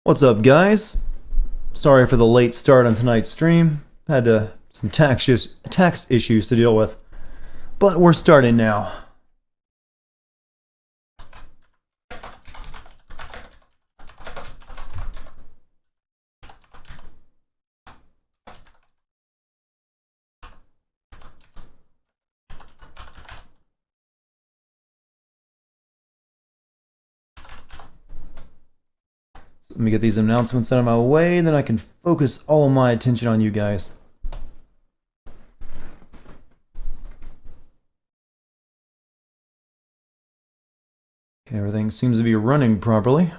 What's up, guys? Sorry for the late start on tonight's stream. Had some tax issues to deal with, but we're starting now. Let me get these announcements out of my way, then I can focus all of my attention on you guys. Okay, everything seems to be running properly.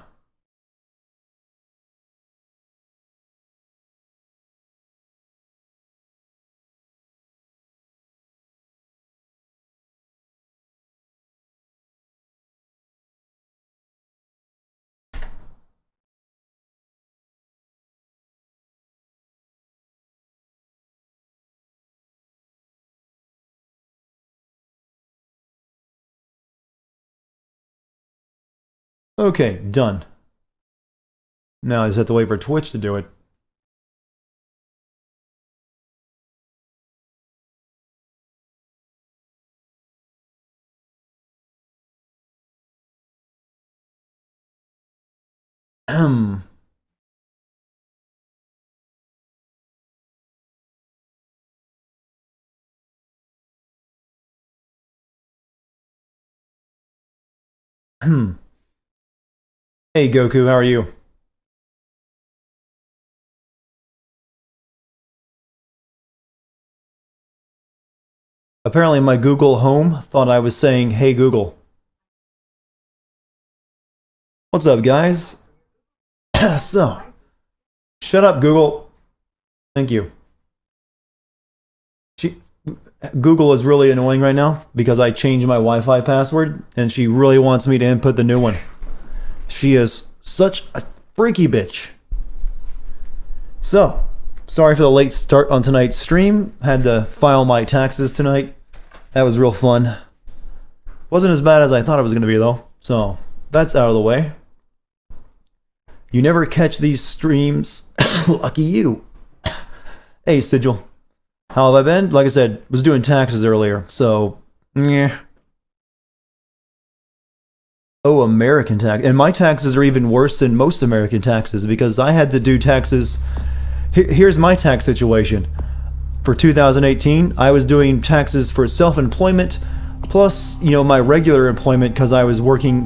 Okay, done. Now I just have to wait for Twitch to do it. Hey Goku, how are you? Apparently my Google Home thought I was saying, hey Google. What's up, guys? So, shut up, Google. Thank you. Google is really annoying right now because I changed my Wi-Fi password and she really wants me to input the new one. She is such a freaky bitch. So, sorry for the late start on tonight's stream. Had to file my taxes tonight. That was real fun. Wasn't as bad as I thought it was going to be though. So, that's out of the way. You never catch these streams. Lucky you. Hey, Sigil. How have I been? Like I said, was doing taxes earlier, so yeah. Oh, American tax. And my taxes are even worse than most American taxes because I had to do taxes. Here's my tax situation. For 2018, I was doing taxes for self-employment plus, my regular employment because I was working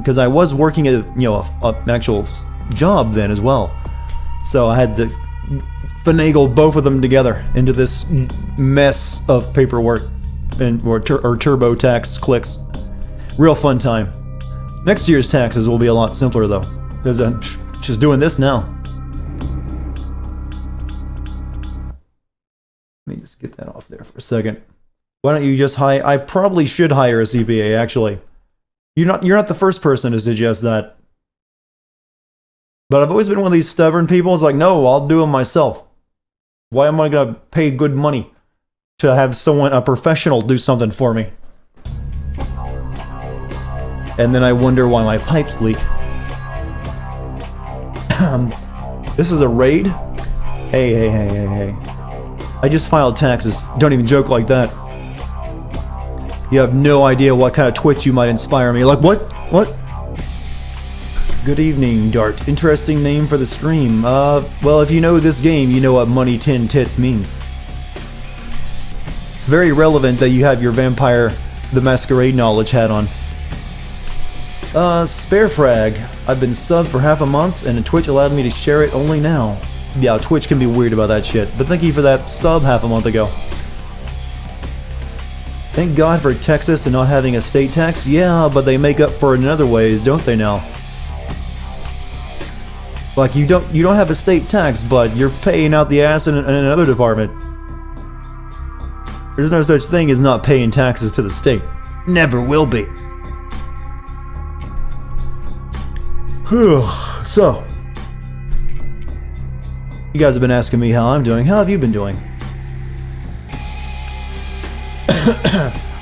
at, an actual job then as well. So I had to finagle both of them together into this mess of paperwork and or TurboTax clicks. Real fun time. Next year's taxes will be a lot simpler though, because I'm just doing this now. Let me just get that off there for a second. Why don't you just hire? I probably should hire a CPA. Actually, you're not the first person to suggest that. But I've always been one of these stubborn people. It's like, no, I'll do them myself. Why am I gonna pay good money to have a professional, do something for me? And then I wonder why my pipes leak. This is a raid? Hey. I just filed taxes. Don't even joke like that. You have no idea what kind of Twitch you might inspire me. Like, what? Good evening, Dart. Interesting name for the stream. Well, if you know this game, you know what Money 10 Tits means. It's very relevant that you have your Vampire The Masquerade knowledge hat on. Spare frag. I've been subbed for half a month, and Twitch allowed me to share it only now. Yeah, Twitch can be weird about that shit, but thank you for that sub half a month ago. Thank God for Texas and not having a state tax. Yeah, but they make up for it in other ways, don't they now? Like, you don't have a state tax, but you're paying out the ass in another department. There's no such thing as not paying taxes to the state. Never will be. So, you guys have been asking me how I'm doing. How have you been doing?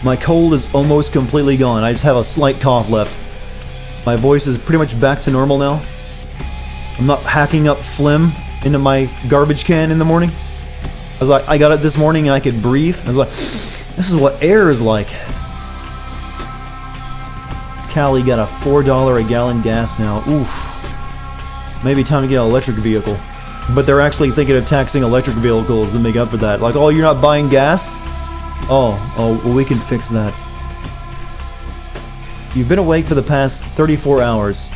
My cold is almost completely gone. I just have a slight cough left. My voice is pretty much back to normal now. I'm not hacking up phlegm into my garbage can in the morning. I was like, I got it this morning and I could breathe. I was like, this is what air is like. Cali got a $4 a gallon gas now. Oof. Maybe time to get an electric vehicle. But they're actually thinking of taxing electric vehicles to make up for that. Like, oh, you're not buying gas? Oh, well, we can fix that. You've been awake for the past 34 hours.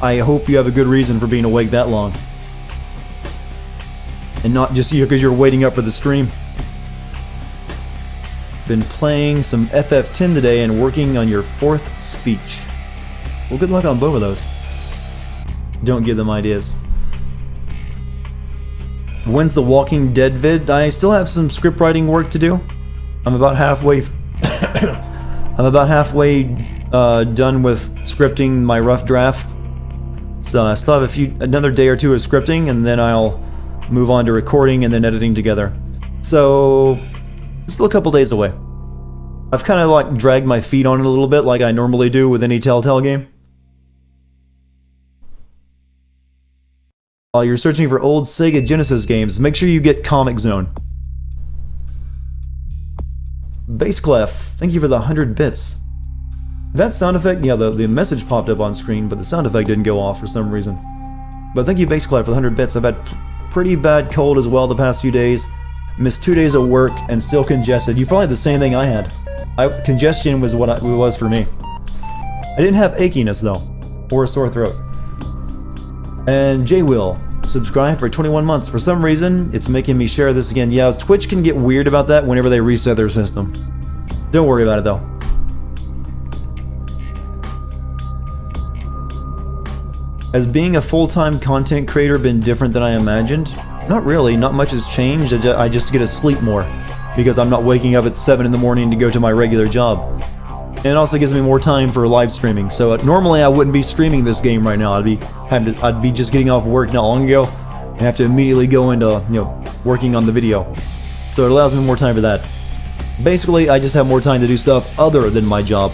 I hope you have a good reason for being awake that long. And not just you because you're waiting up for the stream. Been playing some FF10 today and working on your 4th speech. Well, good luck on both of those. Don't give them ideas. When's the Walking Dead vid? I still have some script writing work to do. I'm about halfway done with scripting my rough draft. So I still have another day or two of scripting, and then I'll move on to recording and then editing together. So still a couple days away. I've kind of like dragged my feet on it a little bit, like I normally do with any Telltale game. While you're searching for old Sega Genesis games, make sure you get Comic Zone. Bassclef, thank you for the 100 bits. That sound effect, yeah, the message popped up on screen, but the sound effect didn't go off for some reason. But thank you, Bassclef, for the 100 bits. I've had pretty bad cold as well the past few days. Missed 2 days of work and still congested. You probably had the same thing I had. Congestion was what it was for me. I didn't have achiness though, or a sore throat. And J-Will, subscribe for 21 months. For some reason, it's making me share this again. Yeah, Twitch can get weird about that whenever they reset their system. Don't worry about it though. Has being a full-time content creator been different than I imagined? Not really, not much has changed. I just get to sleep more because I'm not waking up at 7 in the morning to go to my regular job. And it also gives me more time for live streaming. So normally I wouldn't be streaming this game right now. I'd be just getting off work not long ago and have to immediately go into, working on the video. So it allows me more time for that. Basically, I just have more time to do stuff other than my job.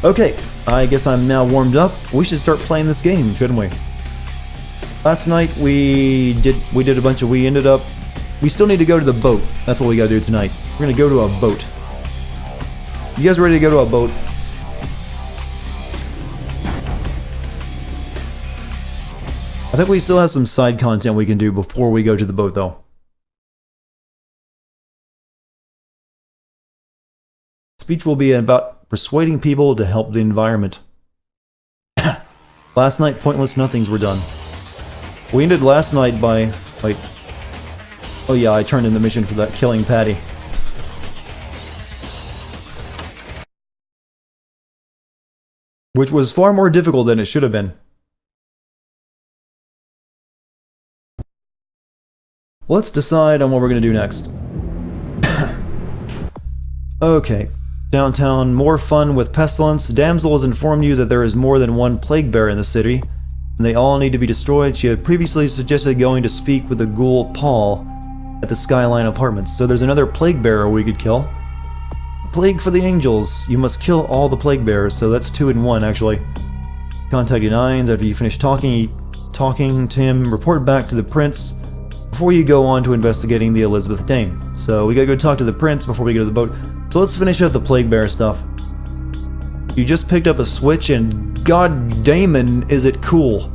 Okay, I guess I'm now warmed up. We should start playing this game, shouldn't we? Last night we still need to go to the boat. That's what we gotta do tonight. We're gonna go to a boat. You guys ready to go to a boat? I think we still have some side content we can do before we go to the boat though. Speech will be about persuading people to help the environment. Last night, pointless nothings were done. We ended last night by, like... Oh yeah, I turned in the mission for that killing Patty. Which was far more difficult than it should have been. Let's decide on what we're going to do next. Okay. Downtown, more fun with pestilence. Damsel has informed you that there is more than one plague bearer in the city, and they all need to be destroyed. She had previously suggested going to speak with the ghoul Paul at the Skyline Apartments. So there's another plague bearer we could kill. Plague for the angels. You must kill all the plague bearers, so that's 2 in 1 actually. Contact Nines after you finish talking to him. Report back to the prince before you go on to investigating the Elizabeth Dane. So we gotta go talk to the prince before we go to the boat. So let's finish up the plague bearer stuff. You just picked up a switch and god damon is it cool.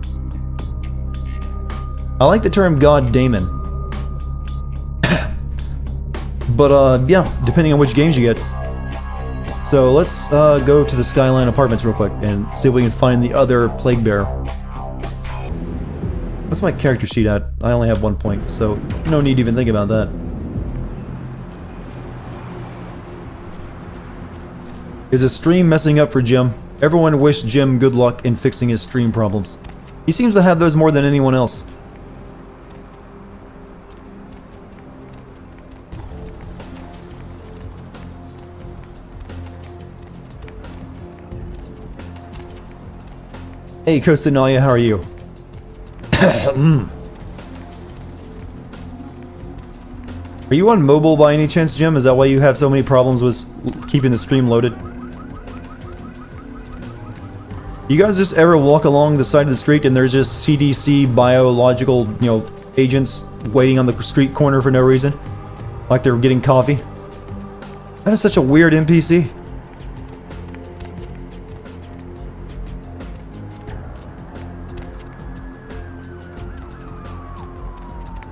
I like the term god damon. But yeah, depending on which games you get. So let's go to the Skyline Apartments real quick and see if we can find the other plague bearer. What's my character sheet at? I only have 1 point, so no need to even think about that. Is the stream messing up for Jim? Everyone wish Jim good luck in fixing his stream problems. He seems to have those more than anyone else. Hey, Kostanalia, how are you? Are you on mobile by any chance, Jim? Is that why you have so many problems with keeping the stream loaded? You guys just ever walk along the side of the street and there's just CDC biological, you know, agents waiting on the street corner for no reason? Like they're getting coffee? That is such a weird NPC.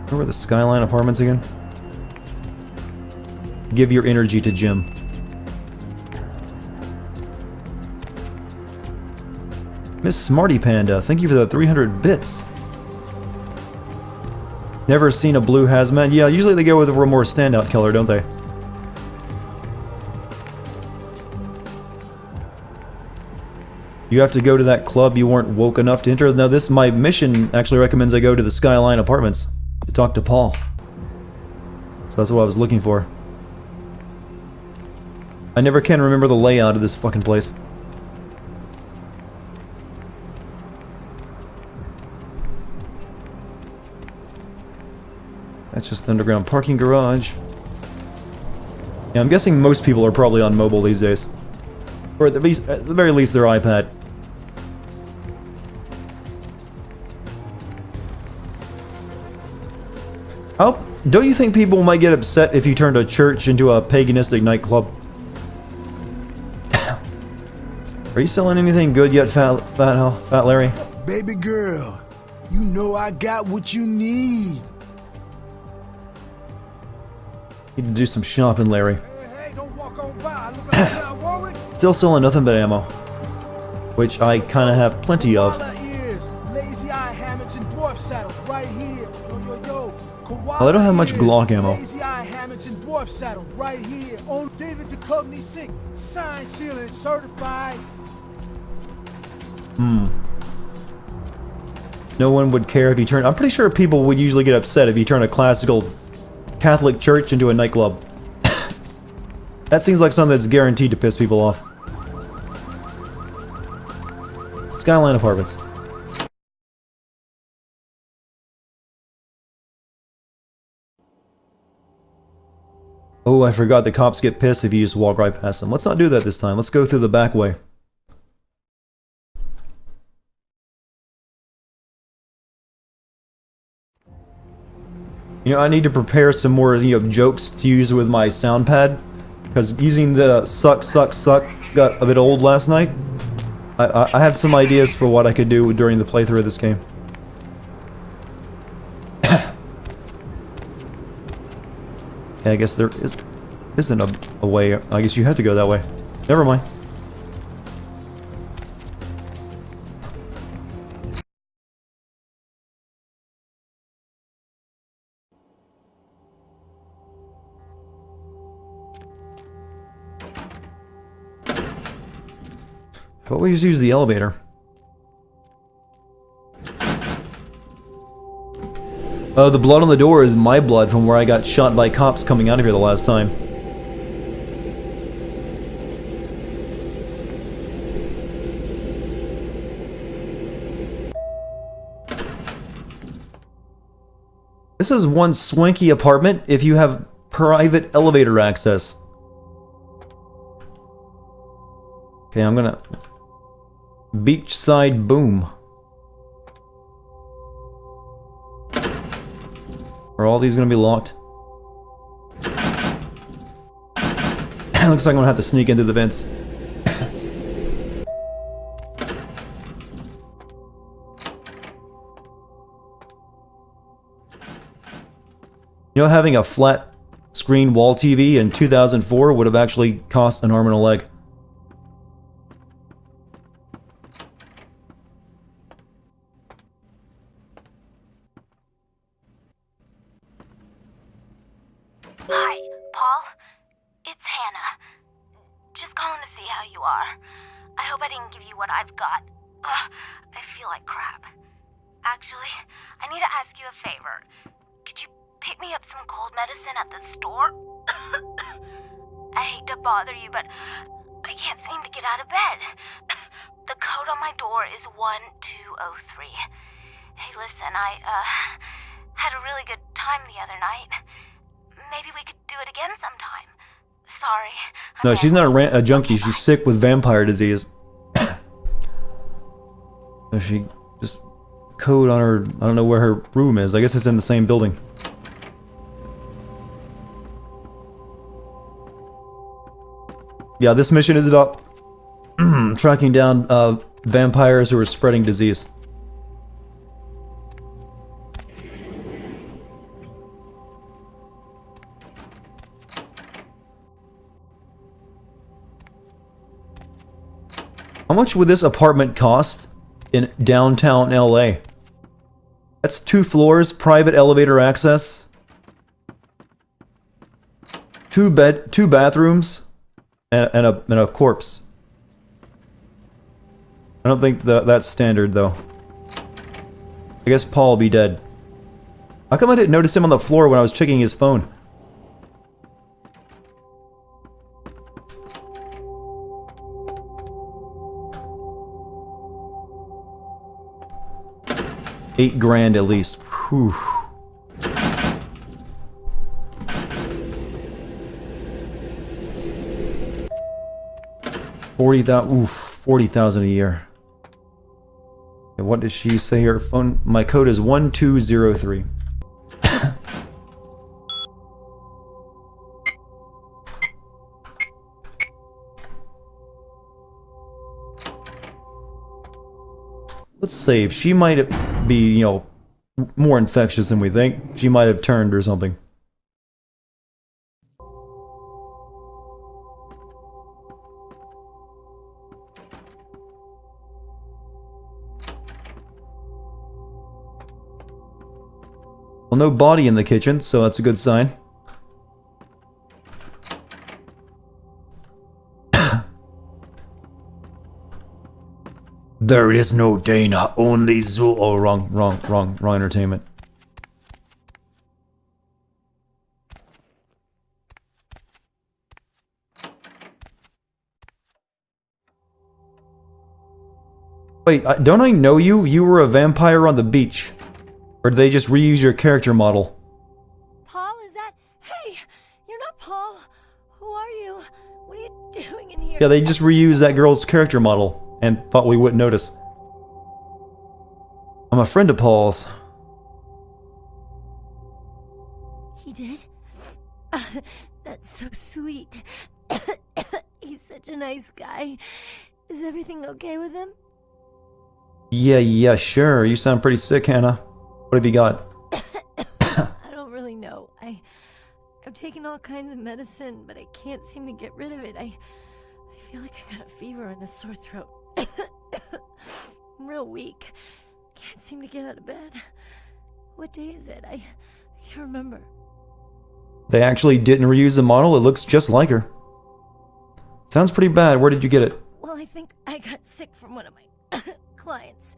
Where were the Skyline Apartments again? Give your energy to Jim. Miss Smarty Panda, thank you for the 300 bits. Never seen a blue hazmat? Yeah, usually they go with a more standout color, don't they? You have to go to that club you weren't woke enough to enter. Now this, my mission actually recommends I go to the Skyline Apartments to talk to Paul. So that's what I was looking for. I never can remember the layout of this fucking place. That's just the underground parking garage. Yeah, I'm guessing most people are probably on mobile these days. Or at the very least their iPad. How, don't you think people might get upset if you turned a church into a paganistic nightclub? Are you selling anything good yet, Fat Larry? Baby girl, you know I got what you need. Need to do some shopping, Larry. Hey, don't walk on by. Look at Warwick. Still selling nothing but ammo, which I kind of have plenty of. Lazy eye hammocks and dwarf saddle right here. Well, I don't have much Glock ammo. Lazy eye hammocks and dwarf saddle right here. On David Duchovny sick. Signed, sealed, and certified. No one would care if you turn. I'm pretty sure people would usually get upset if you turn a classical Catholic church into a nightclub. That seems like something that's guaranteed to piss people off. Skyline Apartments. Oh, I forgot the cops get pissed if you just walk right past them. Let's not do that this time. Let's go through the back way. You know, I need to prepare some more, you know, jokes to use with my sound pad, because using the suck got a bit old last night. I have some ideas for what I could do during the playthrough of this game. Yeah, I guess there isn't a way. I guess you have to go that way. Never mind. How about we just use the elevator? Oh, the blood on the door is my blood from where I got shot by cops coming out of here the last time. This is one swanky apartment if you have private elevator access. Okay, I'm gonna... Beachside boom. Are all these gonna be locked? Looks like I'm gonna have to sneak into the vents. You know, having a flat screen wall TV in 2004 would have actually cost an arm and a leg. Hi, Paul. It's Hannah. Just calling to see how you are. I hope I didn't give you what I've got. I feel like crap. Actually, I need to ask you a favor. Could you pick me up some cold medicine at the store? I hate to bother you, but I can't seem to get out of bed. The code on my door is 1203. Hey, listen, I had a really good time the other night. Maybe we could do it again sometime. Sorry. No, she's not a junkie. She's sick with vampire disease. Does she just code on her... I don't know where her room is. I guess it's in the same building. Yeah, this mission is about tracking down vampires who are spreading disease. How much would this apartment cost in downtown LA? That's 2 floors, private elevator access, 2 bathrooms, and a corpse. I don't think that's standard though. I guess Paul will be dead. How come I didn't notice him on the floor when I was checking his phone? $8,000 at least. Whew. $40,000 a year. And what does she say here? Phone. My code is 1203. Let's save. She might be, you know, more infectious than we think. She might have turned or something. Well, no body in the kitchen, so that's a good sign. There is no Dana, only Zoo. Oh, wrong entertainment. Wait, don't I know you? You were a vampire on the beach. Or did they just reuse your character model? Paul, is that... Hey! You're not Paul! Who are you? What are you doing in here? Yeah, they just reused that girl's character model and thought we wouldn't notice. I'm a friend of Paul's. He did? That's so sweet. He's such a nice guy. Is everything okay with him? Yeah, sure. You sound pretty sick, Hannah. What have you got? I don't really know. I've taken all kinds of medicine, but I can't seem to get rid of it. I feel like I got a fever and a sore throat. I'm real weak. Can't seem to get out of bed. What day is it? I can't remember. They actually didn't reuse the model. It looks just like her. Sounds pretty bad. Where did you get it? Well, I think I got sick from one of my clients.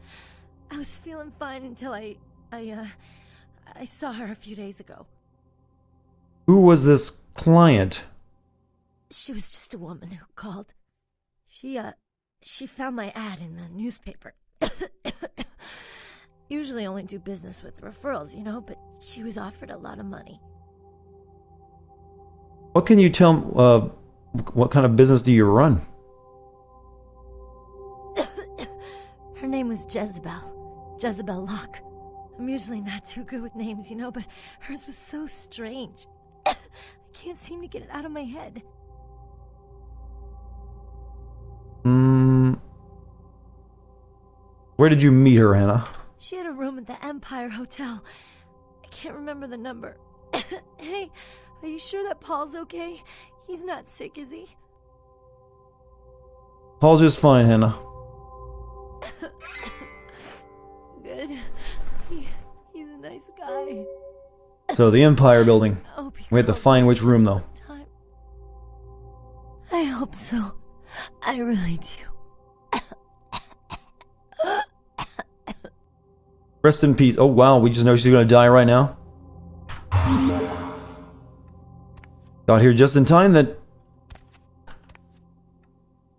I was feeling fine until I saw her a few days ago. Who was this client? She was just a woman who called. She found my ad in the newspaper. Usually only do business with referrals, you know, but she was offered a lot of money. What can you tell, what kind of business do you run? Her name was Jezebel Locke. I'm usually not too good with names, you know, but hers was so strange. I can't seem to get it out of my head. Where did you meet her, Hannah? She had a room at the Empire Hotel. I can't remember the number. Hey, are you sure that Paul's okay? He's not sick, is he? Paul's just fine, Hannah. Good. He's a nice guy. So, the Empire building. We have to find which room, though. I hope so. I really do. Rest in peace. Oh, wow. We just know she's gonna die right now. Got here just in time that...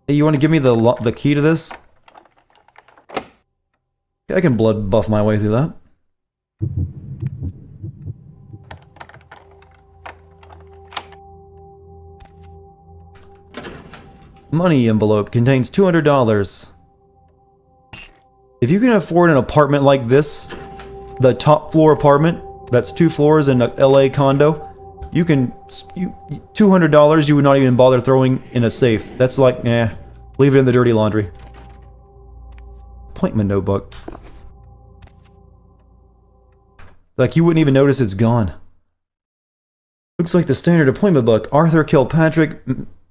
Hey, you want to give me the key to this? I can blood buff my way through that. Money envelope contains $200. If you can afford an apartment like this, the top floor apartment, that's 2 floors in a LA condo, you can, $200 you would not even bother throwing in a safe. That's like, leave it in the dirty laundry. Appointment notebook. Like, you wouldn't even notice it's gone. Looks like the standard appointment book. Arthur Kilpatrick.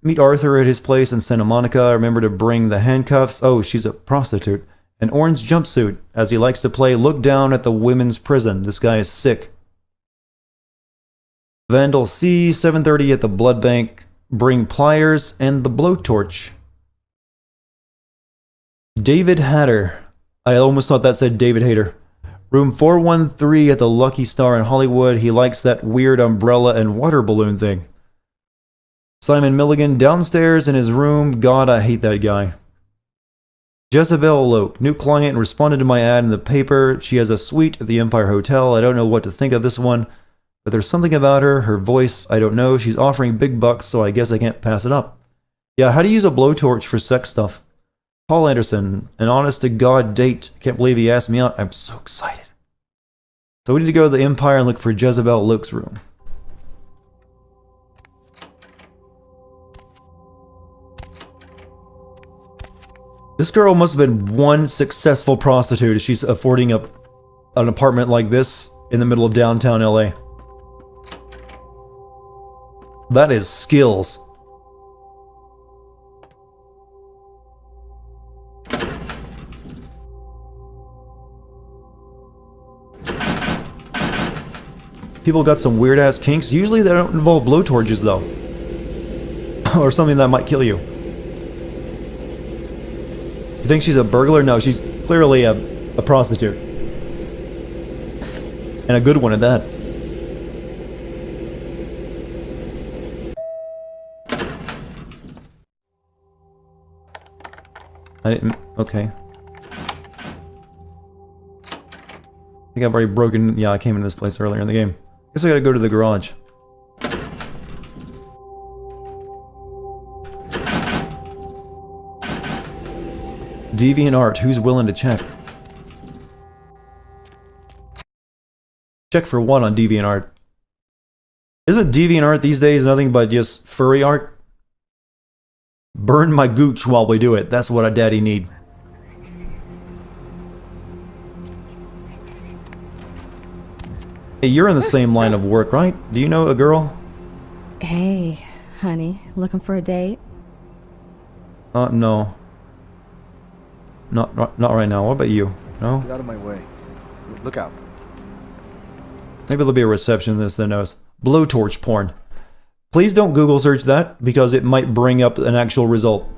Meet Arthur at his place in Santa Monica. Remember to bring the handcuffs. Oh, she's a prostitute. An orange jumpsuit. As he likes to play, look down at the women's prison. This guy is sick. Vandal C. 7:30 at the blood bank. Bring pliers and the blowtorch. David Hatter. I almost thought that said David Hater. Room 413 at the Lucky Star in Hollywood. He likes that weird umbrella and water balloon thing. Simon Milligan downstairs in his room. God, I hate that guy. Jezebel Loke. New client responded to my ad in the paper. She has a suite at the Empire Hotel. I don't know what to think of this one, but there's something about her. Her voice, I don't know. She's offering big bucks, so I guess I can't pass it up. Yeah, how do you use a blowtorch for sex stuff? Paul Anderson, an honest-to-God date. Can't believe he asked me out. I'm so excited. So we need to go to the Empire and look for Jezebel Luke's room. This girl must have been one successful prostitute if she's affording an apartment like this in the middle of downtown LA. That is skills. People got some weird-ass kinks. Usually they don't involve blowtorches, though. Or something that might kill you. You think she's a burglar? No, she's clearly a prostitute. And a good one at that. I didn't... Okay. I think I've already broken... Yeah, I came into this place earlier in the game. Guess I gotta go to the garage. DeviantArt, who's willing to check? Check for what on DeviantArt? Isn't DeviantArt these days nothing but just furry art? Burn my gooch while we do it. That's what a daddy need. Hey, you're in the same line of work, right? Do you know a girl? Hey, honey. Looking for a date? No. Not right now. What about you? No? Get out of my way. Look out. Maybe there'll be a receptionist that knows. Blowtorch porn. Please don't Google search that, because it might bring up an actual result.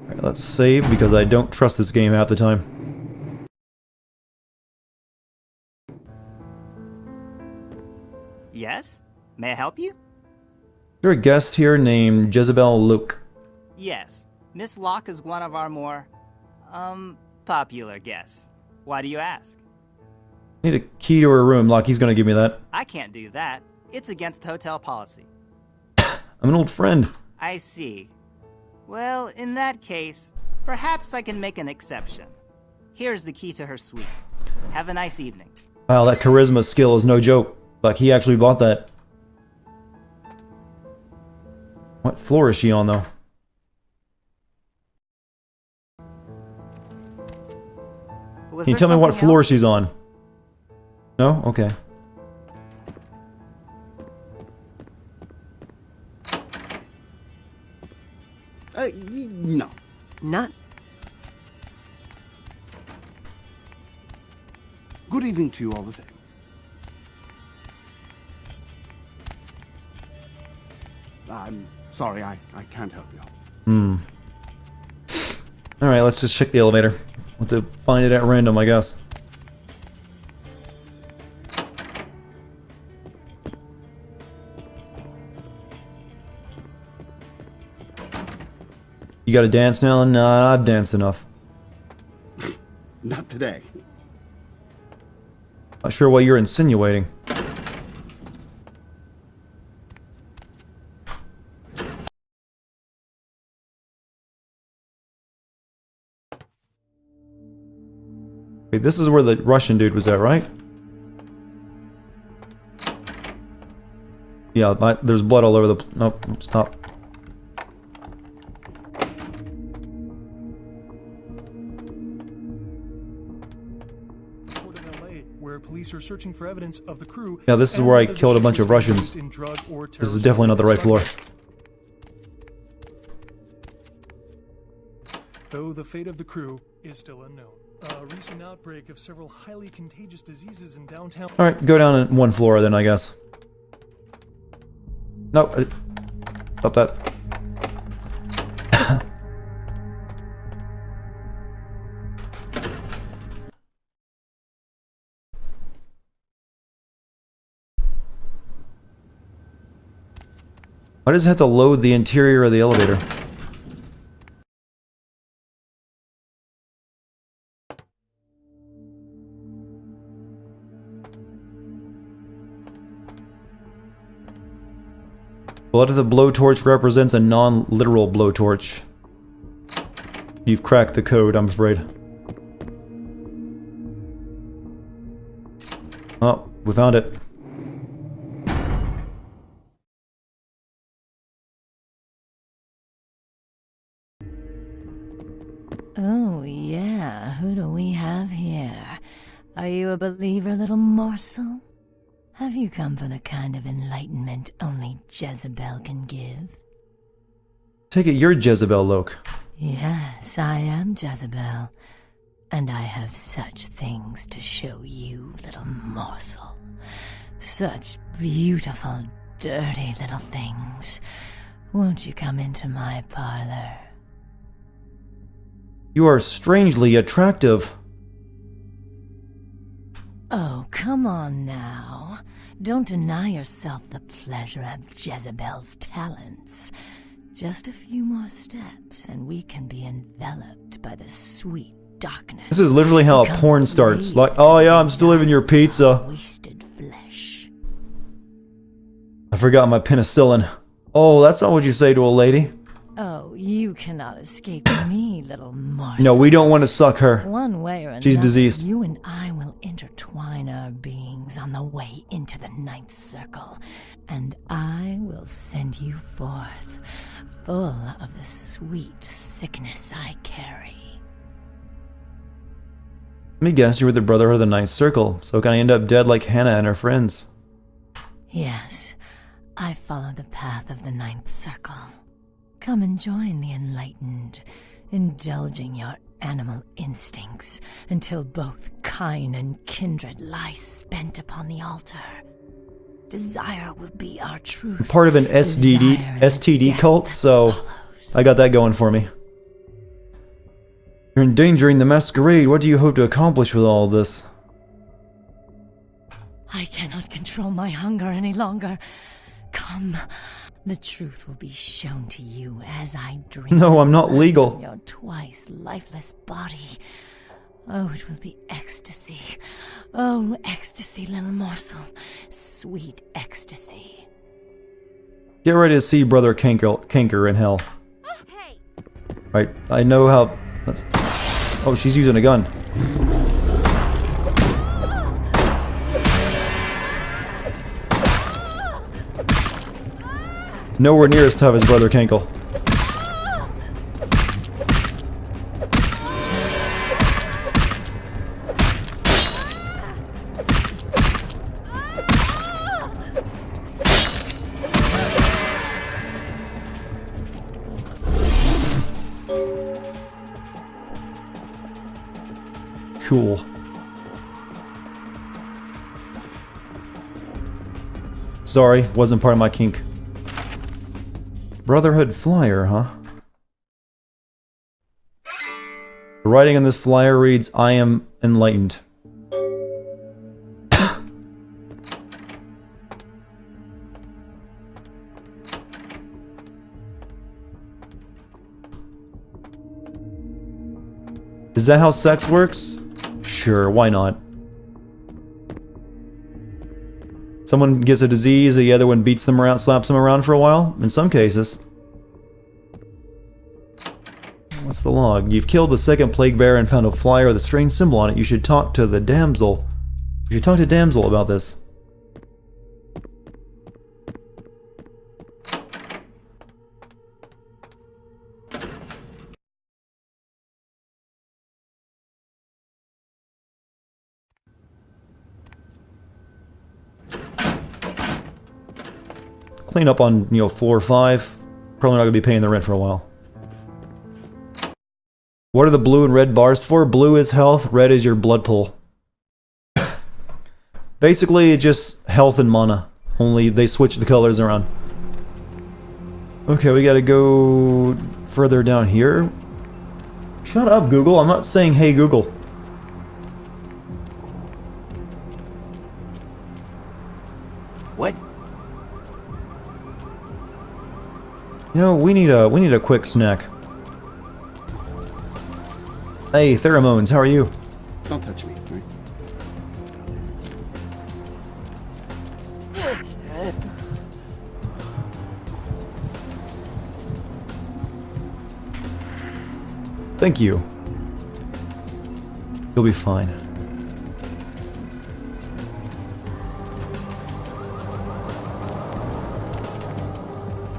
Alright, let's save, because I don't trust this game half the time. Yes? May I help you? There's a guest here named Jezebel Luke. Yes. Miss Locke is one of our more, popular guests. Why do you ask? I need a key to her room. Lockie's gonna give me that. I can't do that. It's against hotel policy. I'm an old friend. I see. Well, in that case, perhaps I can make an exception. Here's the key to her suite. Have a nice evening. Wow, that charisma skill is no joke. Like, he actually bought that. What floor is she on, though? Can you tell me what floor she's on? No? Okay. No. Not. Good evening to you all the same. I'm sorry, I can't help you. Alright, let's just check the elevator. We'll have to find it at random, I guess. You gotta dance now? Nah, I've danced enough. Not today. Not sure what you're insinuating. Wait, this is where the Russian dude was at, right? Yeah, there's blood all over the... Nope, stop. Where police are searching for evidence of the crew. Yeah, this is where I killed a bunch of Russians. This is definitely not the right floor. Though the fate of the crew is still unknown. A recent outbreak of several highly contagious diseases in downtown. Alright, go down in one floor then, I guess. No, stop that. Why does it have to load the interior of the elevator? Blood of the blowtorch represents a non-literal blowtorch. You've cracked the code, I'm afraid. Oh, we found it. Oh, yeah. Who do we have here? Are you a believer, little morsel? Have you come for the kind of enlightenment only Jezebel can give? Take it you're Jezebel, Loke. Yes, I am Jezebel. And I have such things to show you, little morsel. Such beautiful, dirty little things. Won't you come into my parlor? You are strangely attractive. Oh, come on now. Don't deny yourself the pleasure of Jezebel's talents. Just a few more steps, and we can be enveloped by the sweet darkness. This is literally how a porn starts. Like, oh yeah, I'm still living your pizza. Wasted flesh. I forgot my penicillin. Oh, that's not what you say to a lady. Oh, you cannot escape me, little morsel. No, we don't want to suck her. One way or another, She's diseased. you and I will intertwine our beings on the way into the ninth circle, and I will send you forth, full of the sweet sickness I carry. Let me guess, you were the brother of the ninth circle, so can I end up dead like Hannah and her friends? Yes, I follow the path of the ninth circle. Come and join the enlightened, indulging your animal instincts until both kind and kindred lie spent upon the altar. Desire will be our truth. I'm part of an STD cult, so I got that going for me. You're endangering the masquerade. What do you hope to accomplish with all of this? I cannot control my hunger any longer. Come. The truth will be shown to you as I drink. No, I'm not legal. From your twice lifeless body. Oh, it will be ecstasy. Oh, ecstasy, little morsel. Sweet ecstasy. Get ready to see Brother Canker in hell. Hey! Right, I know how... Oh, she's using a gun. Nowhere near as tough as Brother Cankle. Cool. Sorry, wasn't part of my kink. Brotherhood flyer, huh? The writing on this flyer reads, I am enlightened. Is that how sex works? Sure, why not? Someone gets a disease, the other one beats them around, slaps them around for a while, in some cases. What's the log? You've killed the second plague bear and found a flyer with a strange symbol on it. You should talk to the damsel. You should talk to damsel about this. Clean up on, you know, 4 or 5. Probably not gonna be paying the rent for a while. What are the blue and red bars for? Blue is health, red is your blood pool. Basically, it's just health and mana. Only they switch the colors around. Okay, we gotta go further down here. Shut up, Google. I'm not saying hey, Google. What? You know, we need a quick snack. Hey, pheromones, how are you? Don't touch me, right? Thank you. You'll be fine.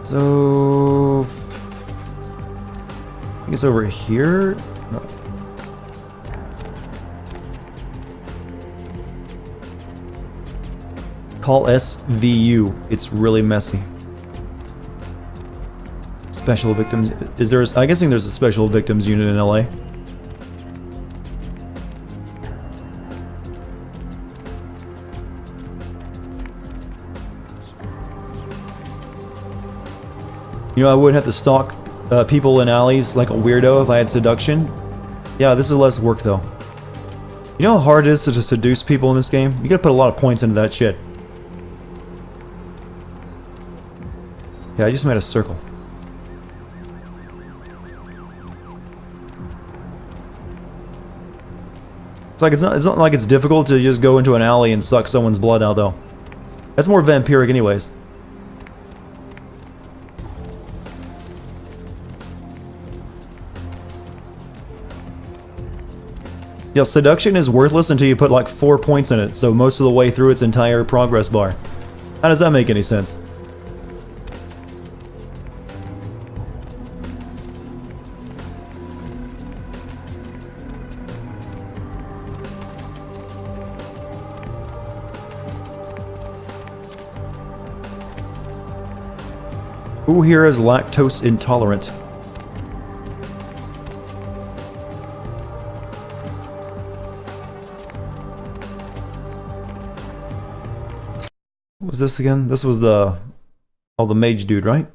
So... I think it's over here? No. Call SVU. It's really messy. Special victims. Is there? I'm guessing there's a special victims unit in LA. You know, I wouldn't have to stalk people in alleys like a weirdo if I had seduction. Yeah, this is less work though. You know how hard it is to seduce people in this game? You gotta put a lot of points into that shit. Okay, I just made a circle. It's not like it's difficult to just go into an alley and suck someone's blood out though. That's more vampiric anyways. Yeah, seduction is worthless until you put like 4 points in it, so most of the way through its entire progress bar. How does that make any sense? Who here is lactose intolerant? What was this again? This was the... oh, the mage dude, right?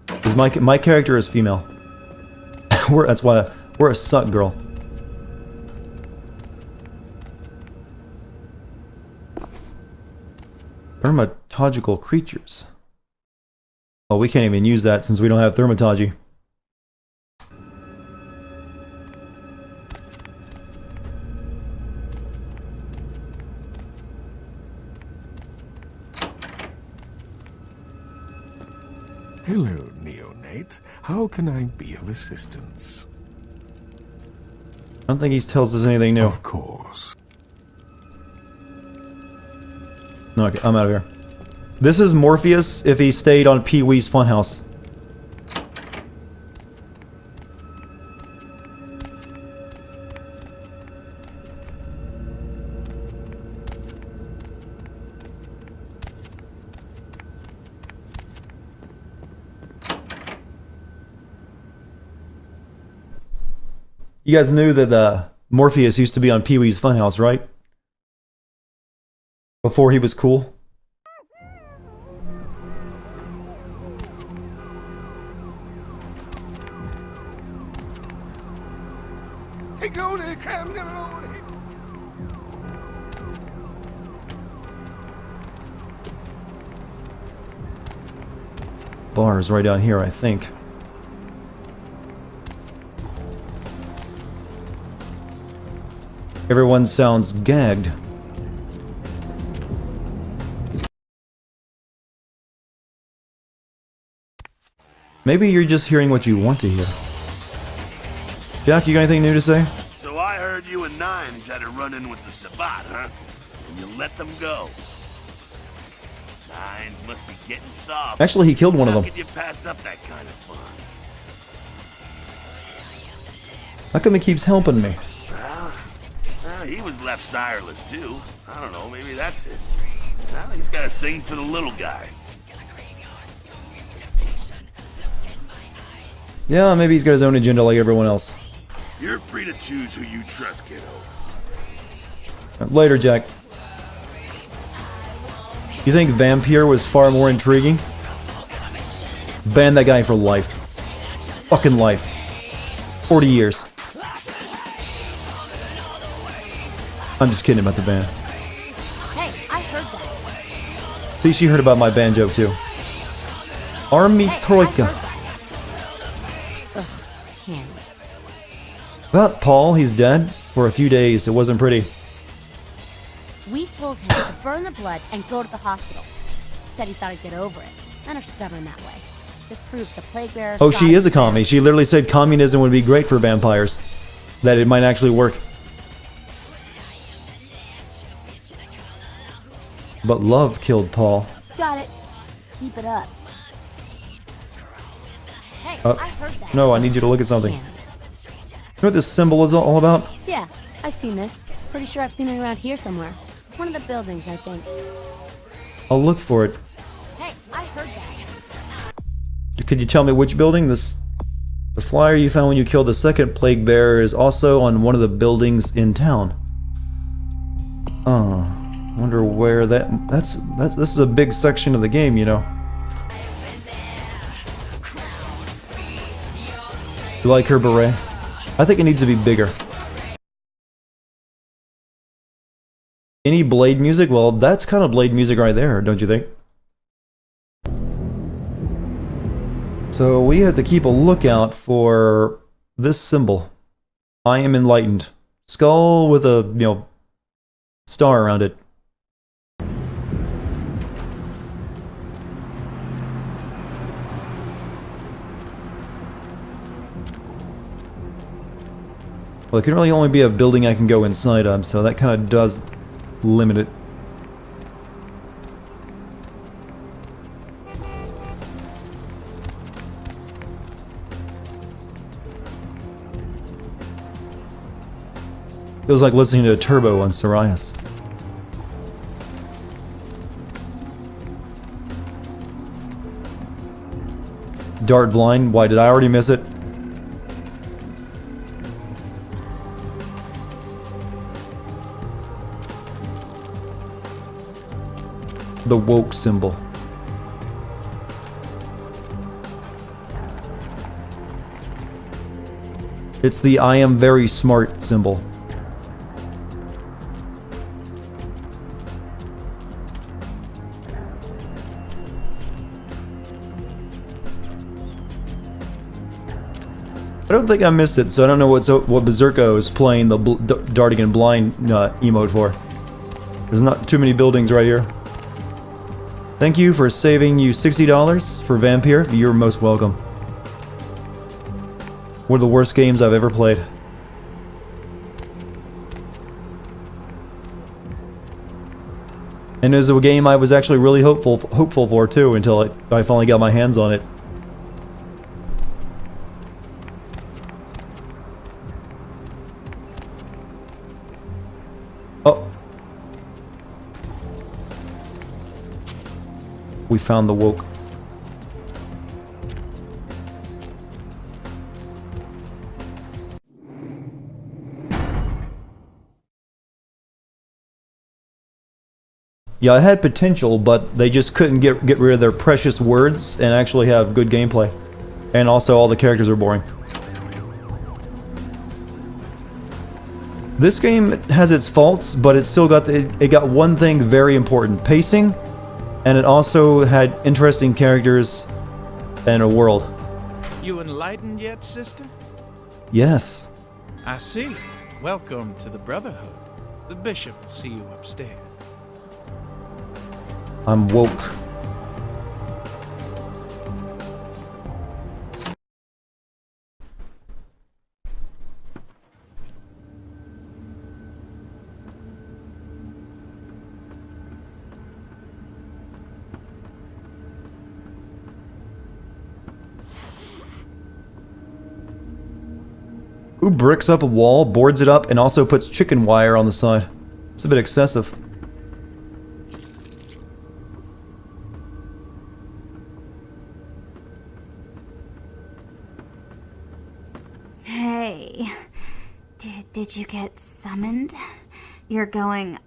Because my character is female. That's why we're a suck girl. Dermatological creatures. Oh, we can't even use that since we don't have thermatology. Hello, neonate. How can I be of assistance? I don't think he tells us anything new. Of course. No, okay, I'm out of here. This is Morpheus if he stayed on Pee-wee's Funhouse. You guys knew that Morpheus used to be on Pee-wee's Funhouse, right? Before he was cool. Bar is right down here, I think. Everyone sounds gagged. Maybe you're just hearing what you want to hear. Jack, you got anything new to say? So I heard you and Nines had a run-in with the Sabbat, huh? And you let them go. Nines must be getting soft. Actually, he killed one of them. How could you pass up that kind of fun? How come he keeps helping me? Well, he was left sireless too. I don't know, maybe that's it. Well, he's got a thing for the little guy. Yeah, maybe he's got his own agenda like everyone else. You're free to choose who you trust, kiddo. Later, Jack. You think Vampire was far more intriguing? Ban that guy for life. Fucking life. 40 years. I'm just kidding about the ban. Hey, I heard that. See, she heard about my ban joke too. Army Troika. Ugh, can't. About Paul, he's dead. For a few days, it wasn't pretty. We told him to burn the blood and go to the hospital. Said he thought he'd get over it. Men are stubborn that way. Just proves the plague bearers. Oh, she is a commie. She literally said communism would be great for vampires. That it might actually work. But love killed Paul. Got it. Keep it up. Hey, I heard that. No, I need you to look at something. You know what this symbol is all about? Yeah, I've seen this. Pretty sure I've seen it around here somewhere. One of the buildings, I think. I'll look for it. Hey, I heard that. Could you tell me which building? The flyer you found when you killed the second plague bearer is also on one of the buildings in town. Wonder where that's this is a big section of the game, you know. You like her beret? I think it needs to be bigger. Any Blade music? Well, that's kind of Blade music right there, don't you think? So we have to keep a lookout for this symbol. I am enlightened. Skull with a, you know, star around it. Well, it can really only be a building I can go inside of, so that kind of does limit it. Feels like listening to a turbo on Sirius. Dart blind, why did I already miss it? The woke symbol. It's the I am very smart symbol. I don't think I missed it, so I don't know what Berserko is playing the Dartigan blind emote for. There's not too many buildings right here. Thank you for saving you $60 for Vampire. You're most welcome. One of the worst games I've ever played. And it was a game I was actually really hopeful for too, until I finally got my hands on it. Oh. We found the woke. Yeah, it had potential, but they just couldn't get rid of their precious words and actually have good gameplay. And also, all the characters are boring. This game has its faults, but it still got it got one thing very important: pacing, and it also had interesting characters and a world. You enlightened yet, sister? Yes. I see. Welcome to the Brotherhood. The bishop will see you upstairs. I'm woke. Who bricks up a wall, boards it up, and also puts chicken wire on the side? It's a bit excessive. Hey, did you get summoned? You're going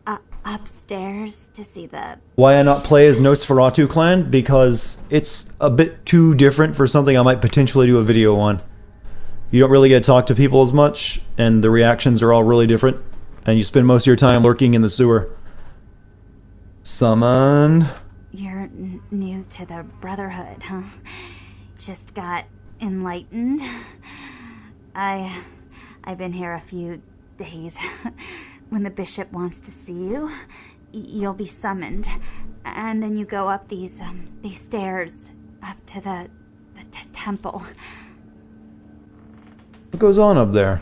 upstairs to see the... Why I not play as Nosferatu clan? Because it's a bit too different for something I might potentially do a video on. You don't really get to talk to people as much, and the reactions are all really different, and you spend most of your time lurking in the sewer. Summoned. You're new to the Brotherhood, huh? Just got enlightened. I've been here a few days. When the bishop wants to see you, you'll be summoned, and then you go up these stairs up to the temple. What goes on up there?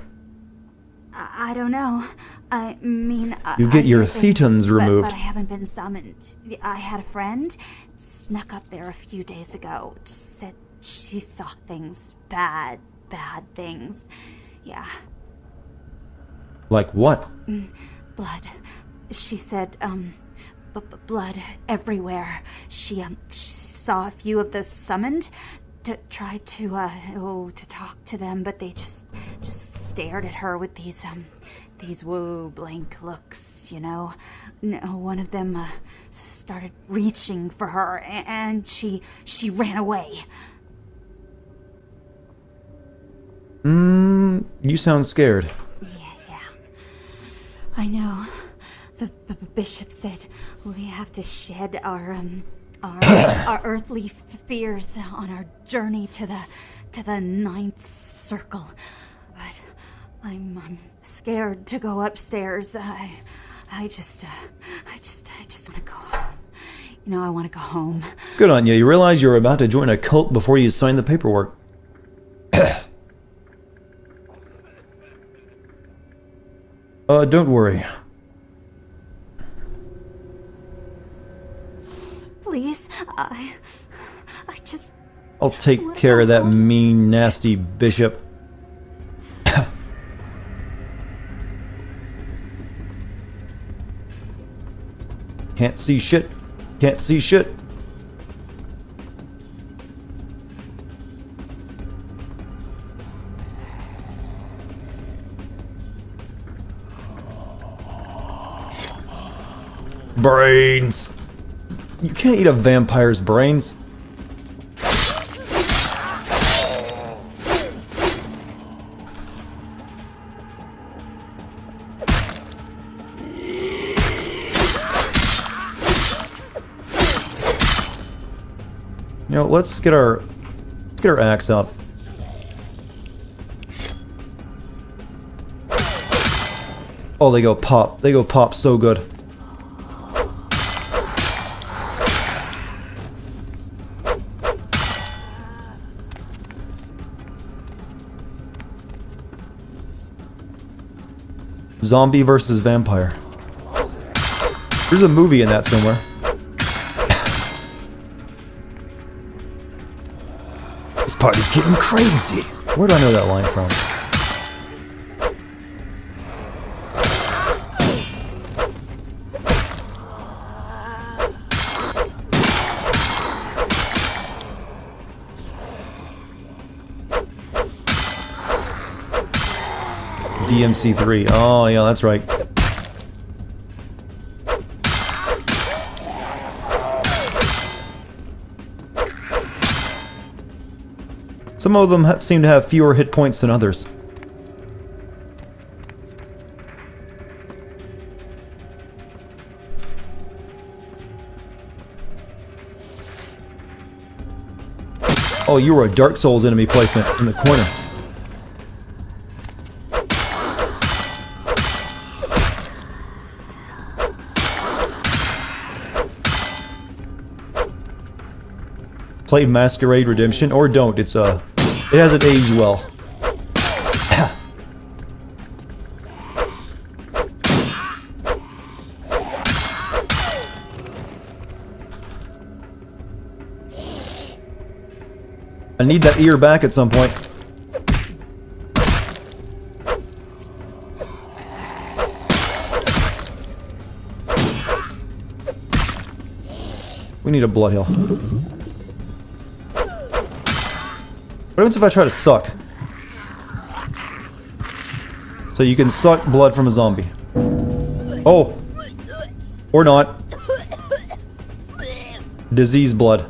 I don't know. I mean, you get your things, thetans removed. But I haven't been summoned. I had a friend snuck up there a few days ago. Just said she saw things, bad things. Yeah. Like what? Blood. She said, blood everywhere. She saw a few of the summoned. Tried to talk to them, but they just stared at her with these blank looks, you know. One of them started reaching for her, and she ran away. You sound scared. Yeah. I know. The bishop said we have to shed our earthly fears on our journey to the ninth circle. But I'm scared to go upstairs. I just want to go home. You know, I want to go home. Good on you. You realize you're about to join a cult before you sign the paperwork. Don't worry. Please, I just... I'll take care of that mean, nasty bishop. Can't see shit. Can't see shit. Brains. You can't eat a vampire's brains. You know, let's get our axe up. Oh, they go pop. They go pop so good. Zombie versus vampire. There's a movie in that somewhere. This party's getting crazy. Where do I know that line from? DMC3. Oh, yeah, that's right. Some of them seem to have fewer hit points than others. Oh, you were a Dark Souls enemy placement in the corner. Play Masquerade Redemption, or don't. It hasn't aged well. I need that ear back at some point. We need a blood hill. What happens if I try to suck? So you can suck blood from a zombie. Oh! Or not. Disease blood.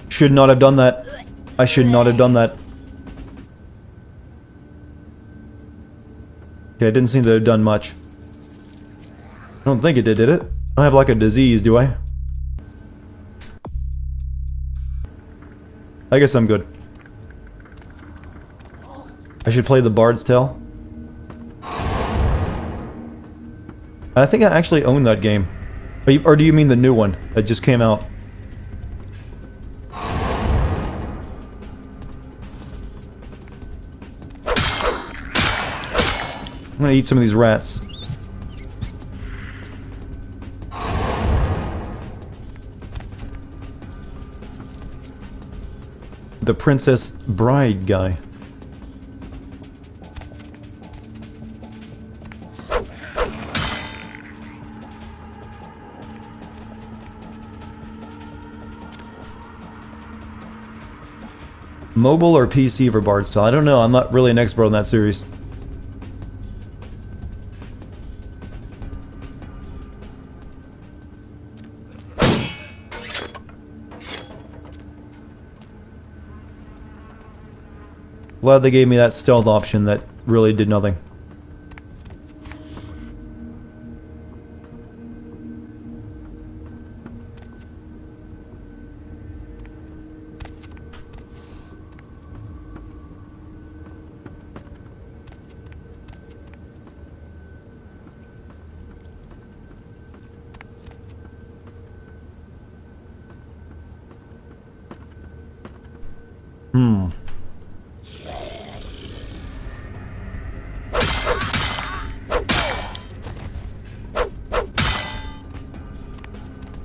Should not have done that. I should not have done that. Okay, it didn't seem to have done much. I don't think it did it? I don't have like a disease, do I? I guess I'm good. I should play the Bard's Tale. I think I actually own that game. Or do you mean the new one that just came out? I'm gonna eat some of these rats. The Princess Bride guy. Mobile or PC for Bard's Tale? I don't know, I'm not really an expert on that series. Glad they gave me that stealth option that really did nothing.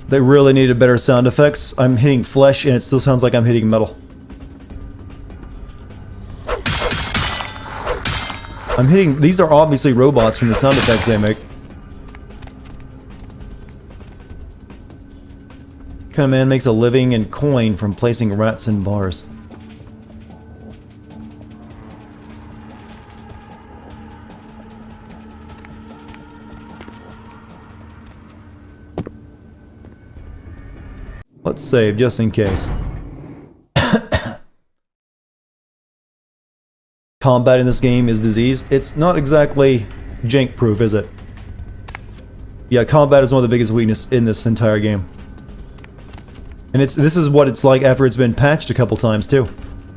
They really needed better sound effects. I'm hitting flesh and it still sounds like I'm hitting metal. I'm hitting... These are obviously robots from the sound effects they make. What kind of man makes a living and coin from placing rats in bars? Let's save, just in case. Combat in this game is diseased. It's not exactly jank-proof, is it? Yeah, combat is one of the biggest weaknesses in this entire game. And this is what it's like after it's been patched a couple times, too.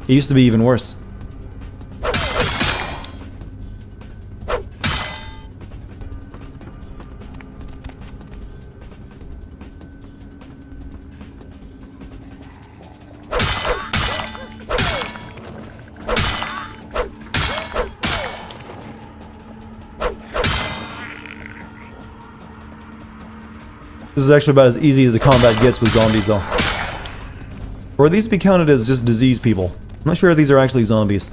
It used to be even worse. This is actually about as easy as the combat gets with zombies, though. Or these be counted as just diseased people? I'm not sure if these are actually zombies.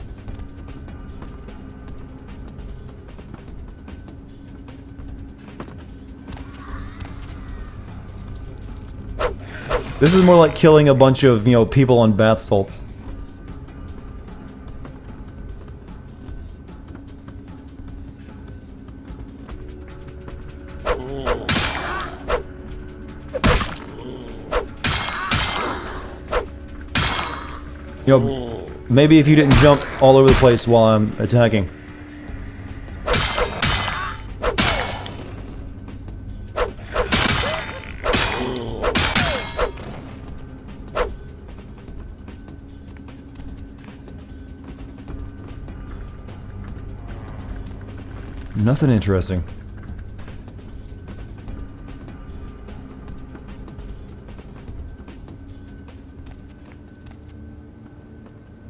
This is more like killing a bunch of, you know, people on bath salts. You know, maybe if you didn't jump all over the place while I'm attacking. Nothing interesting.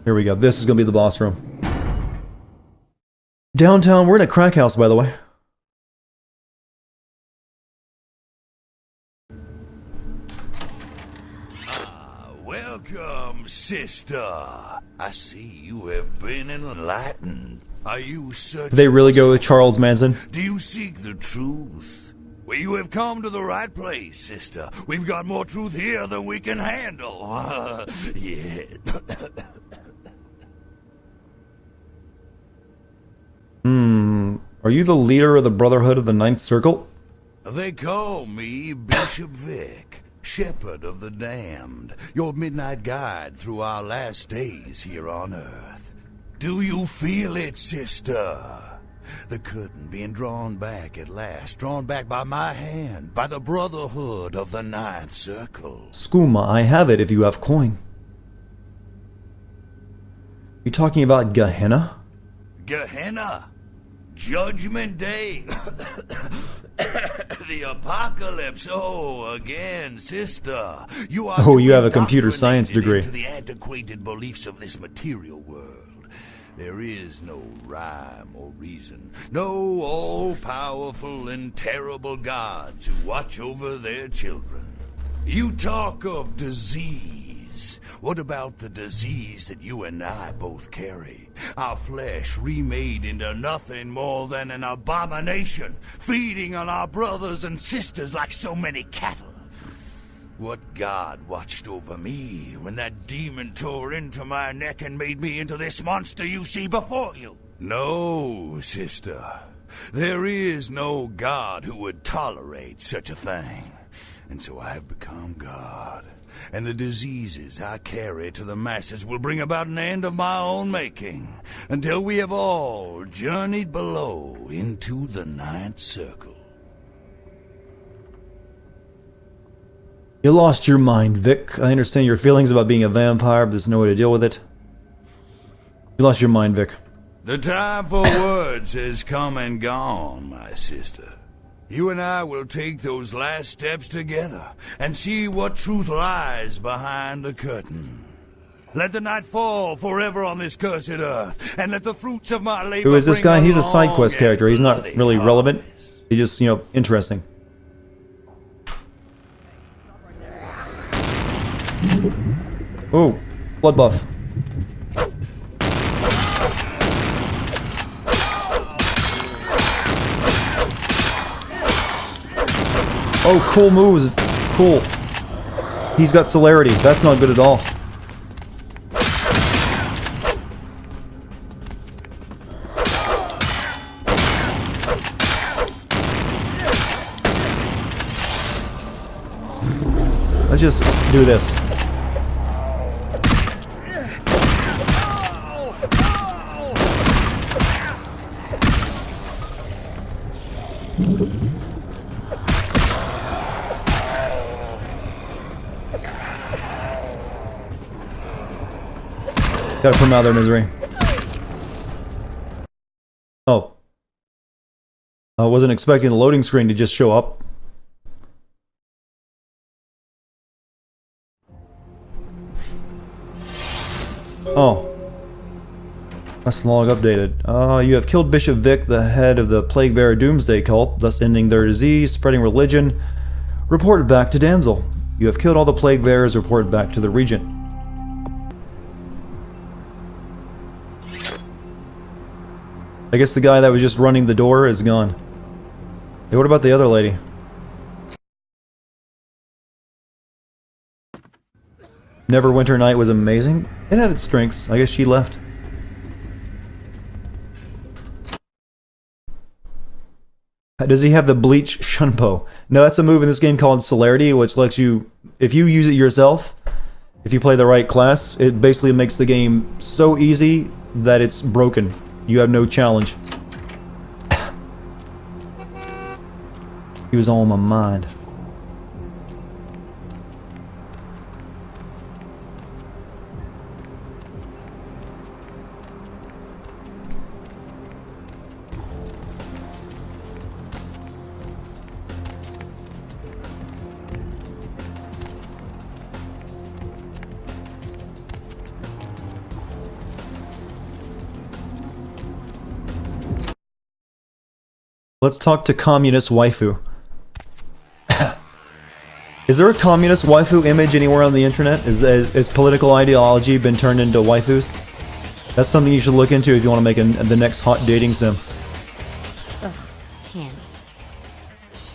Here we go. This is going to be the boss room. Downtown, we're in a crack house, by the way. Welcome, sister. I see you have been enlightened. Are you searching? They really go with Charles Manson. Do you seek the truth? Well, you have come to the right place, sister. We've got more truth here than we can handle. Yeah. Are you the leader of the Brotherhood of the Ninth Circle? They call me Bishop Vic, Shepherd of the Damned, your midnight guide through our last days here on Earth. Do you feel it, sister? The curtain being drawn back at last, drawn back by my hand, by the Brotherhood of the Ninth Circle. Skooma, I have it if you have coin. You talking about Gehenna? Gehenna? Judgment Day? The apocalypse? Oh, again, sister. You are Oh, you have a computer science degree. Into the antiquated beliefs of this material world. There is no rhyme or reason, no all-powerful and terrible gods who watch over their children. You talk of disease. What about the disease that you and I both carry? Our flesh remade into nothing more than an abomination, feeding on our brothers and sisters like so many cattle. What god watched over me when that demon tore into my neck and made me into this monster you see before you? No, sister. There is no god who would tolerate such a thing. And so I have become God. And the diseases I carry to the masses will bring about an end of my own making, until we have all journeyed below into the Ninth Circle. You lost your mind, Vic. I understand your feelings about being a vampire, but there's no way to deal with it. You lost your mind, Vic. The time for words has come and gone, my sister. You and I will take those last steps together and see what truth lies behind the curtain. Let the night fall forever on this cursed earth, and let the fruits of my labor. Who is this guy? He's a side quest bring character. He's not really harvest. relevant. He's just, you know, interesting. Oh, blood buff. Oh, cool moves. Cool. He's got celerity. That's not good at all. Let's just do this. Gotta put them out of their misery. Oh. I wasn't expecting the loading screen to just show up. Oh. Quest log updated. You have killed Bishop Vic, the head of the Plague Bearer Doomsday cult, thus ending their disease, spreading religion. Reported back to Damsel. You have killed all the Plague Bearers, reported back to the Regent. I guess the guy that was just running the door is gone. Hey, what about the other lady? Neverwinter Night was amazing. It had its strengths. I guess she left. Does he have the Bleach Shunpo? No, that's a move in this game called Celerity, which lets you, if you use it yourself, if you play the right class, it basically makes the game so easy that it's broken. You have no challenge. He was all in my mind. Let's talk to communist waifu. Is there a communist waifu image anywhere on the internet? Is political ideology been turned into waifus? That's something you should look into if you want to make the next hot dating sim. Ugh, candy.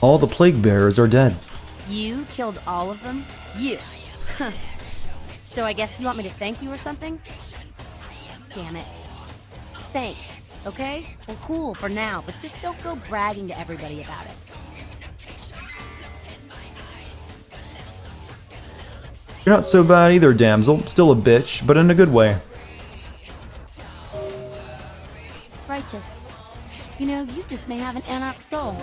All the plague bearers are dead. You killed all of them? You? So I guess you want me to thank you or something? Damn it. Thanks, okay? Well, cool for now, but just don't go bragging to everybody about it. You're not so bad either, damsel. Still a bitch, but in a good way. Righteous. You know, you just may have an anarch soul.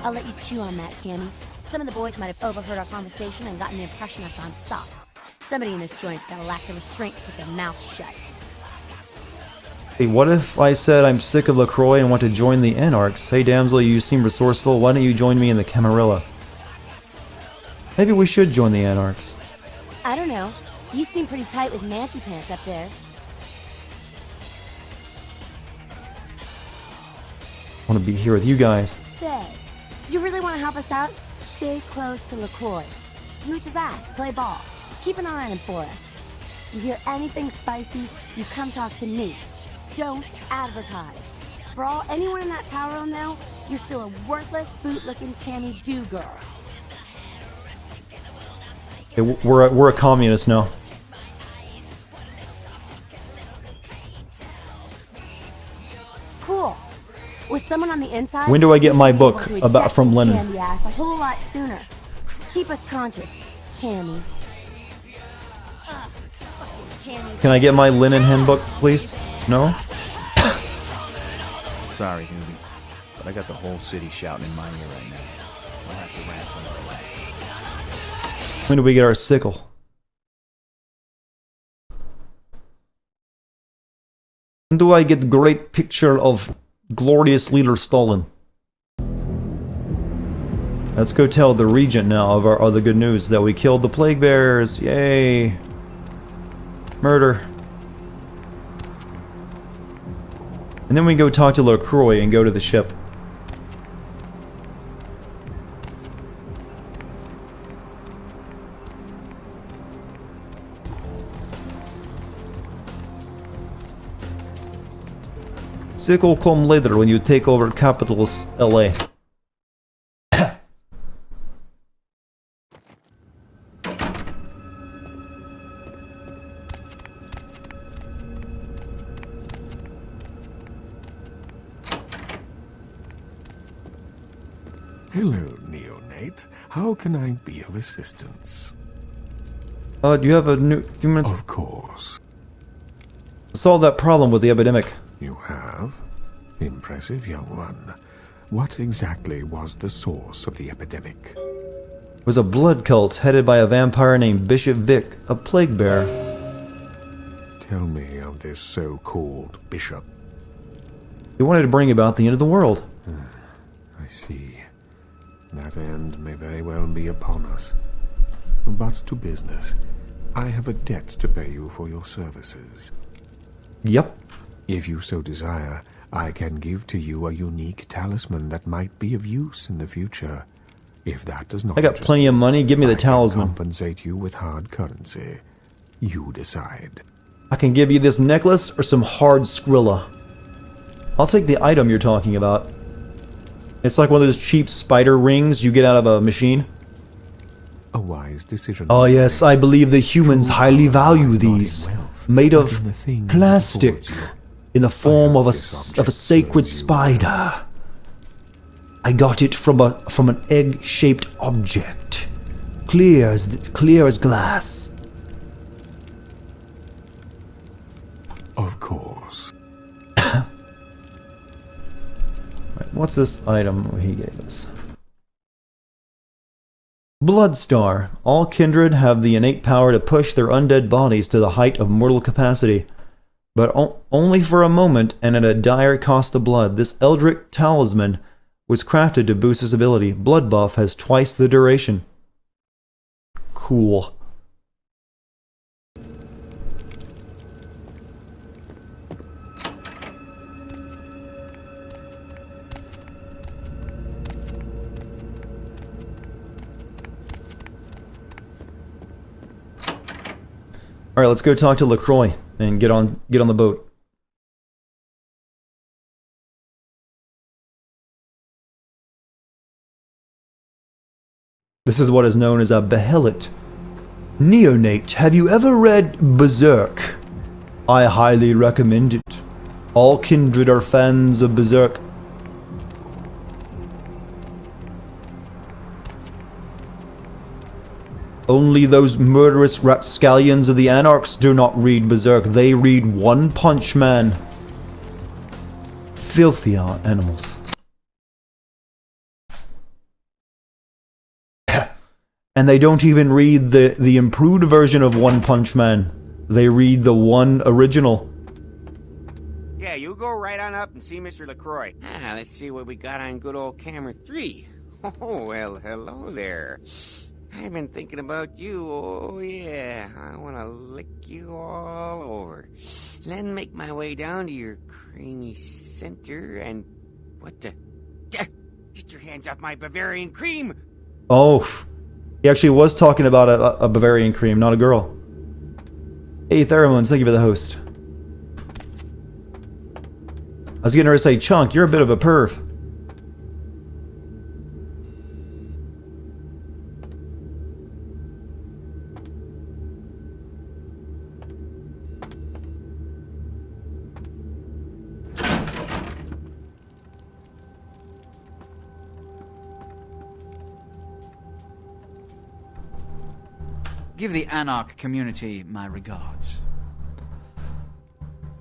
I'll let you chew on that, Cammy. Some of the boys might have overheard our conversation and gotten the impression I've gone soft. Somebody in this joint's gotta lack the restraint to keep their mouths shut. Hey, what if I said I'm sick of LaCroix and want to join the Anarchs? Hey damsel, you seem resourceful. Why don't you join me in the Camarilla? Maybe we should join the Anarchs. I don't know. You seem pretty tight with Nancy Pants up there. I want to be here with you guys. Say, you really want to help us out? Stay close to LaCroix. Smooch his ass, play ball. Keep an eye on him for us. You hear anything spicy, you come talk to me. Don't advertise. For all anyone in that tower will know, you're still a worthless, boot-looking Cammy do-girl. Hey, we're a communist now. Cool. With someone on the inside, When do I get my you'll be book able to about eject from his Lenin? candy ass a whole lot sooner. Keep us conscious, Cammy. Can I get my linen handbook, please? No? Sorry, newbie, but I got the whole city shouting in my ear right now. I'll have to rant some other way. When do we get our sickle? When do I get great picture of glorious leader Stalin? Let's go tell the regent now of our other good news that we killed the plague bearers. Yay! Murder. And then we go talk to LaCroix and go to the ship. Sickle come later when you take over capital LA. Hello, neonate. How can I be of assistance? Do you have a few minutes? Of course. Solve that problem with the epidemic. You have? Impressive, young one. What exactly was the source of the epidemic? It was a blood cult headed by a vampire named Bishop Vic, a plague bearer. Tell me of this so-called bishop. He wanted to bring about the end of the world. I see. That end may very well be upon us. But to business. I have a debt to pay you for your services. Yep. If you so desire, I can give to you a unique talisman that might be of use in the future. If that does not I got plenty of money. Give me the talisman. Compensate you with hard currency. You decide. I can give you this necklace or some hard Skrilla. I'll take the item you're talking about. It's like one of those cheap spider rings you get out of a machine. A wise decision. Oh yes, I believe the humans highly value these. Made of plastic. In the form of a sacred spider. I got it from an egg-shaped object. Clear as glass. Of course. Right, what's this item he gave us? Bloodstar. All kindred have the innate power to push their undead bodies to the height of mortal capacity. But only for a moment and at a dire cost of blood. This Eldritch talisman was crafted to boost his ability. Blood buff has twice the duration. Cool. Alright, let's go talk to LaCroix and get on the boat. This is what is known as a behelit. Neonate, have you ever read Berserk? I highly recommend it. All kindred are fans of Berserk. Only those murderous rapscallions of the Anarchs do not read Berserk. They read One Punch Man. Filthy animals. And they don't even read the improved version of One Punch Man. They read the one original. Yeah, you go right on up and see Mr. LaCroix. Let's see what we got on good old camera 3. Oh, well, hello there. I've been thinking about you, oh yeah. I want to lick you all over. Then make my way down to your creamy center and... What the... Get your hands off my Bavarian cream! Oh, he actually was talking about a Bavarian cream, not a girl. Hey, Theromones, thank you for the host. I was getting her to say, Chunk, you're a bit of a perv. Give the Anarch community my regards.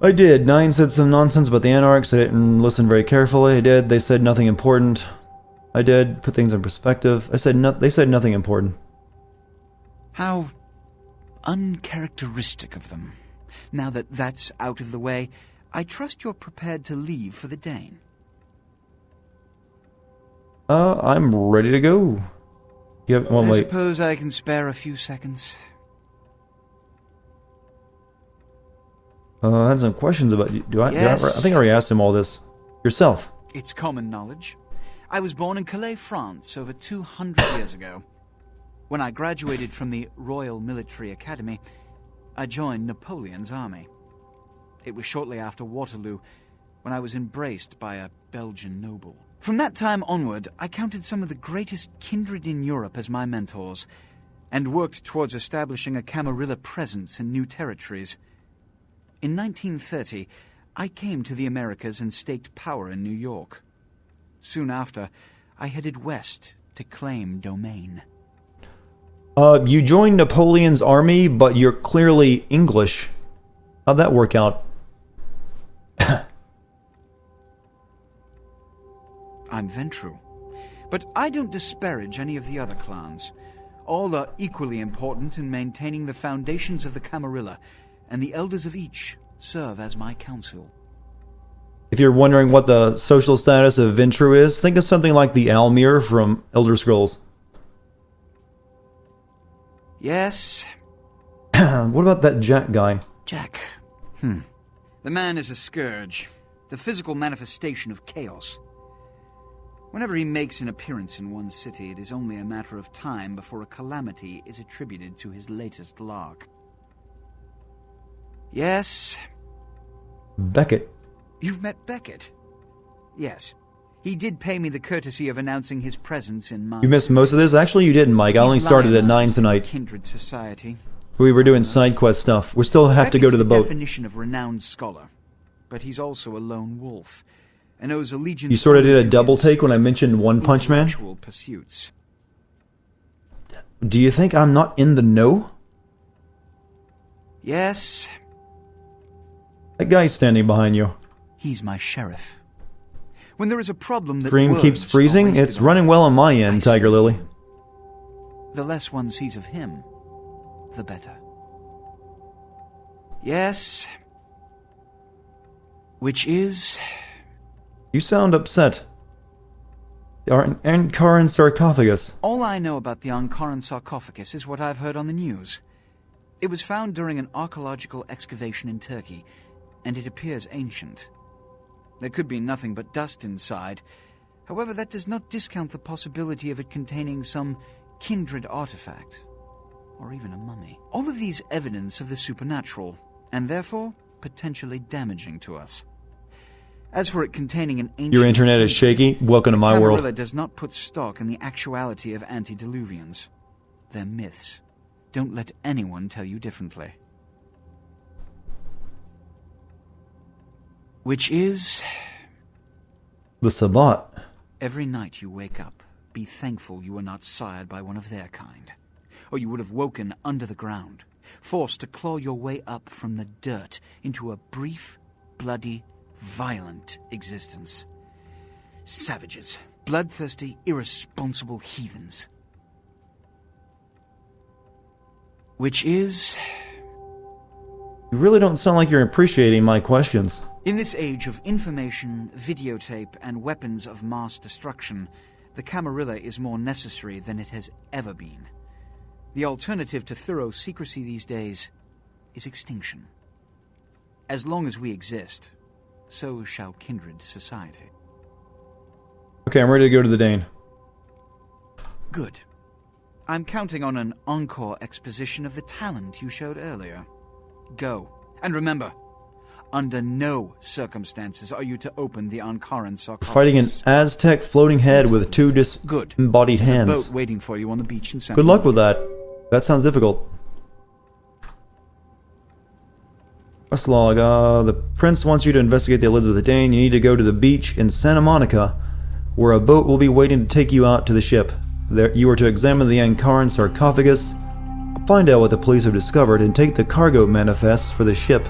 I did. 9 said some nonsense about the Anarchs. I didn't listen very carefully. I did. They said nothing important. I did. Put things in perspective. I said they said nothing important. How uncharacteristic of them. Now that that's out of the way, I trust you're prepared to leave for the Dane. I'm ready to go. You have, well, I wait. suppose I can spare a few seconds. I had some questions about you. Yes. I think I already asked him all this. Yourself. It's common knowledge. I was born in Calais, France, over 200 years ago. When I graduated from the Royal Military Academy, I joined Napoleon's army. It was shortly after Waterloo, when I was embraced by a Belgian noble. From that time onward, I counted some of the greatest kindred in Europe as my mentors, and worked towards establishing a Camarilla presence in new territories. In 1930, I came to the Americas and staked power in New York. Soon after, I headed west to claim domain. You joined Napoleon's army, but you're clearly English. How'd that work out? I'm Ventru, but I don't disparage any of the other clans. All are equally important in maintaining the foundations of the Camarilla, and the elders of each serve as my council. If you're wondering what the social status of Ventru is, think of something like the Almir from Elder Scrolls. Yes. What about that Jack guy? Jack. The man is a scourge, the physical manifestation of chaos. Whenever he makes an appearance in one city, it is only a matter of time before a calamity is attributed to his latest lark. Yes. Beckett. You've met Beckett? Yes. He did pay me the courtesy of announcing his presence in my... You missed most of this? Actually, you didn't, Mike. I only started at 9 tonight. Kindred society. We were doing side quest stuff. We still have to go to the boat. Beckett's the definition of renowned scholar, but he's also a lone wolf, and owes allegiance. You sort of did a double take when I mentioned One Punch Man? Pursuits. Do you think I'm not in the know? Yes. That guy's standing behind you. He's my sheriff. When there is a problem that Stream keeps freezing. It's running well on my end, Tiger Lily. The less one sees of him, the better. Yes. Which is... You sound upset. The Ankaran sarcophagus. All I know about the Ankaran sarcophagus is what I've heard on the news. It was found during an archaeological excavation in Turkey, and it appears ancient. There could be nothing but dust inside. However, that does not discount the possibility of it containing some kindred artifact, or even a mummy. All of these evidence of the supernatural, and therefore potentially damaging to us. As for it containing an ancient... Your internet is shaky. Welcome to my world. Camarilla does not put stock in the actuality of antediluvians. They're myths. Don't let anyone tell you differently. Which is... the Sabbat. Every night you wake up, be thankful you were not sired by one of their kind. Or you would have woken under the ground, forced to claw your way up from the dirt into a brief, bloody, violent existence. Savages. Bloodthirsty, irresponsible heathens. Which is... You really don't sound like you're appreciating my questions. In this age of information, videotape, and weapons of mass destruction, the Camarilla is more necessary than it has ever been. The alternative to thorough secrecy these days is extinction. As long as we exist, so shall kindred society. Okay, I'm ready to go to the Dane. Good. I'm counting on an encore exposition of the talent you showed earlier. Go. And remember, under no circumstances are you to open the Ankaran sarcophagus. Fighting an Aztec floating head with two disembodied hands. There's a boat waiting for you on the beach in Santa Good luck with Monica. that. That sounds difficult. Quest log. The prince wants you to investigate the Elizabeth Dane. You need to go to the beach in Santa Monica, where a boat will be waiting to take you out to the ship. There, you are to examine the Ankaran sarcophagus, find out what the police have discovered, and take the cargo manifests for the ship.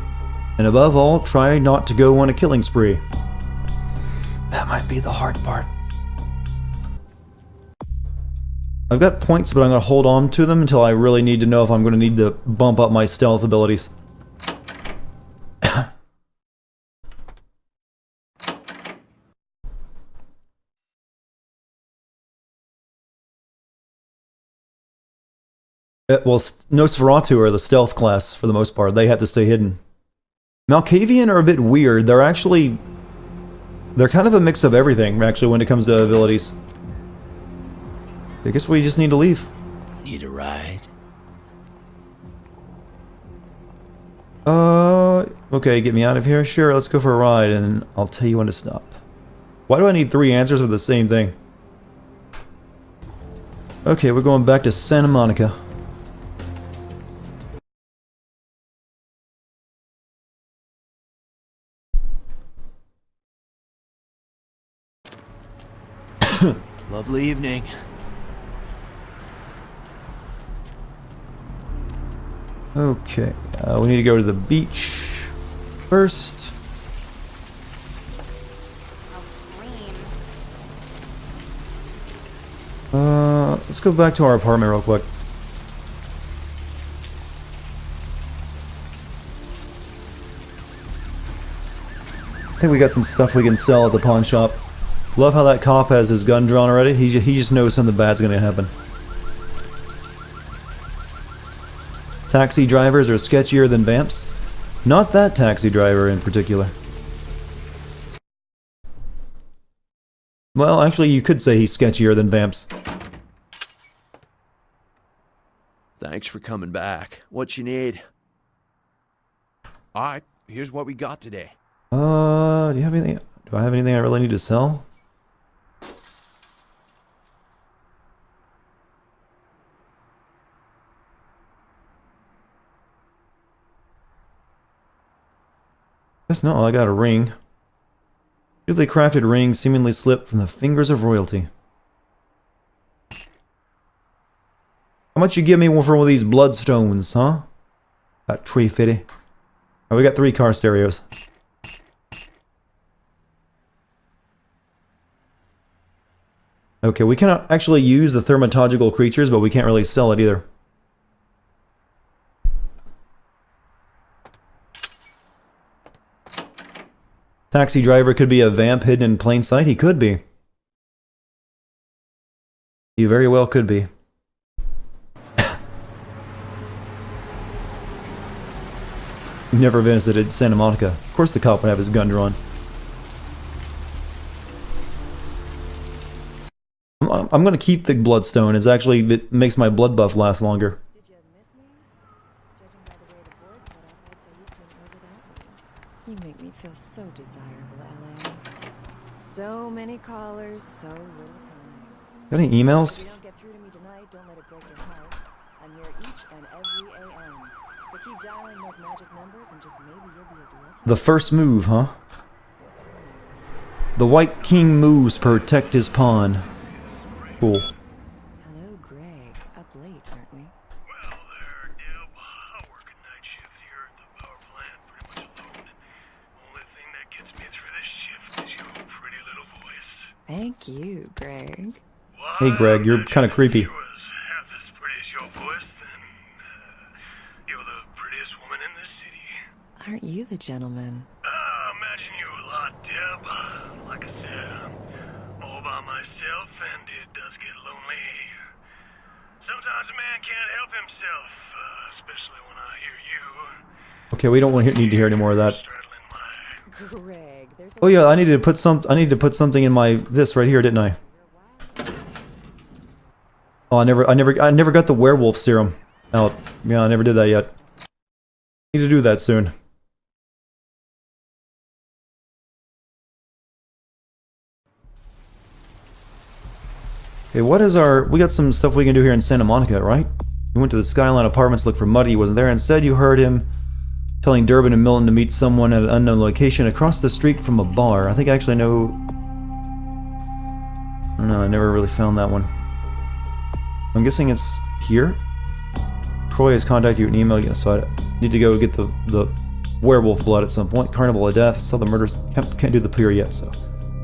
And above all, try not to go on a killing spree. That might be the hard part. I've got points, but I'm going to hold on to them until I really need to know if I'm going to need to bump up my stealth abilities. Well, Nosferatu are the stealth class for the most part. They have to stay hidden. Malkavian are a bit weird. They're kind of a mix of everything, actually, when it comes to abilities. I guess we just need to leave. Need a ride? Okay, get me out of here? Sure, let's go for a ride, and I'll tell you when to stop. Why do I need 3 answers for the same thing? Okay, we're going back to Santa Monica. Lovely evening. Okay, we need to go to the beach first. Let's go back to our apartment real quick. I think we got some stuff we can sell at the pawn shop. Love how that cop has his gun drawn already. He just knows something bad's gonna happen. Taxi drivers are sketchier than vamps. Not that taxi driver in particular. Well, actually, you could say he's sketchier than vamps. Thanks for coming back. What you need? Alright, here's what we got today. Do you have anything? Do I have anything I really need to sell? Guess no, I got a ring. Beautifully crafted ring seemingly slipped from the fingers of royalty. How much you give me for one of these bloodstones, huh? That tree fitty. Oh, we got 3 car stereos. Okay, we cannot actually use the thaumaturgical creatures, but we can't really sell it either. Taxi driver could be a vamp hidden in plain sight. He could be. He very well could be. Never visited Santa Monica. Of course the cop would have his gun drawn. I'm gonna keep the bloodstone. It makes my blood buff last longer. You make me feel so desirable, Ella. So many callers, so little time. Got any emails? If you don't get through to me tonight, don't let it break your heart. I'm here each and every AM. So keep dialing those magic numbers and just maybe you'll be as lucky. The first move, huh? The White King moves, protect his pawn. Cool. Hello, Greg. Up late, aren't we? Well there, Deb. I work a night shift here at the power plant, pretty much alone. Only thing that gets me through this shift is your pretty little voice. Thank you, Greg. Hey, Greg, you're kind of creepy. Half as pretty as your voice, then you're the prettiest woman in this city. Aren't you the gentleman? Imagine you a lot, Deb. Like I said, I'm all by myself, and it does get lonely. Sometimes a man can't help himself, especially when I hear you. Okay, we don't need to hear any more of that. Greg, there's Oh yeah, I needed to put something in my this right here, didn't I? Oh, I never got the werewolf serum out. Yeah, I never did that yet. Need to do that soon. Okay, what is our... We got some stuff we can do here in Santa Monica, right? We went to the Skyline Apartments to look for Muddy. He wasn't there. Instead, you heard him telling Durbin and Milton to meet someone at an unknown location across the street from a bar. I think I actually know... No, I never really found that one. I'm guessing it's here? Troy has contacted you and emailed you, so I need to go get the werewolf blood at some point. Carnival of Death. Saw the murders. Can't do the pier yet, so...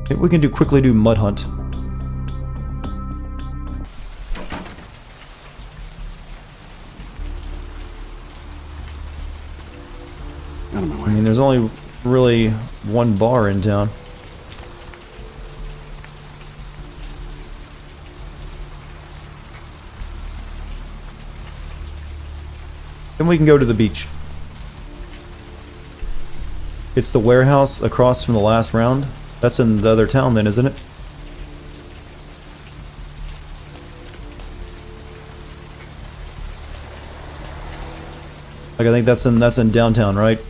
Maybe we can quickly do Mud Hunt. I mean, there's only really one bar in town. Then we can go to the beach. It's the warehouse across from the last round. That's in the other town then, isn't it? Like, I think that's in downtown, right?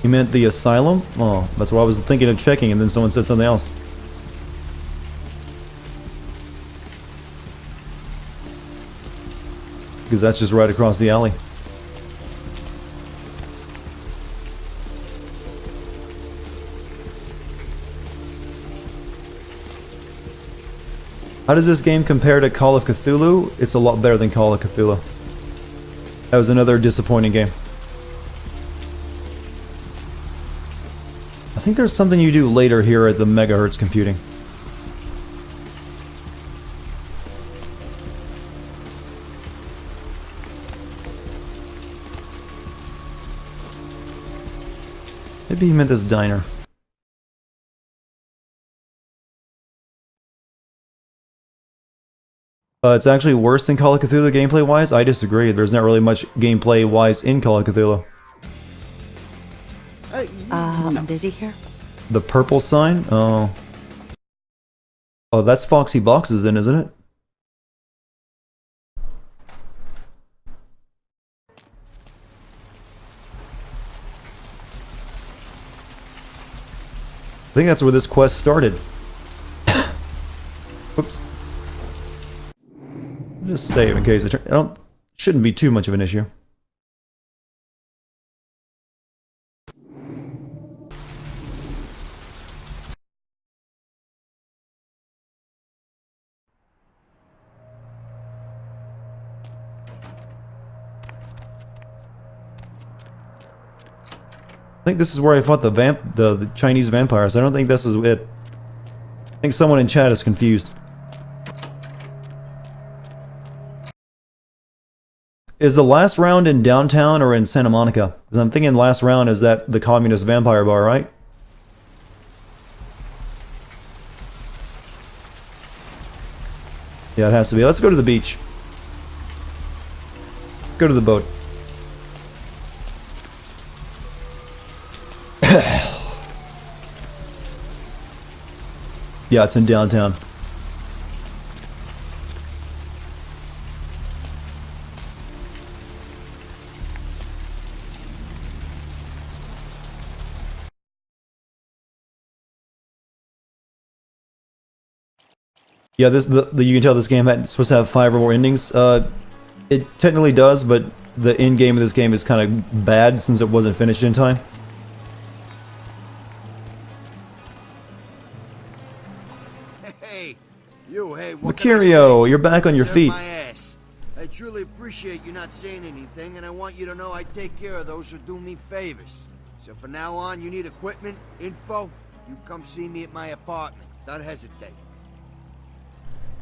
You meant the asylum? Oh, that's what I was thinking of checking, and then someone said something else. Because that's just right across the alley. How does this game compare to Call of Cthulhu? It's a lot better than Call of Cthulhu. That was another disappointing game. I think there's something you do later here at the Megahertz Computing. Maybe he meant this diner. It's actually worse than Call of Cthulhu gameplay-wise? I disagree. There's not really much gameplay-wise in Call of Cthulhu. I'm busy here. The purple sign? Oh. Oh, that's Foxy Boxes then, isn't it? I think that's where this quest started. Whoops. Just save in case it shouldn't be too much of an issue. I think this is where I fought the Chinese vampires. I don't think this is it. I think someone in chat is confused. Is the last round in downtown or in Santa Monica? Because I'm thinking last round is at the communist vampire bar, right? Yeah, it has to be. Let's go to the beach. Go to the boat. Yeah, it's in downtown. Yeah, you can tell this game is supposed to have 5 or more endings. It technically does, but the end game of this game is kind of bad since it wasn't finished in time. Hey, you, hey, what Mercurio, you're back on your Serve feet. my ass. I truly appreciate you not saying anything, and I want you to know I take care of those who do me favors. So from now on, you need equipment, info, you come see me at my apartment. Don't hesitate.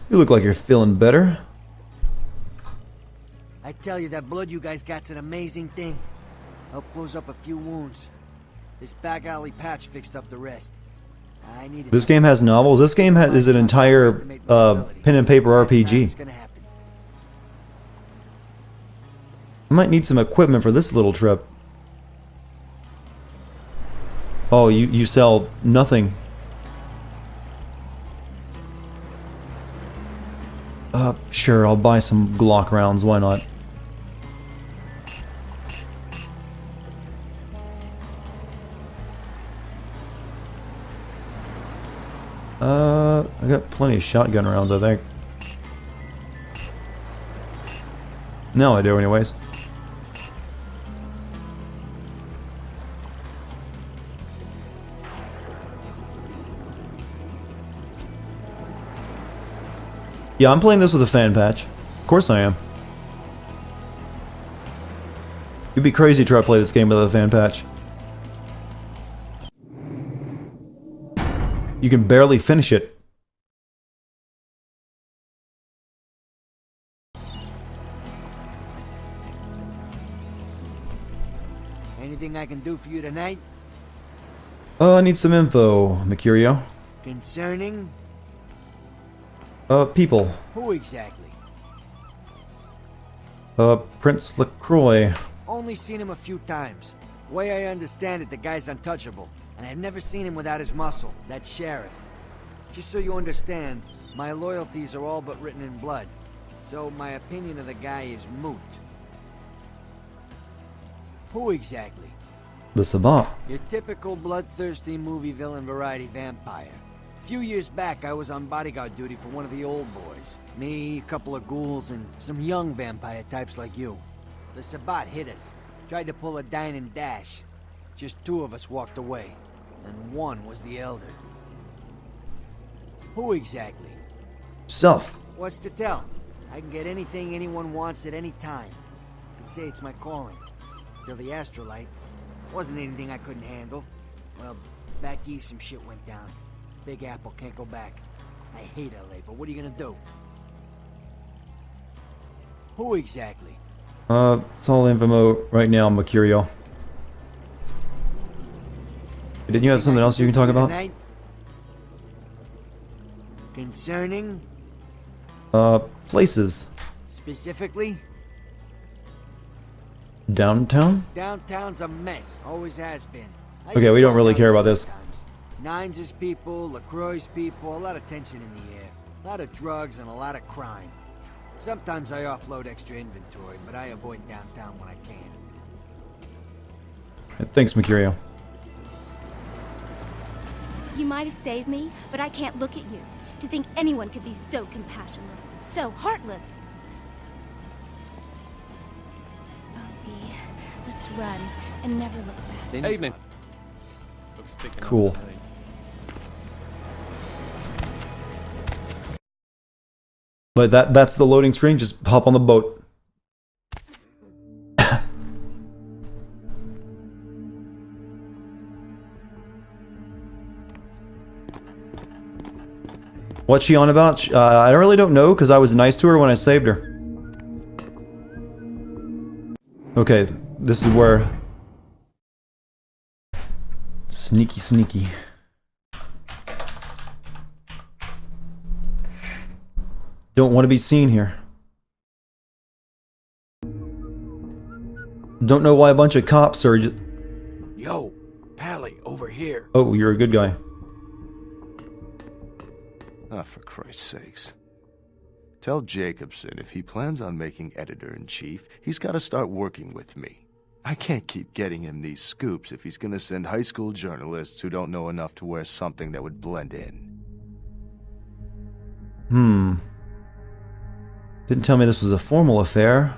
You look like you're feeling better. I tell you, that blood you guys got's an amazing thing. Helped close up a few wounds. This back alley patch fixed up the rest. I needed This game has novels. This game is an entire pen and paper RPG. I might need some equipment for this little trip. Oh, you sell nothing. Sure, I'll buy some Glock rounds, why not? I got plenty of shotgun rounds, I think. No, I do anyways. Yeah, I'm playing this with a fan patch. Of course I am. You'd be crazy to try to play this game without a fan patch. You can barely finish it. Anything I can do for you tonight? I need some info, Mercurio. Concerning? People. Who exactly? Prince LaCroix. Only seen him a few times. Way I understand it, the guy's untouchable. And I've never seen him without his muscle, that sheriff. Just so you understand, my loyalties are all but written in blood. So my opinion of the guy is moot. Who exactly? The Savant. Your typical bloodthirsty movie villain variety vampire. A few years back, I was on bodyguard duty for one of the old boys. Me, a couple of ghouls, and some young vampire types like you. The Sabbat hit us. Tried to pull a dine and dash. Just 2 of us walked away. And 1 was the elder. Who exactly? Self. What's to tell? I can get anything anyone wants at any time. I'd say it's my calling. Till the astrolite. Wasn't anything I couldn't handle. Well, back east some shit went down. Big Apple can't go back. I hate LA, but what are you gonna do? Who exactly? It's all info right now, Mercurio. Didn't you have something else you can talk about? Concerning? Places. Specifically? Downtown? Downtown's a mess. Always has been. Okay, we don't really care about this. Nines' people, LaCroix's people, a lot of tension in the air. A lot of drugs and a lot of crime. Sometimes I offload extra inventory, but I avoid downtown when I can. Thanks, Mercurio. You might have saved me, but I can't look at you. To think anyone could be so compassionless, so heartless. Oh, let's run and never look back. Evening. Cool. But that's the loading screen. Just hop on the boat. What's she on about? I really don't know because I was nice to her when I saved her. Okay, this is where... Sneaky, sneaky. Don't want to be seen here. Don't know why a bunch of cops are just... Yo, Pally, over here. Oh, you're a good guy. Ah, for Christ's sakes. Tell Jacobson if he plans on making editor-in-chief, he's got to start working with me. I can't keep getting him these scoops if he's going to send high school journalists who don't know enough to wear something that would blend in. Didn't tell me this was a formal affair.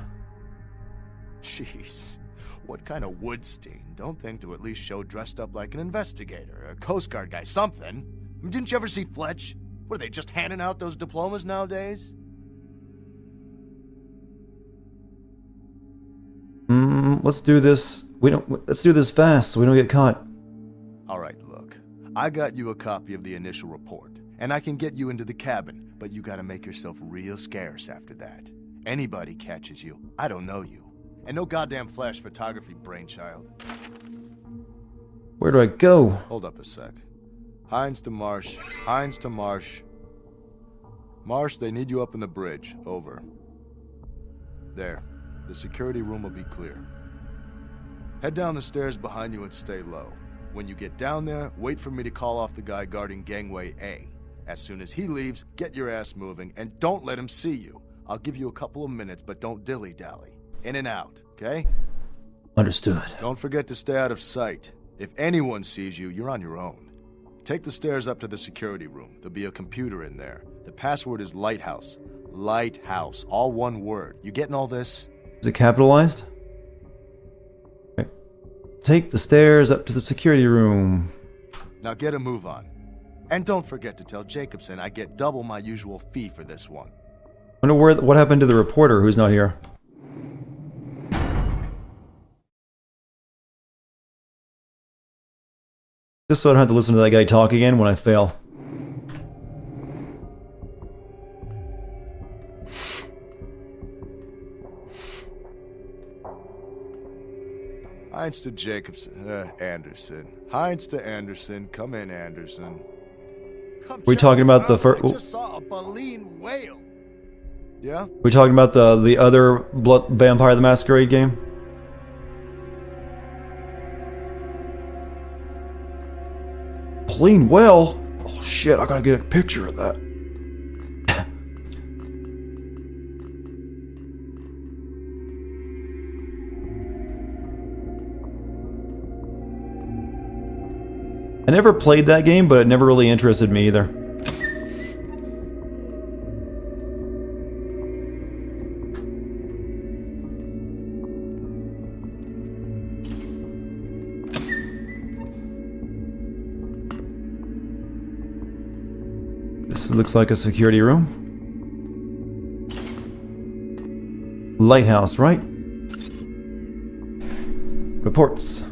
Jeez. What kind of Woodstein? Don't think to at least show dressed up like an investigator, a Coast Guard guy, something. I mean, didn't you ever see Fletch? What, are they just handing out those diplomas nowadays? Let's do this. Let's do this fast so we don't get caught. Alright, look. I got you a copy of the initial report, and I can get you into the cabin, but you gotta make yourself real scarce after that. Anybody catches you, I don't know you. And no goddamn flash photography, brainchild. Where do I go? Hold up a sec. Hines to Marsh. Hines to Marsh. Marsh, they need you up in the bridge. Over. There. The security room will be clear. Head down the stairs behind you and stay low. When you get down there, wait for me to call off the guy guarding gangway A. As soon as he leaves, get your ass moving, and don't let him see you. I'll give you a couple of minutes, but don't dilly-dally. In and out, okay? Understood. Don't forget to stay out of sight. If anyone sees you, you're on your own. Take the stairs up to the security room. There'll be a computer in there. The password is Lighthouse. Lighthouse. All one word. You getting all this? Is it capitalized? Okay. Take the stairs up to the security room. Now get a move on. And don't forget to tell Jacobson I get double my usual fee for this one. Wonder what happened to the reporter who's not here. Just so I don't have to listen to that guy talk again when I fail. Hines to Jacobson. Anderson. Hines to Anderson. Come in, Anderson. We talking about the first? I just saw a baleen whale. Yeah? We talking about the other Vampire the Masquerade game? Baleen whale? Oh shit! I gotta get a picture of that. I never played that game, but it never really interested me either. This looks like a security room. Lighthouse, right? Reports.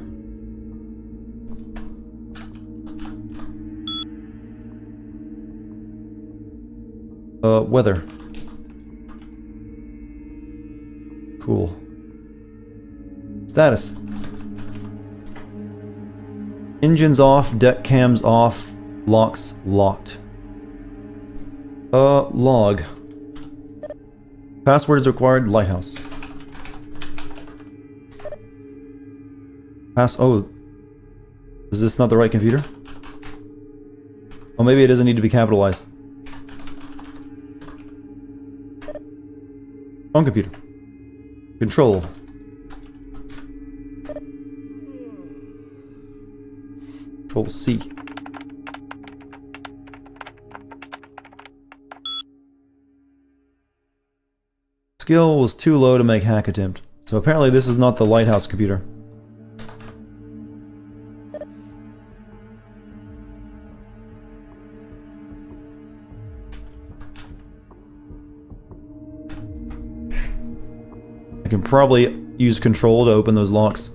Weather. Cool. Status. Engines off, deck cams off, locks locked. Log. Password is required, Lighthouse. Oh. Is this not the right computer? Oh, maybe it doesn't need to be capitalized. Wrong computer. Control. Control C. Skill was too low to make hack attempt. So apparently this is not the Lighthouse computer. I can probably use control to open those locks.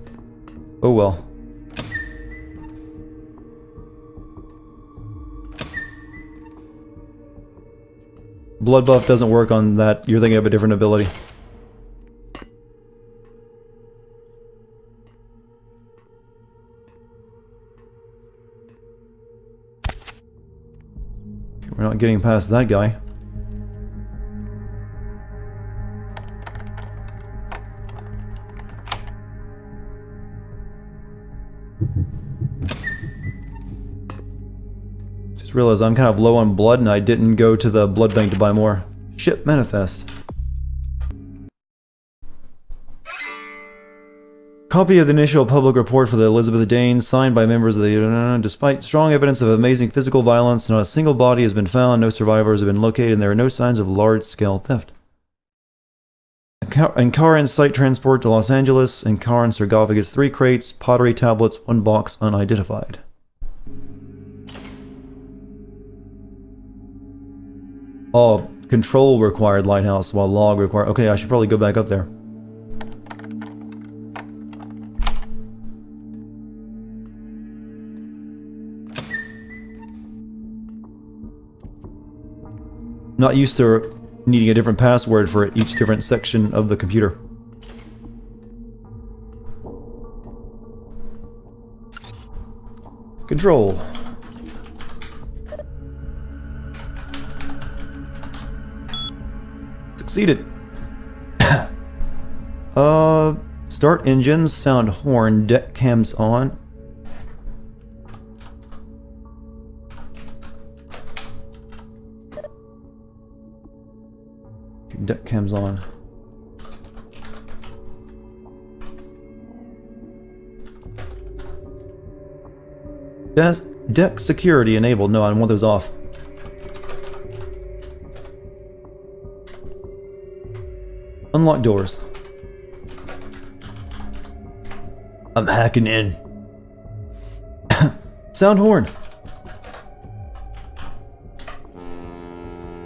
Oh well. Blood buff doesn't work on that. You're thinking of a different ability. We're not getting past that guy. Just realized I'm kind of low on blood and I didn't go to the blood bank to buy more. Ship manifest. Copy of the initial public report for the Elizabeth Dane, signed by members of the... Despite strong evidence of amazing physical violence, not a single body has been found, no survivors have been located, and there are no signs of large-scale theft. Ankaran site transport to Los Angeles. Ankaran sarcophagus, 3 crates, pottery tablets, 1 box, unidentified. Oh, control required lighthouse, while log required... Okay, I should probably go back up there. Not used to needing a different password for each different section of the computer. Control. Succeeded. Start engines, sound horn, deck cams on. Deck cams on. Deck security enabled. No, I want those off. Unlock doors. I'm hacking in. Sound horn.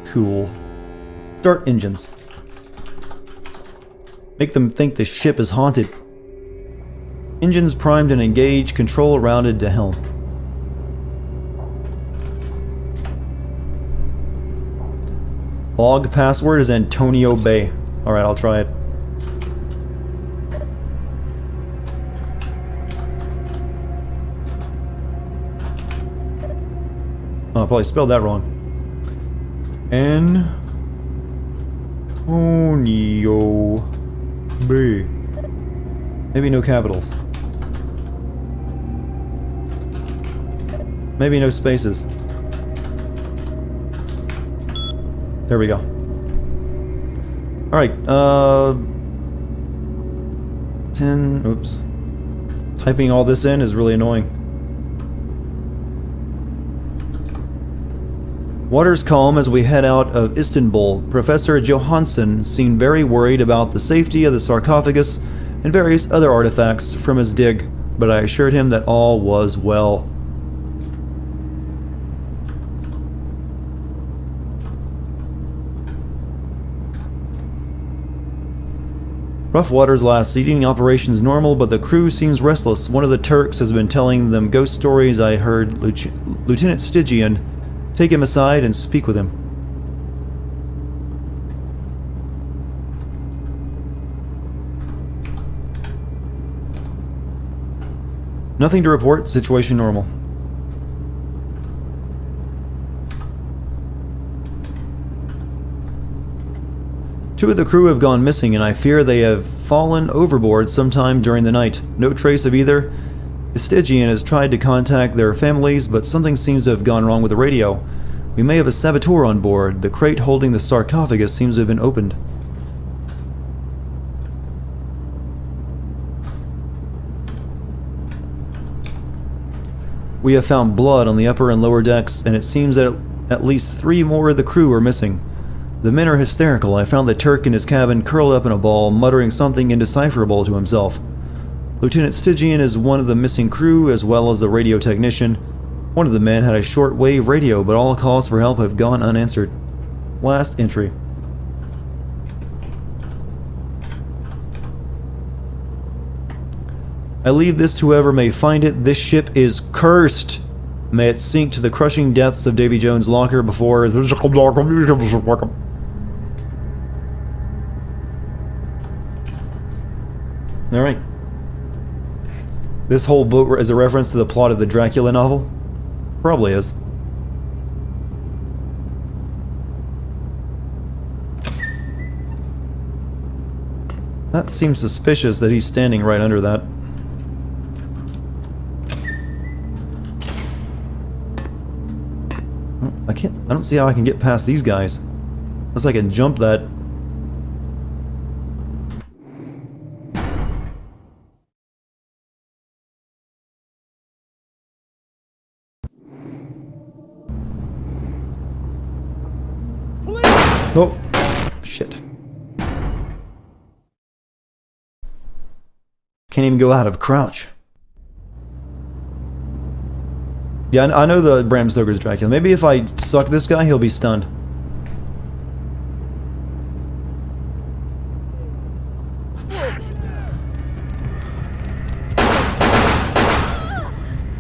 Cool. Start engines. Make them think the ship is haunted. Engines primed and engaged. Control rounded to helm. Log password is Antonio Bay. Alright, I'll try it. Oh, I probably spelled that wrong. Antonio Bay. Maybe no capitals. Maybe no spaces. There we go. Alright, 10, oops. Typing all this in is really annoying. Water's calm as we head out of Istanbul. Professor Johansson seemed very worried about the safety of the sarcophagus and various other artifacts from his dig, but I assured him that all was well. Rough waters last. Seating operations normal, but the crew seems restless. One of the Turks has been telling them ghost stories. I heard Lieutenant Stygian take him aside and speak with him. Nothing to report. Situation normal. Two of the crew have gone missing, and I fear they have fallen overboard sometime during the night. No trace of either. Stygian has tried to contact their families, but something seems to have gone wrong with the radio. We may have a saboteur on board. The crate holding the sarcophagus seems to have been opened. We have found blood on the upper and lower decks, and it seems that at least 3 more of the crew are missing. The men are hysterical. I found the Turk in his cabin curled up in a ball, muttering something indecipherable to himself. Lieutenant Stygian is one of the missing crew, as well as the radio technician. One of the men had a short-wave radio, but all calls for help have gone unanswered. Last entry. I leave this to whoever may find it. This ship is cursed. May it sink to the crushing depths of Davy Jones' locker before... Alright. This whole book is a reference to the plot of the Dracula novel? Probably is. That seems suspicious that he's standing right under that. I don't see how I can get past these guys. Unless I can jump that Oh, shit. Can't even go out of crouch. Yeah, I know the Bram Stoker's Dracula. Maybe if I suck this guy, he'll be stunned.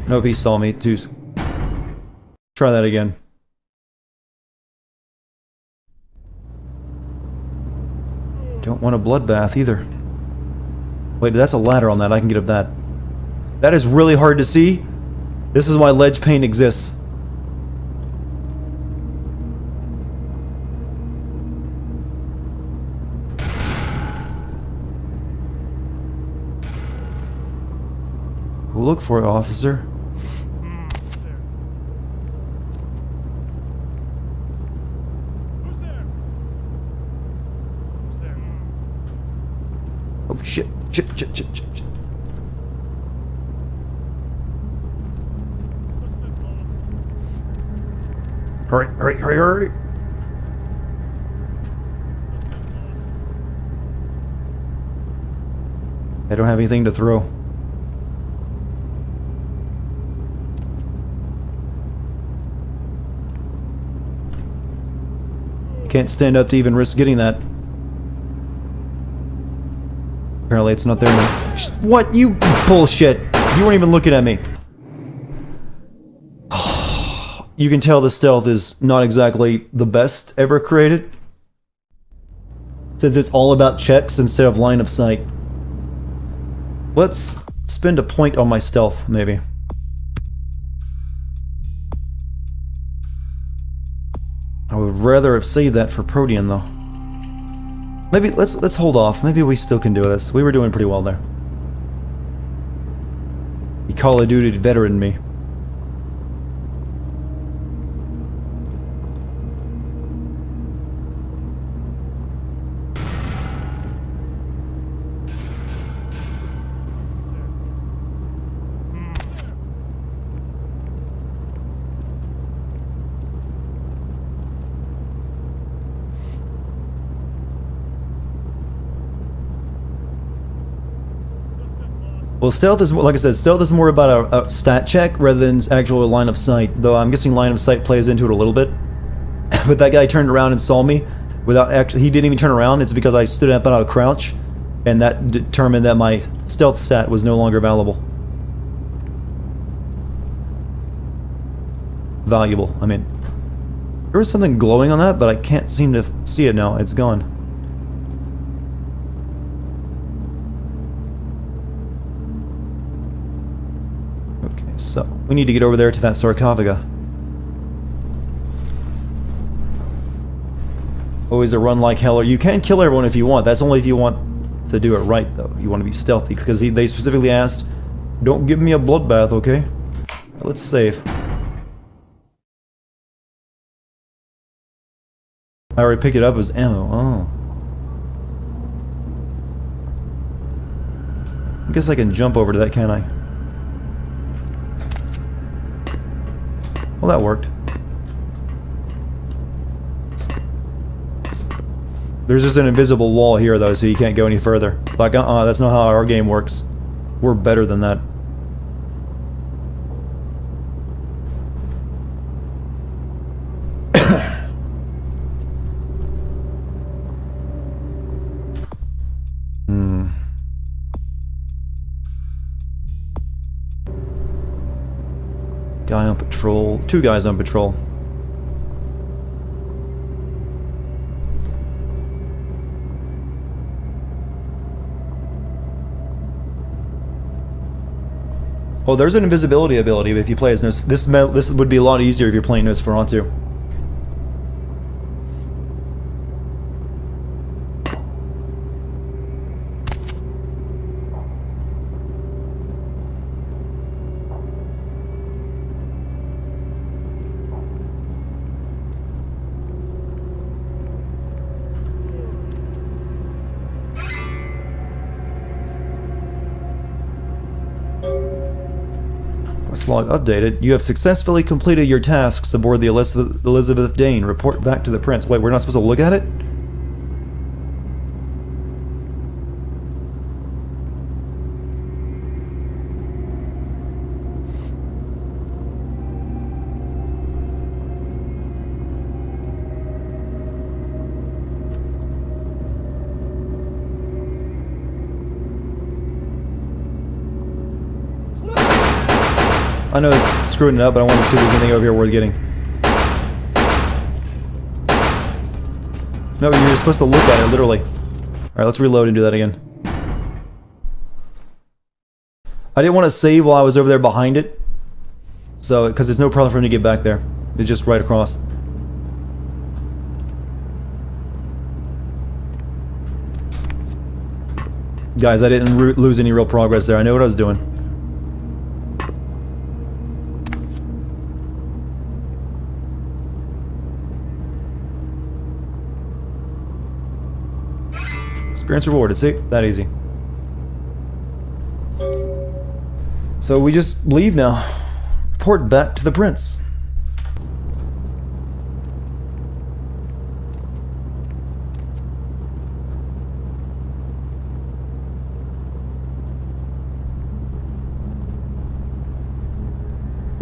Nope, he saw me too. Try that again. Don't want a bloodbath either. Wait, that's a ladder on that. I can get up that. That is really hard to see. This is why ledge paint exists. Go look for it, officer. Oh shit, shit. Hurry. I don't have anything to throw. Can't stand up to even risk getting that. Apparently it's not there now. What? You bullshit! You weren't even looking at me. You can tell the stealth is not exactly the best ever created, since it's all about checks instead of line of sight. Let's spend a point on my stealth, maybe. I would rather have saved that for Protean, though. Maybe let's hold off. Maybe we still can do this. We were doing pretty well there. The Call of Duty veteran me. Well, stealth is, like I said, stealth is more about a stat check rather than actual line of sight, though I'm guessing line of sight plays into it a little bit. But that guy turned around and saw me without actually, he didn't even turn around. It's because I stood up out of crouch, and that determined that my stealth stat was no longer valuable. I mean, there was something glowing on that, but I can't seem to see it now. It's gone. So, we need to get over there to that sarcophaga. Always a run like hell, or you can kill everyone if you want. That's only if you want to do it right, though. You want to be stealthy, because they specifically asked, don't give me a bloodbath, okay? Let's save. I already picked it up as ammo. Oh. I guess I can jump over to that, can't I? Well, that worked. There's just an invisible wall here, though, so you can't go any further. Like, that's not how our game works. We're better than that. Guy on patrol. 2 guys on patrol. Oh, there's an invisibility ability if you play as this would be a lot easier if you're playing Nosferatu. Task log updated. You have successfully completed your tasks aboard the Elizabeth Dane. Report back to the Prince. Wait, we're not supposed to look at it? I know it's screwing it up, but I want to see if there's anything over here worth getting. No, you're supposed to look at it, literally. Alright, let's reload and do that again. I didn't want to save while I was over there behind it. So, because it's no problem for me to get back there. It's just right across. Guys, I didn't lose any real progress there. I know what I was doing. Experience rewarded, see? That easy. So we just leave now. Report back to the Prince.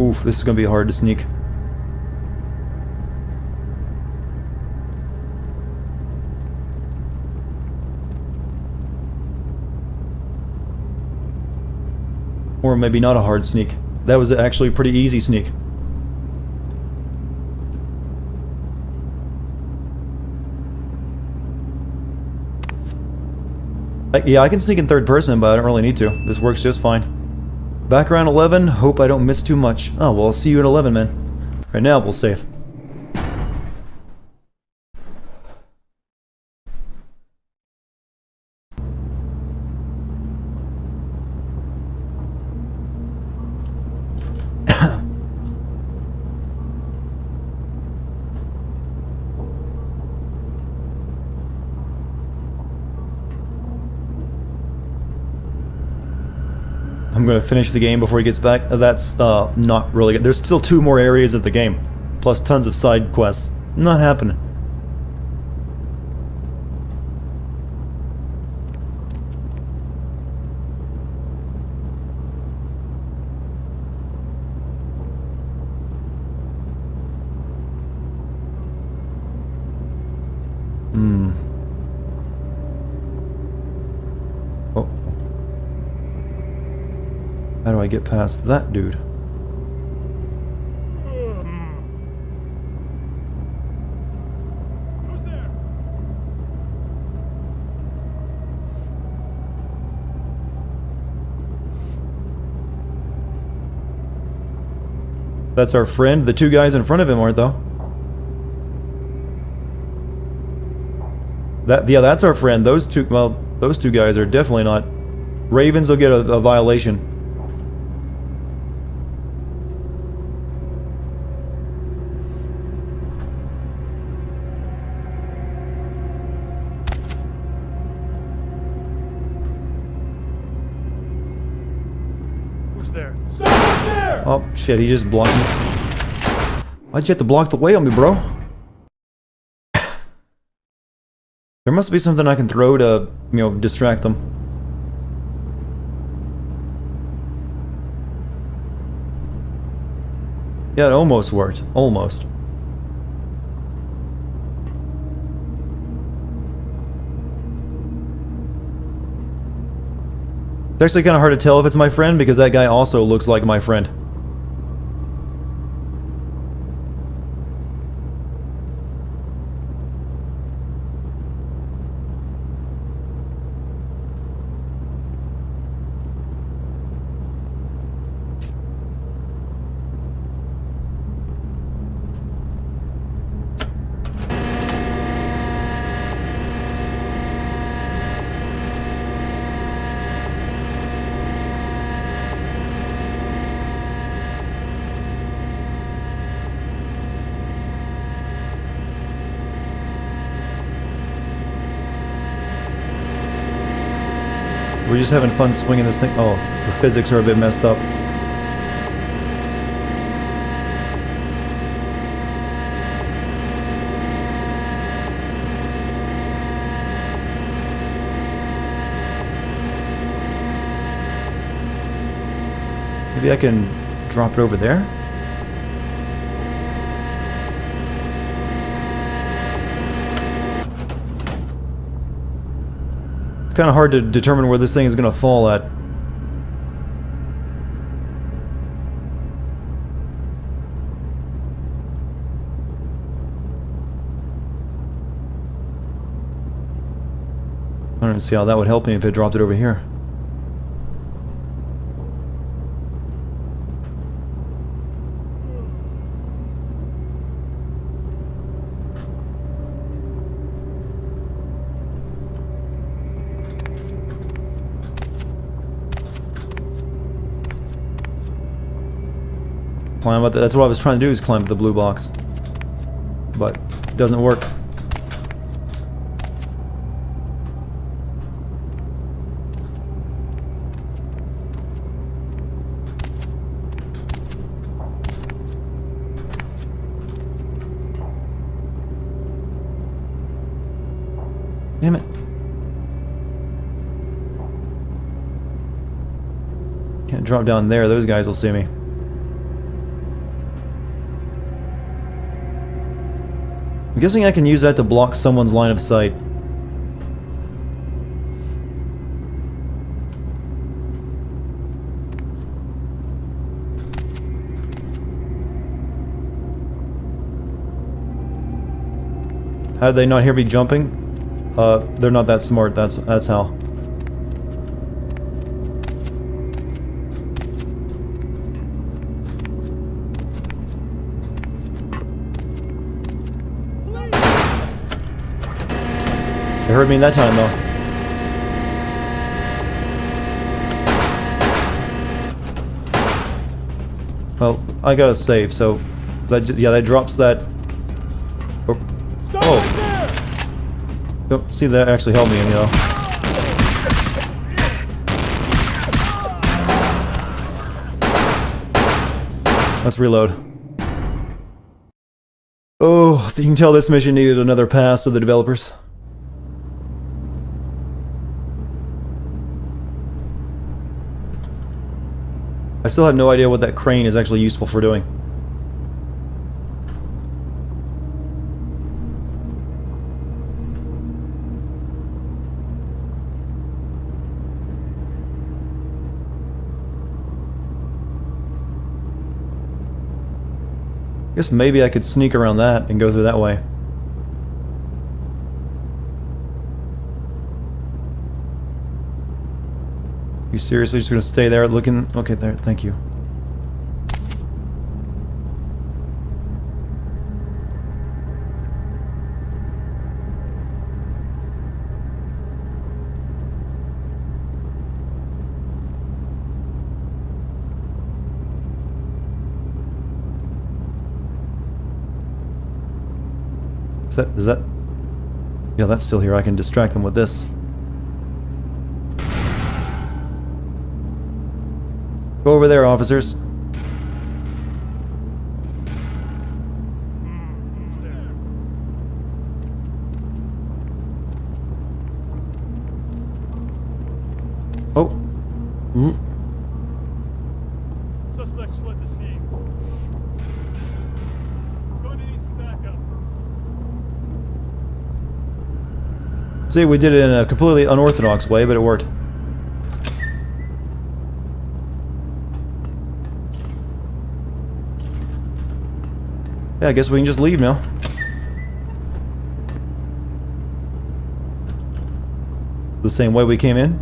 Oof, this is gonna be hard to sneak. Or maybe not a hard sneak. That was actually a pretty easy sneak. Yeah, I can sneak in third person, but I don't really need to. This works just fine. Back around 11, hope I don't miss too much. Oh, well, I'll see you at 11, man. Right now, we'll save. I'm gonna finish the game before he gets back. That's not really good. There's still 2 more areas of the game, plus tons of side quests. Not happening. Oh. How do I get past that dude? That's our friend. The 2 guys in front of him aren't, though. Yeah, that's our friend. Those 2, well, those 2 guys are definitely not. Ravens will get a violation. Who's there? Someone there! Oh, shit, he just blocked me. Why'd you have to block the way on me, bro? There must be something I can throw to, you know, distract them. Yeah, it almost worked. Almost. It's actually kind of hard to tell if it's my friend because that guy also looks like my friend. We're just having fun swinging this thing. Oh, the physics are a bit messed up. Maybe I can drop it over there? It's kind of hard to determine where this thing is going to fall at. I don't see how that would help me if it dropped it over here. Climb up. That's what I was trying to do, is climb up the blue box. But it doesn't work. Damn it. Can't drop down there, those guys will see me. I'm guessing I can use that to block someone's line of sight. How did they not hear me jumping? They're not that smart, that's how. They heard me that time, though. Well, I gotta save, so that yeah, that drops that. Oh. Oh, see, that actually helped me, you know. Let's reload. Oh, you can tell this mission needed another pass of the developers. I still have no idea what that crane is actually useful for doing. I guess maybe I could sneak around that and go through that way. You seriously just gonna stay there looking? Okay, there, thank you. Is that? Yeah, that's still here. I can distract them with this. Go over there, officers. Oh. Suspects fled the scene. Going to need some backup. See, we did it in a completely unorthodox way, but it worked. Yeah, I guess we can just leave now. The same way we came in.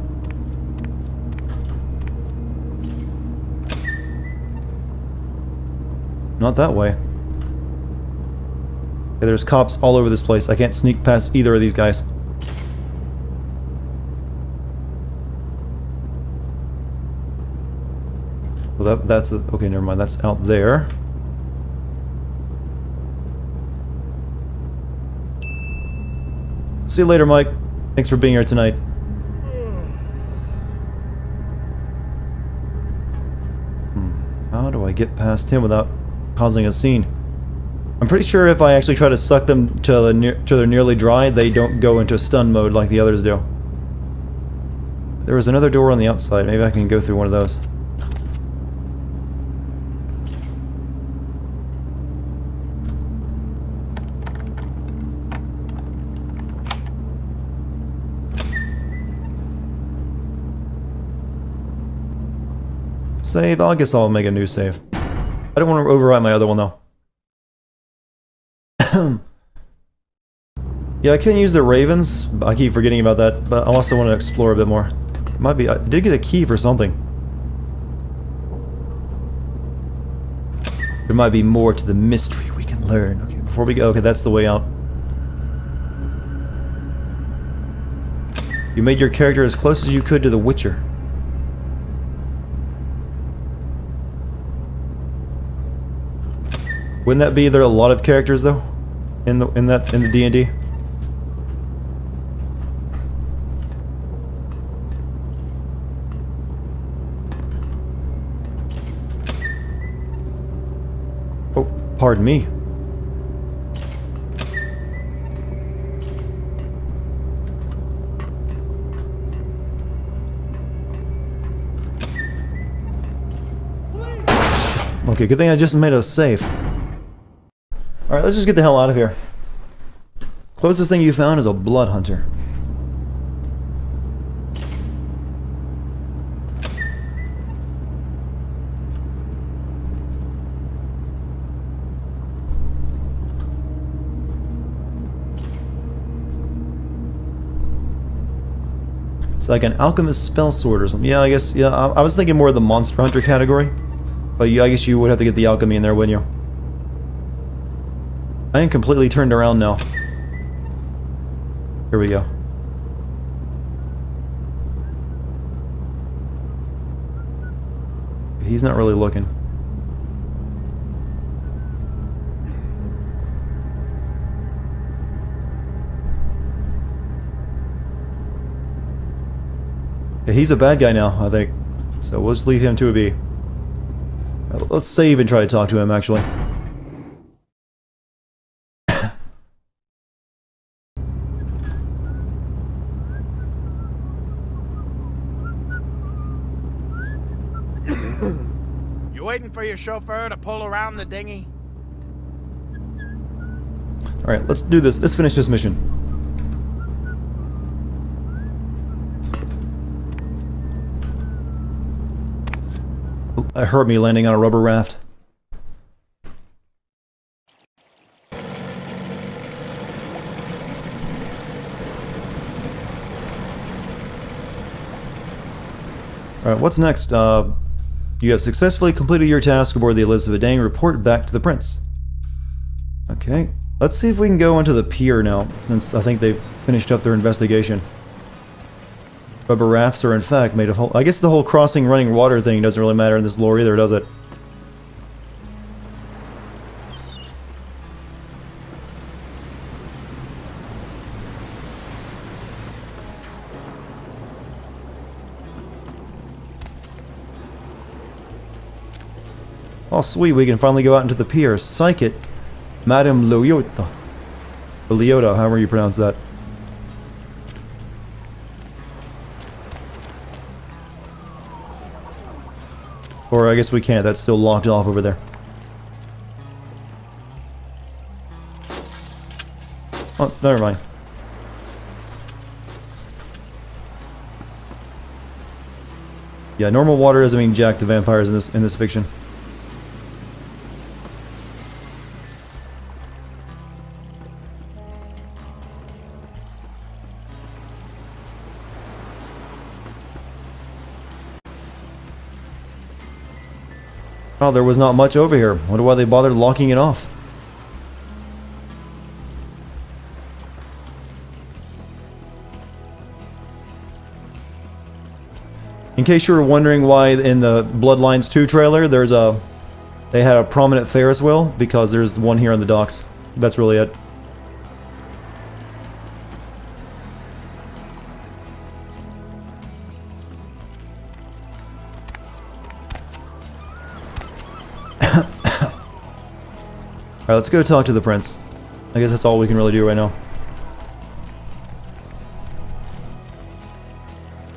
Not that way. Okay, there's cops all over this place. I can't sneak past either of these guys. Well, that's the... Okay, never mind. That's out there. See you later, Mike. Thanks for being here tonight. How do I get past him without causing a scene? I'm pretty sure if I actually try to suck them till they're nearly dry, they don't go into stun mode like the others do. There was another door on the outside. Maybe I can go through one of those. Save? I guess I'll make a new save. I don't want to overwrite my other one though. Yeah, I couldn't use the ravens. I keep forgetting about that, but I also want to explore a bit more. Might be. I did get a key for something. There might be more to the mystery we can learn. Okay, before we go, okay, that's the way out. You made your character as close as you could to the Witcher. Wouldn't that be there a lot of characters though? In the D&D? Oh, pardon me. Okay, good thing I just made a save. Alright, let's just get the hell out of here. Closest thing you found is a blood hunter. It's like an alchemist spell sword or something. Yeah, I guess, yeah, I was thinking more of the monster hunter category. But yeah, I guess you would have to get the alchemy in there, wouldn't you? I am completely turned around now. Here we go. He's not really looking. Yeah, he's a bad guy now, I think. So we'll just leave him to a B. Let's save and try to talk to him, actually. You waiting for your chauffeur to pull around the dinghy? Alright, let's do this. Let's finish this mission. That hurt me landing on a rubber raft. Alright, what's next? You have successfully completed your task aboard the Elizabeth Dane. Report back to the prince. Okay, let's see if we can go onto the pier now, since I think they've finished up their investigation. Rubber rafts are in fact made of whole... I guess the whole crossing running water thing doesn't really matter in this lore either, does it? Oh sweet, we can finally go out into the pier. Psych it, Madame Leota. Or Leota, however you pronounce that. Or I guess we can't, that's still locked off over there. Oh, never mind. Yeah, normal water doesn't mean jack to vampires in this fiction. Oh, there was not much over here. Wonder why they bothered locking it off. In case you were wondering why in the Bloodlines 2 trailer they had a prominent Ferris wheel, because there's one here on the docks. That's really it. Alright, let's go talk to the prince. I guess that's all we can really do right now.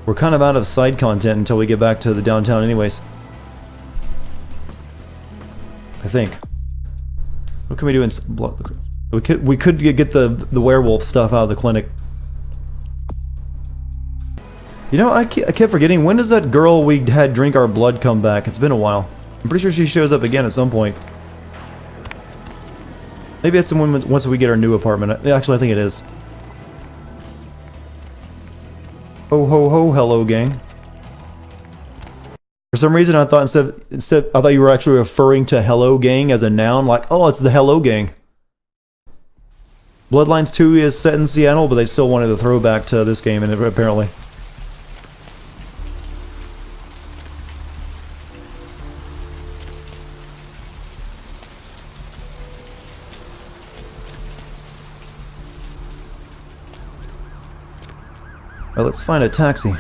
We're kind of out of side content until we get back to the downtown anyways. I think. What can we do in... We could get the werewolf stuff out of the clinic. You know, I kept forgetting, when does that girl we had drink our blood come back? It's been a while. I'm pretty sure she shows up again at some point. Maybe it's once we get our new apartment. Actually, I think it is. Ho ho ho, hello gang. For some reason I thought instead I thought you were actually referring to hello gang as a noun, like, oh, it's the hello gang. Bloodlines 2 is set in Seattle, but they still wanted a throwback to this game, and apparently. Well, let's find a taxi.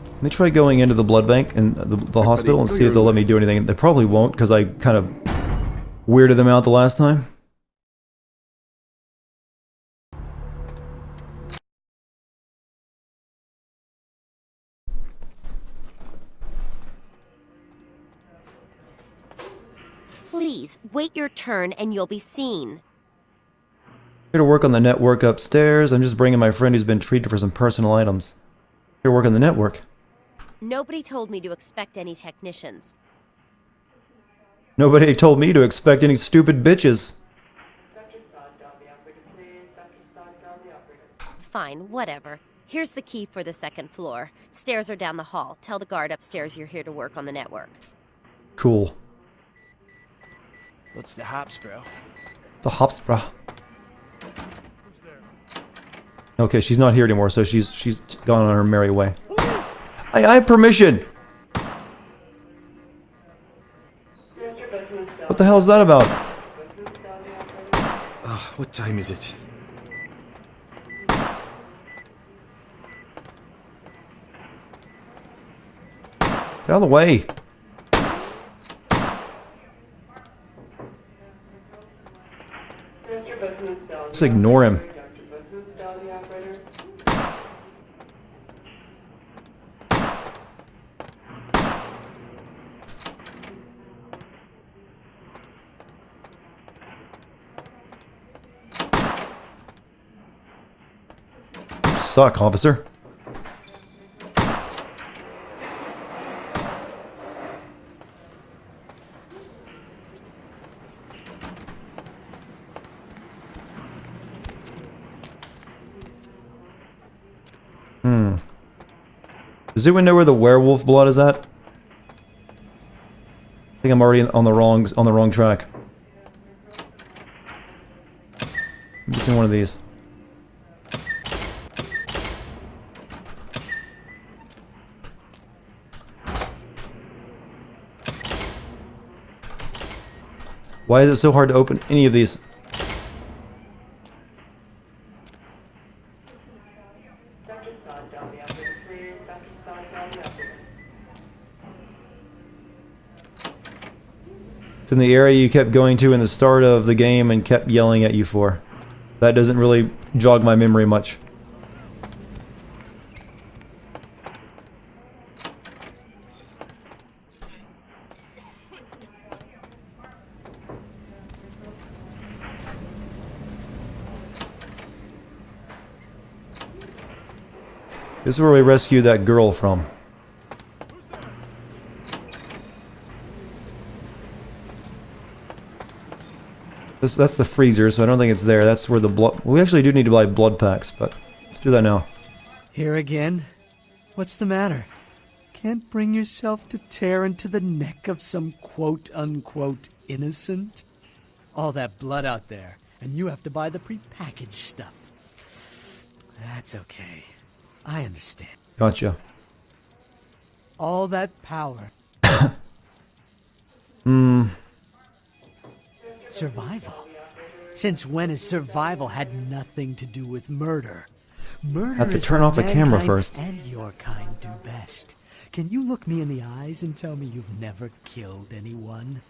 Let me try going into the blood bank and the hospital and see if they'll let me do anything. They probably won't, because I kind of weirded them out the last time. Please, wait your turn and you'll be seen. Here to work on the network upstairs. I'm just bringing my friend who's been treated for some personal items. Here to work on the network. Nobody told me to expect any technicians. Nobody told me to expect any stupid bitches. Fine, whatever. Here's the key for the second floor. Stairs are down the hall. Tell the guard upstairs you're here to work on the network. Cool. What's the hops, bro? It's a hops, bro. Okay, she's not here anymore, so she's gone on her merry way. I have permission! What the hell is that about? What time is it? Get out of the way. Just ignore him. You suck, officer. Does anyone know where the werewolf blood is at? I think I'm already on the wrong track. I'm missing one of these. Why is it so hard to open any of these? It's in the area you kept going to in the start of the game and kept yelling at you for. That doesn't really jog my memory much. This is where we rescued that girl from. That's the freezer, so I don't think it's there. That's where the blood... We actually do need to buy blood packs, but let's do that now. Here again? What's the matter? Can't bring yourself to tear into the neck of some quote-unquote innocent? All that blood out there, and you have to buy the prepackaged stuff. That's okay. I understand. Gotcha. All that power. Survival? Since when has survival had nothing to do with murder? Murder I have to is turn what off the camera mankind first. And your kind do best. Can you look me in the eyes and tell me you've never killed anyone?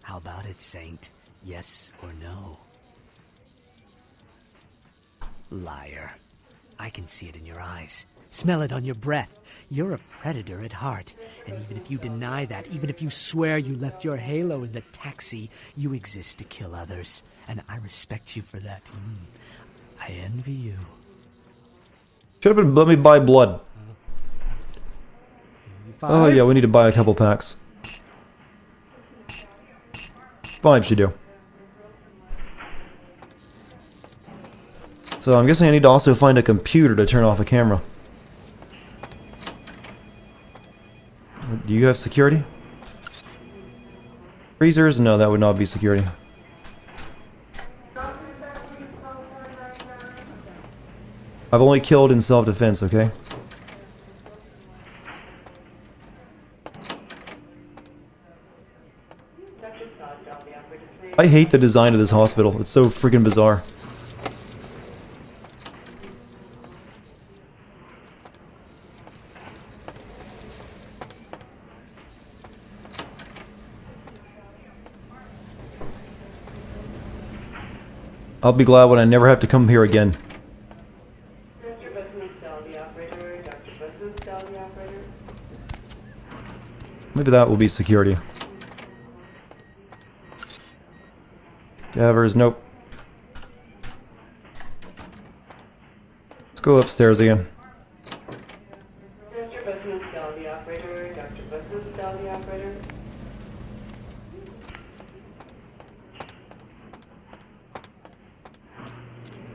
How about it, Saint? Yes or no? Liar. I can see it in your eyes. Smell it on your breath. You're a predator at heart. And even if you deny that, even if you swear you left your halo in the taxi, you exist to kill others. And I respect you for that. I envy you. Should have been let me buy blood. Oh Five? yeah, we need to buy a couple packs. 5 should do. So I'm guessing I need to also find a computer to turn off a camera. Do you have security? Freezers? No, that would not be security. I've only killed in self-defense, okay? I hate the design of this hospital. It's so freaking bizarre. I'll be glad when I never have to come here again. Maybe that will be security. Davers, nope. Let's go upstairs again.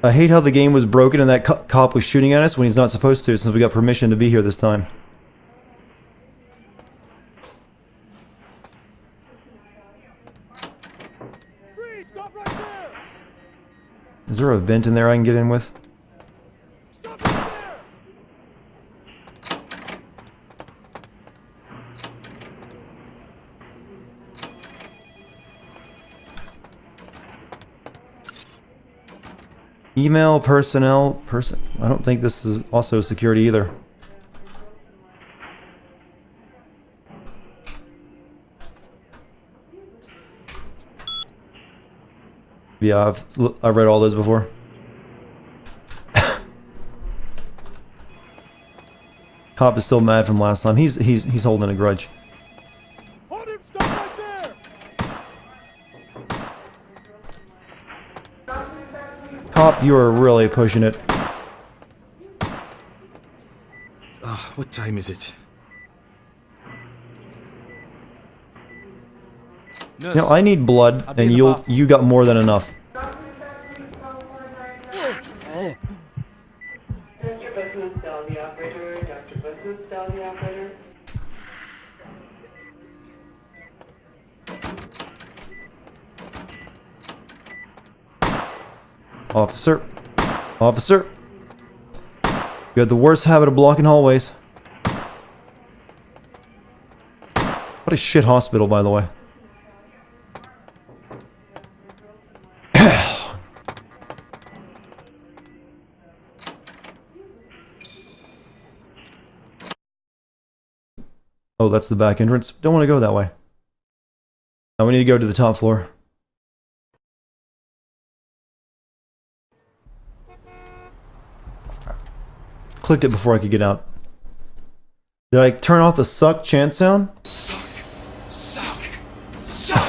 I hate how the game was broken and that cop was shooting at us when he's not supposed to, since we got permission to be here this time. Is there a vent in there I can get in with? Email, personnel, I don't think this is also security either. Yeah, I've read all those before. Cop is still mad from last time. He's holding a grudge. Cop, you are really pushing it. What time is it? You know, I need blood, and you got more than enough. Officer. Officer. You had the worst habit of blocking hallways. What a shit hospital, by the way. Oh, that's the back entrance. Don't want to go that way. Now we need to go to the top floor. Clicked it before I could get out. Did I turn off the suck chant sound? Suck.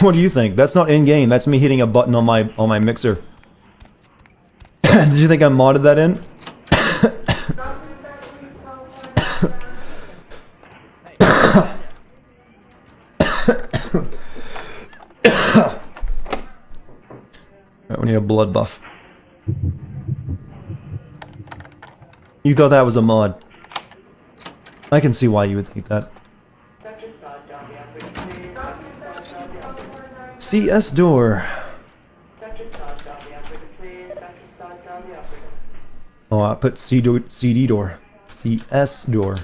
What do you think? That's not in game. That's me hitting a button on my mixer. Did you think I modded that in? Right, we need a blood buff. You thought that was a mod. I can see why you would think that. CS door. Oh, I put CD door. CS door.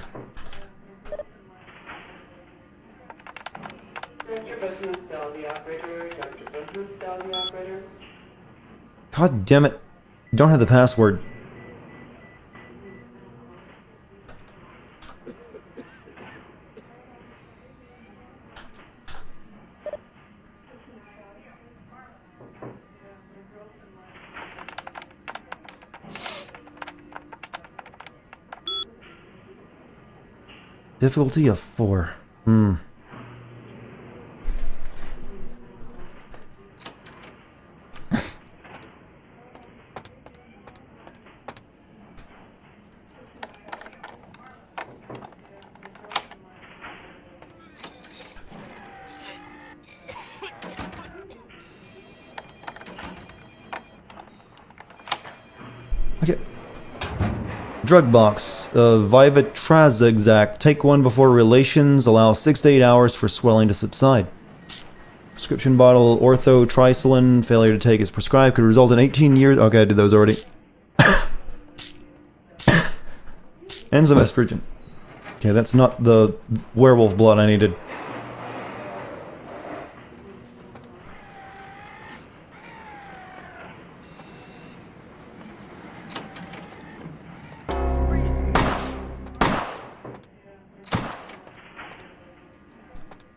God damn it. You don't have the password. Difficulty of 4. Okay. Drug box. Vivitrazexact. Take one before relations. Allow 6 to 8 hours for swelling to subside. Prescription bottle. Orthotricycline. Failure to take as prescribed could result in 18 years. Okay, I did those already. And some estrogen. Okay, that's not the werewolf blood I needed.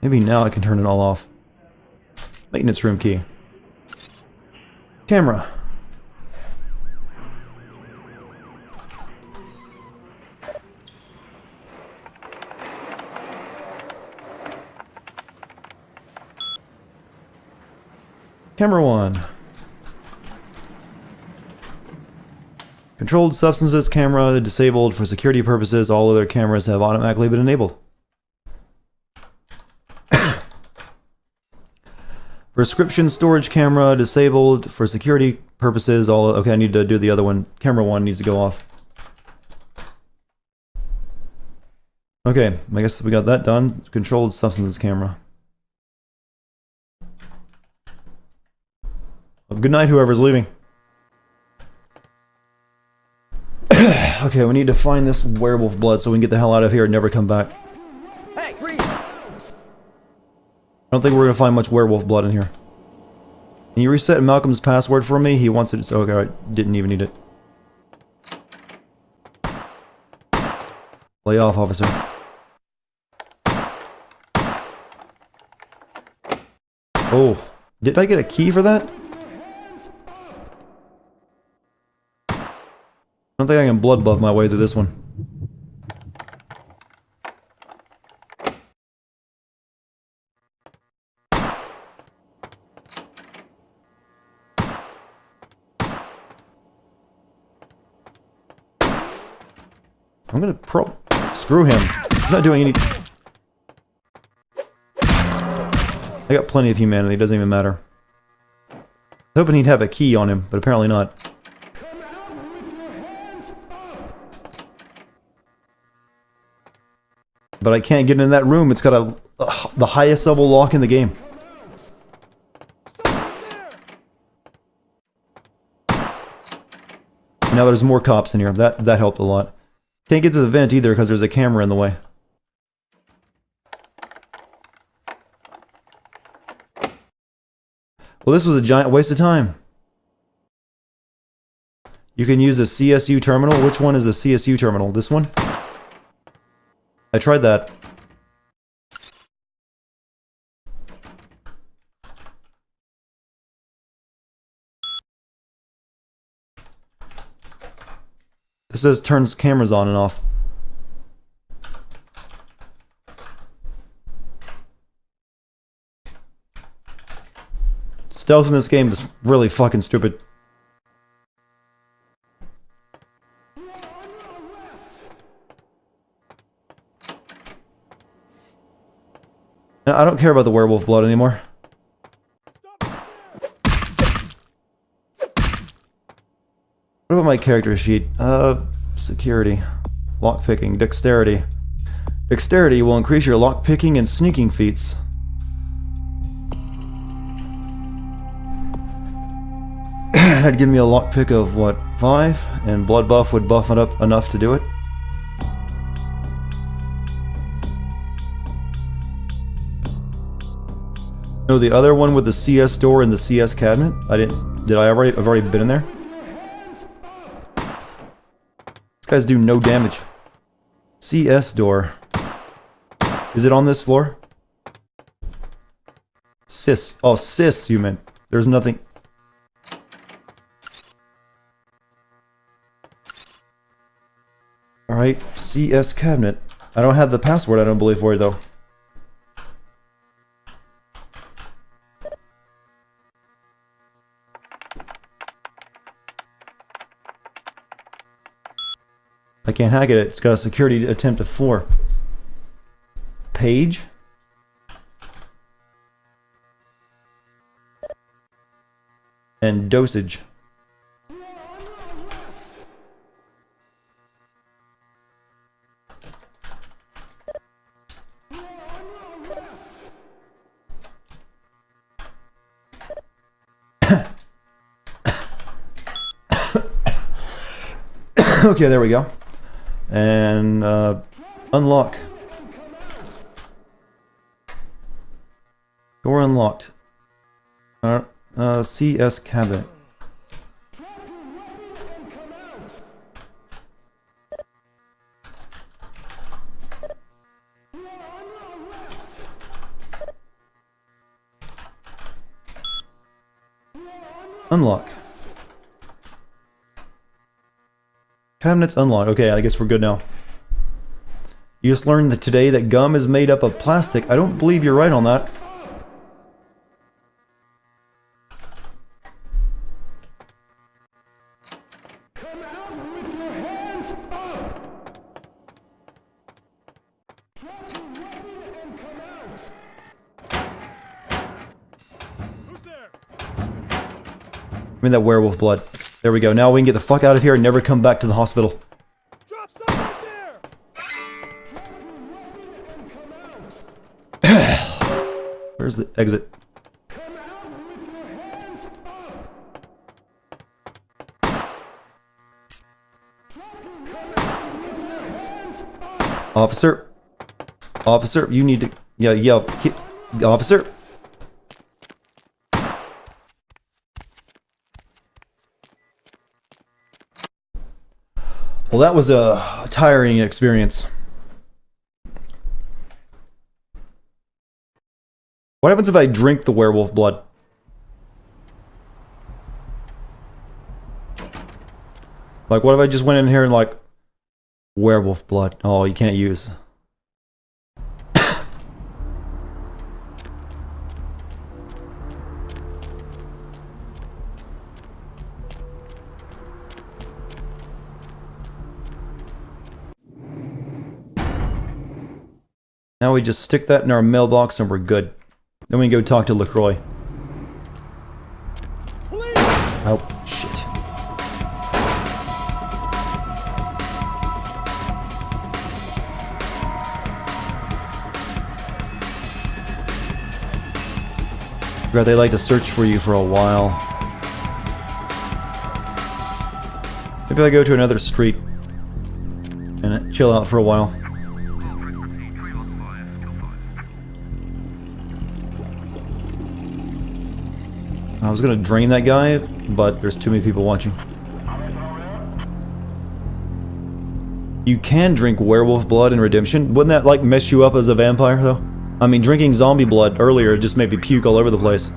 Maybe now I can turn it all off. Maintenance room key. Camera. Camera 1. Controlled substances camera disabled for security purposes. All other cameras have automatically been enabled. Prescription storage camera disabled for security purposes. All okay, I need to do the other one. Camera 1 needs to go off. Okay, I guess we got that done. Controlled substances camera. Well, good night, whoever's leaving. Okay, we need to find this werewolf blood so we can get the hell out of here and never come back. Hey, freeze! I don't think we're going to find much werewolf blood in here. Can you reset Malcolm's password for me? He wants it. So, okay, I didn't even need it. Lay off, officer. Oh, did I get a key for that? I don't think I can blood buff my way through this one. I'm gonna screw him. He's not doing any. I got plenty of humanity, doesn't even matter. I was hoping he'd have a key on him, but apparently not. But I can't get in that room. It's got the highest level lock in the game. Now there's more cops in here. That helped a lot. Can't get to the vent either because there's a camera in the way. Well, this was a giant waste of time. You can use a CSU terminal. Which one is a CSU terminal? This one? I tried that. This says turns cameras on and off. Stealth in this game is really fucking stupid. I don't care about the werewolf blood anymore. What about my character sheet? Security. Lockpicking. Dexterity. Dexterity will increase your lockpicking and sneaking feats. That'd give me a lockpick of, what, 5? And blood buff would buff it up enough to do it. No, the other one with the CS door and the CS cabinet? I've already been in there? These guys do no damage. CS door. Is it on this floor? Sis. Oh, sis, you meant. There's nothing. Alright, CS cabinet. I don't have the password, I don't believe, for it, though. I can't hack it. It's got a security attempt of 4. Page? And dosage. Okay, there we go. And unlock. Door unlocked. CS cabinet. Unlock. Cabinets unlocked. Okay, I guess we're good now. You just learned that today that gum is made up of plastic. I don't believe you're right on that. Give me that werewolf blood. There we go. Now we can get the fuck out of here and never come back to the hospital. Where's the exit? Officer. Officer, you need to... Yeah. Officer. Well, that was a tiring experience. What happens if I drink the werewolf blood? Like, what if I just went in here and like... Werewolf blood. Oh, you can't use. Now we just stick that in our mailbox and we're good. Then we can go talk to LaCroix. Oh, shit. God, they like to search for you for a while. Maybe I go to another street and chill out for a while. I was gonna drain that guy, but there's too many people watching. You can drink werewolf blood in Redemption. Wouldn't that, like, mess you up as a vampire, though? I mean, drinking zombie blood earlier just made me puke all over the place.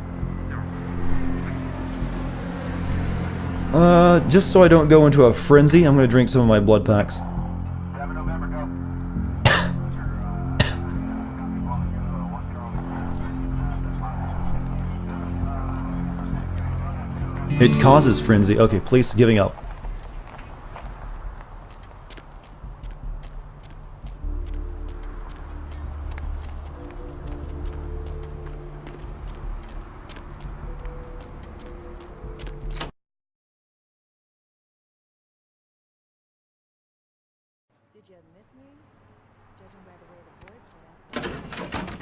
Just so I don't go into a frenzy, I'm gonna drink some of my blood packs. It causes frenzy. Okay, police giving up. Did you miss me? Judging by the way the board's lit up.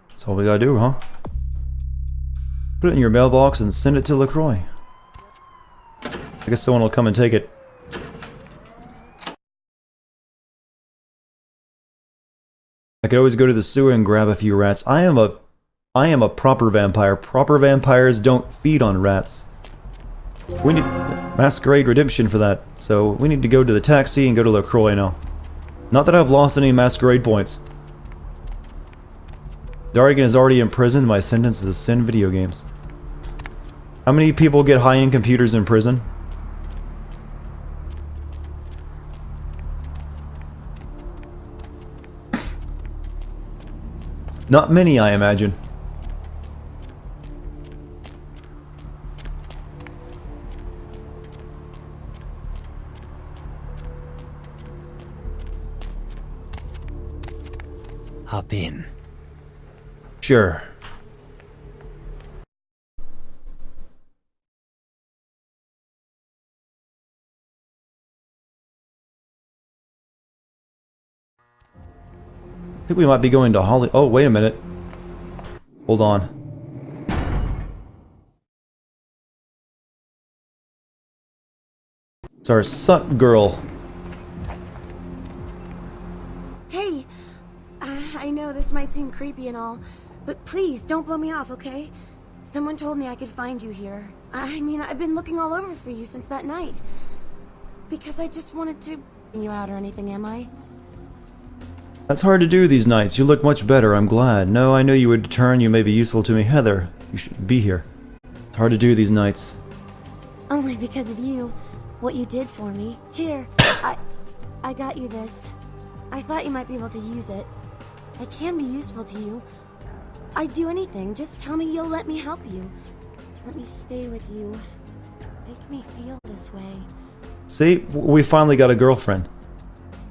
That's all we gotta do, huh? Put it in your mailbox and send it to LaCroix. I guess someone will come and take it. I could always go to the sewer and grab a few rats. I am a proper vampire. Proper vampires don't feed on rats. We need Masquerade Redemption for that. So we need to go to the taxi and go to LaCroix now. Not that I've lost any Masquerade points. Dartigan is already imprisoned. My sentence is to send video games. How many people get high-end computers in prison? Not many, I imagine. Hop in. Sure. I think we might be going to Holly. Oh, wait a minute. Hold on. It's our suck girl. Hey, I know this might seem creepy and all, but please don't blow me off, okay? Someone told me I could find you here. I mean, I've been looking all over for you since that night. Because I just wanted to bring you out or anything, am I? That's hard to do these nights. You look much better, I'm glad. No, I knew you would return. You may be useful to me. Heather, you should be here. It's hard to do these nights. Only because of you. What you did for me. Here, I got you this. I thought you might be able to use it. I can be useful to you. I'd do anything. Just tell me you'll let me help you. Let me stay with you. Make me feel this way. See, we finally got a girlfriend.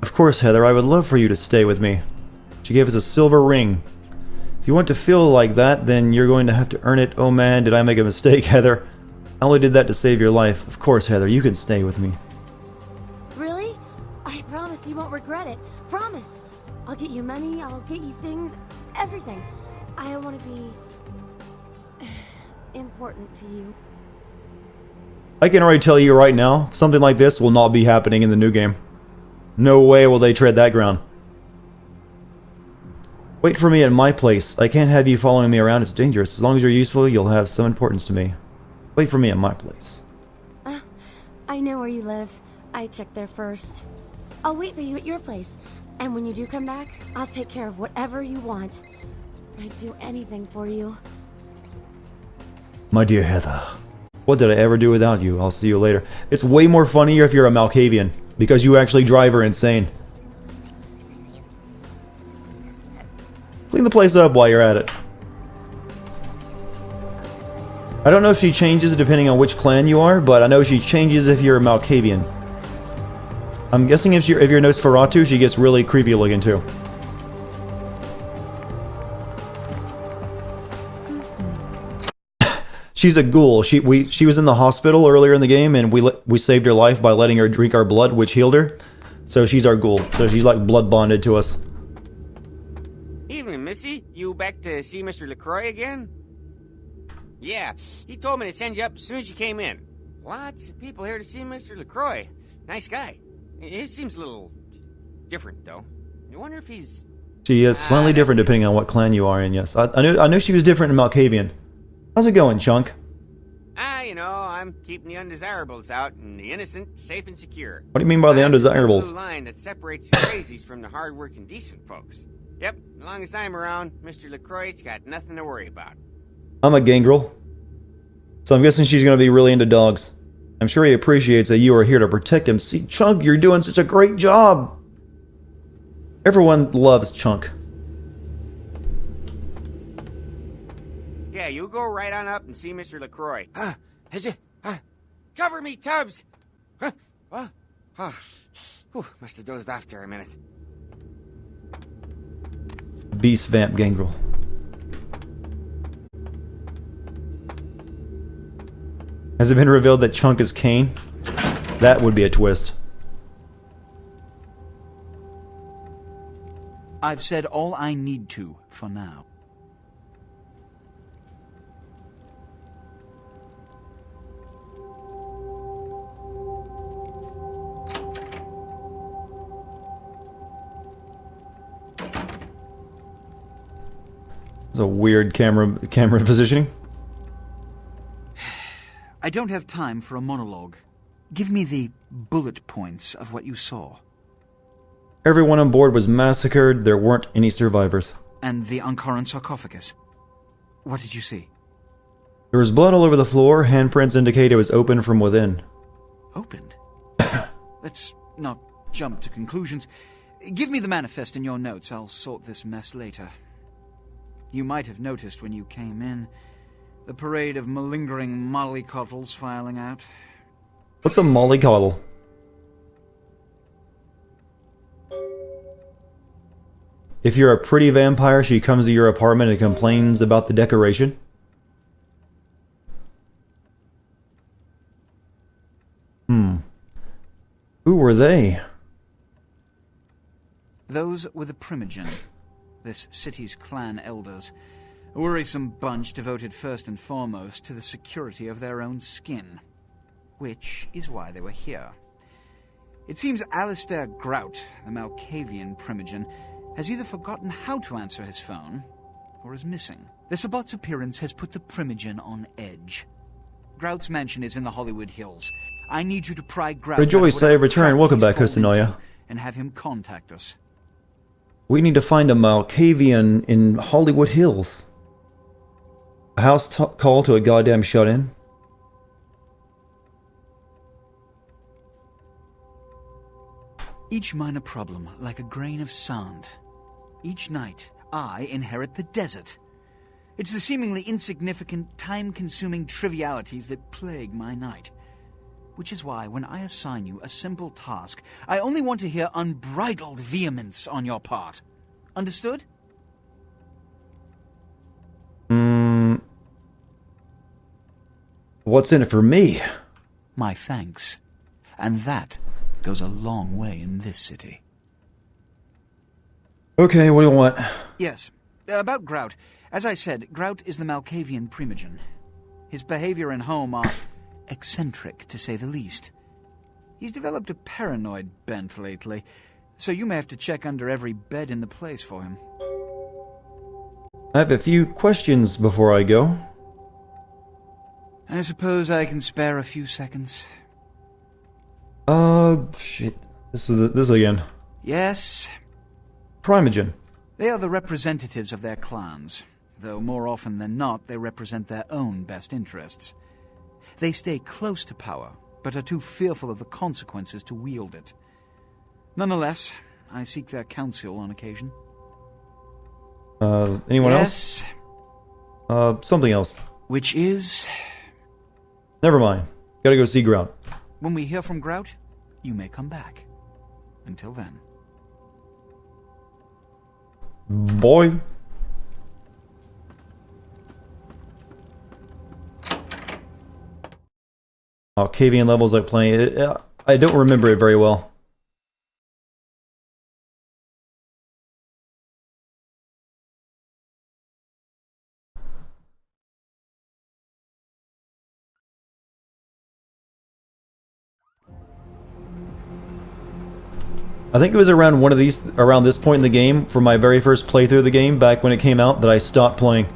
Of course, Heather, I would love for you to stay with me. She gave us a silver ring. If you want to feel like that, then you're going to have to earn it. Oh man, did I make a mistake, Heather? I only did that to save your life. Of course, Heather, you can stay with me. Really? I promise you won't regret it. Promise. I'll get you money, I'll get you things, everything. I want to be important to you. I can already tell you right now, something like this will not be happening in the new game. No way will they tread that ground. Wait for me at my place. I can't have you following me around, it's dangerous. As long as you're useful, you'll have some importance to me. Wait for me at my place. I know where you live. I checked there first. I'll wait for you at your place. And when you do come back, I'll take care of whatever you want. I'd do anything for you. My dear Heather, what did I ever do without you? I'll see you later. It's way more funnier if you're a Malkavian, because you actually drive her insane. Clean the place up while you're at it. I don't know if she changes depending on which clan you are, but I know she changes if you're a Malkavian. I'm guessing if you're Nosferatu, she gets really creepy looking too. She's a ghoul. She was in the hospital earlier in the game, and we saved her life by letting her drink our blood, which healed her. So she's our ghoul. So she's like blood bonded to us. Evening, Missy. You back to see Mr. LaCroix again? Yeah, he told me to send you up as soon as you came in. Lots of people here to see Mr. LaCroix. Nice guy. He seems a little different, though. I wonder if he's... She is slightly different depending on what clan you are in, yes. I knew she was different in Malkavian. How's it going, Chunk? You know, I'm keeping the undesirables out and the innocent safe and secure. What do you mean by the undesirables? The line that separates the crazies from the hard-working, decent folks. Yep, as long as I'm around, Mr. LaCroix's got nothing to worry about. I'm a gangrel, so I'm guessing she's going to be really into dogs. I'm sure he appreciates that you are here to protect him. See, Chunk, you're doing such a great job. Everyone loves Chunk. Yeah, you go right on up and see Mr. LaCroix. Cover me, Tubbs! Must have dozed off there a minute. Beast Vamp Gangrel. Has it been revealed that Chunk is Kane? That would be a twist. I've said all I need to for now. It's a weird camera positioning. I don't have time for a monologue. Give me the bullet points of what you saw. Everyone on board was massacred. There weren't any survivors. And the Ankaran sarcophagus. What did you see? There was blood all over the floor. Handprints indicate it was open from within. Opened? Let's not jump to conclusions. Give me the manifest in your notes. I'll sort this mess later. You might have noticed when you came in the parade of malingering mollycoddles filing out. What's a mollycoddle? If you're a pretty vampire, she comes to your apartment and complains about the decoration. Who were they? Those were the Primogen, this city's clan elders. A worrisome bunch devoted first and foremost to the security of their own skin. Which is why they were here. It seems Alistair Grout, the Malkavian Primogen, has either forgotten how to answer his phone, or is missing. The Sabot's appearance has put the Primogen on edge. Grout's mansion is in the Hollywood Hills. I need you to pry Grout. Rejoice, I have returned. Welcome back, Kusanoya. And have him contact us. We need to find a Malkavian in Hollywood Hills. A house call to a goddamn shut-in. Each minor problem like a grain of sand. Each night, I inherit the desert. It's the seemingly insignificant, time-consuming trivialities that plague my night. Which is why, when I assign you a simple task, I only want to hear unbridled vehemence on your part. Understood? What's in it for me? My thanks. And that goes a long way in this city. Okay, what do you want? Yes. About Grout. As I said, Grout is the Malkavian Primogen. His behavior and home are eccentric, to say the least. He's developed a paranoid bent lately, so you may have to check under every bed in the place for him. I have a few questions before I go. I suppose I can spare a few seconds. Shit. This again. Yes? Primogen. They are the representatives of their clans, though more often than not they represent their own best interests. They stay close to power, but are too fearful of the consequences to wield it. Nonetheless, I seek their counsel on occasion. Anyone else? Something else. Which is? Never mind. Gotta go see Grout. When we hear from Grout, you may come back. Until then. Boy. Malkavian levels like playing it. I don't remember it very well. I think it was around around this point in the game, for my very first playthrough of the game, back when it came out, that I stopped playing.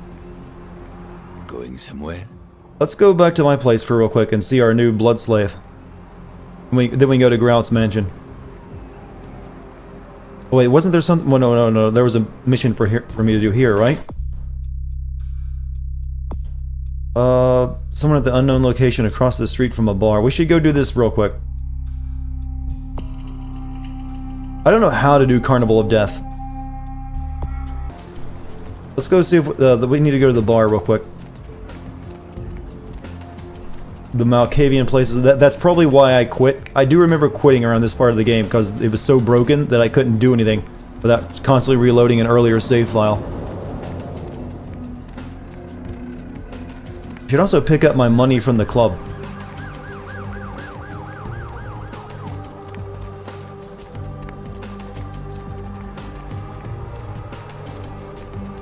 Going somewhere? Let's go back to my place for real quick and see our new blood slave. Then we go to Grout's mansion. Oh, wait, wasn't there something? Well, no. There was a mission for me to do here, right? Someone at the unknown location across the street from a bar. We should go do this real quick. I don't know how to do Carnival of Death. Let's go see if we need to go to the bar real quick. The Malkavian places. That's probably why I quit. I do remember quitting around this part of the game because it was so broken that I couldn't do anything without constantly reloading an earlier save file. I should also pick up my money from the club.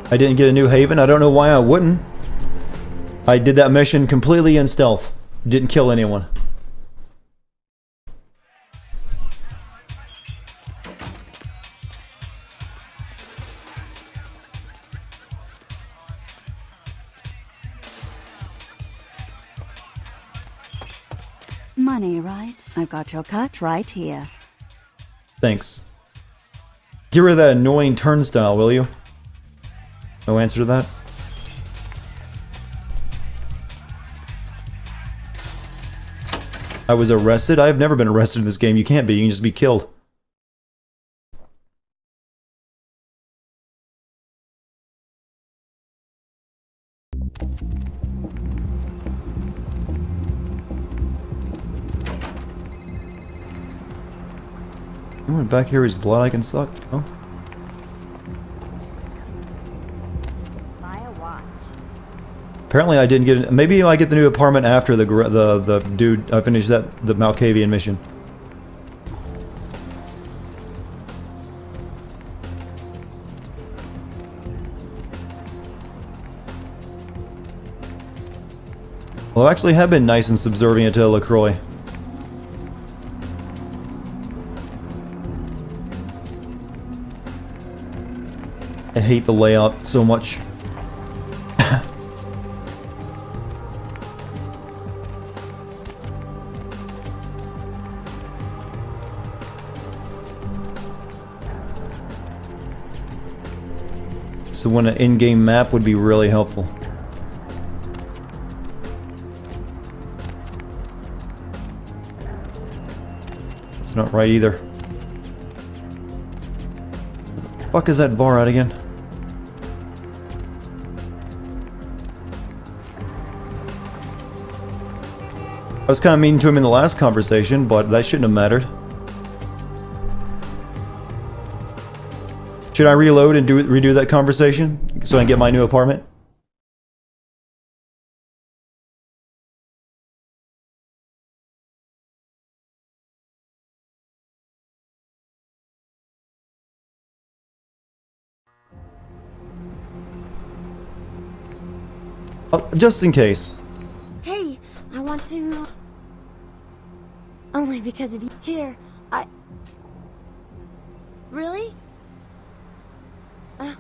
I didn't get a new haven. I don't know why I wouldn't. I did that mission completely in stealth. Didn't kill anyone. Money, right? I've got your cut right here. Thanks. Get rid of that annoying turnstile, will you? No answer to that? I was arrested? I've never been arrested in this game. You can't be. You can just be killed. Anyone back here whose blood I can suck? No? Buy a watch. Apparently I didn't get it. Maybe I get the new apartment after the dude. I finished the Malkavian mission. Well, I actually have been nice and subservient to LaCroix. I hate the layout so much. So when an in-game map would be really helpful. It's not right either. What the fuck is that bar at again? I was kind of mean to him in the last conversation, but that shouldn't have mattered. Should I reload and redo that conversation so I can get my new apartment? Oh, just in case. Hey, I want to... Only because of you. Here, Really? I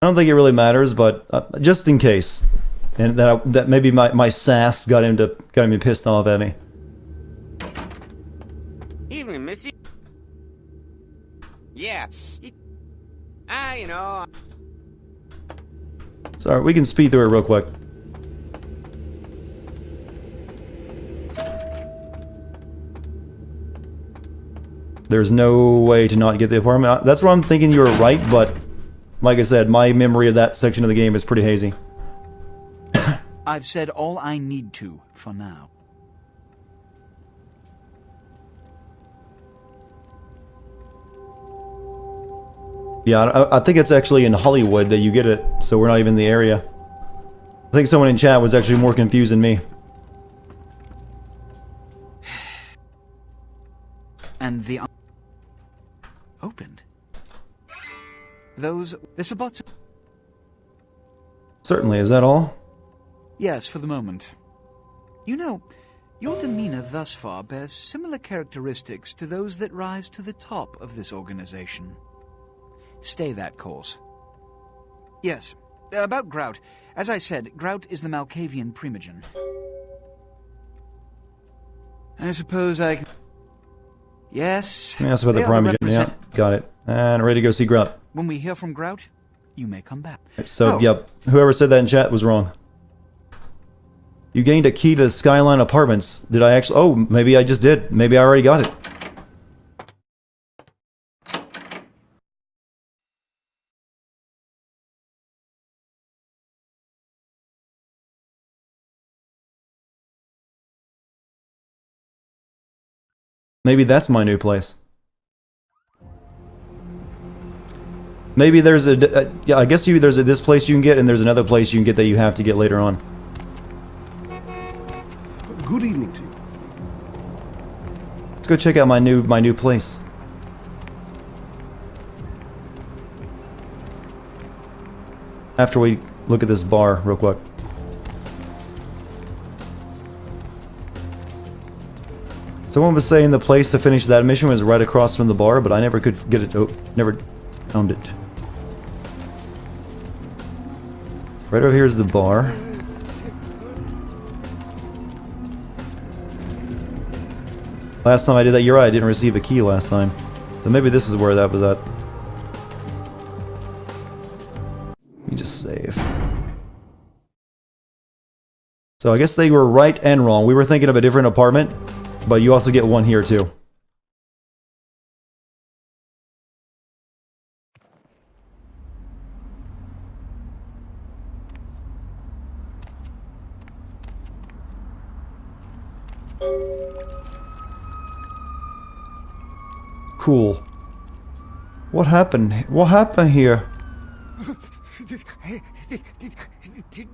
don't think it really matters, but just in case. And that maybe my sass got him pissed off at me. Evening, Missy. Yeah. You know... Sorry, we can speed through it real quick. There's no way to not get the apartment. That's where I'm thinking you were right, but like I said, my memory of that section of the game is pretty hazy. I've said all I need to for now. Yeah, I think it's actually in Hollywood that you get it, so we're not even in the area. I think someone in chat was actually more confused than me. And the... opened. This about... Certainly, is that all? Yes, for the moment. You know, your demeanor thus far bears similar characteristics to those that rise to the top of this organization. Stay that course. Yes, about Grout. As I said, Grout is the Malkavian primogen. I suppose I can... Yes. Yes, about the primogen. Yeah, got it. And ready to go see Grout. When we hear from Grout, you may come back. So, yep, whoever said that in chat was wrong. You gained a key to the Skyline Apartments. Did I actually... Oh, maybe I just did. Maybe I already got it. Maybe that's my new place. Maybe there's yeah, I guess there's this place you can get, and there's another place you can get that you have to get later on. Good evening to you. Let's go check out my new place. After we look at this bar real quick. Someone was saying the place to finish that mission was right across from the bar, but I never could get it. Oh, never found it. Right over here is the bar. Last time I did that, you're right, I didn't receive a key last time. So maybe this is where that was at. Let me just save. So I guess they were right and wrong. We were thinking of a different apartment, but you also get one here too. Cool. What happened? What happened here?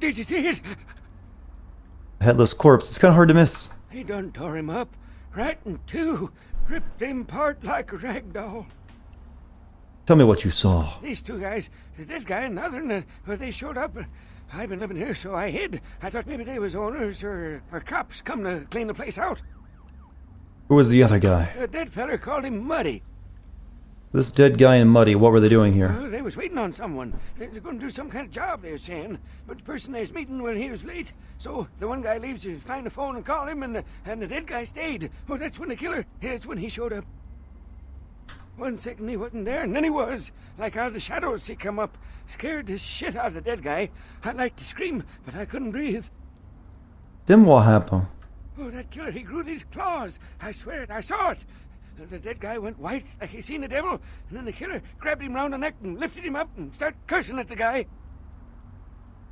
Did you see it? Headless corpse. It's kind of hard to miss. He done tore him up, right in two, ripped him apart like a rag doll. Tell me what you saw. These two guys, the dead guy and the other, and they showed up. I've been living here, so I hid. I thought maybe they was owners or cops come to clean the place out. Who was the other guy? The dead feller called him Muddy. This dead guy and Muddy, what were they doing here? They was waiting on someone. They were going to do some kind of job, they were saying. But the person they was meeting, well, he was late. So the one guy leaves to find the phone and call him, and the dead guy stayed. Oh, that's when the killer, that's when he showed up. 1 second he wasn't there, and then he was. Like out of the shadows he come up. Scared the shit out of the dead guy. I'd like to scream, but I couldn't breathe. Then what happened? Oh, that killer, he grew these claws. I swear it, I saw it. The dead guy went white, like he seen the devil, and then the killer grabbed him round the neck and lifted him up and started cursing at the guy.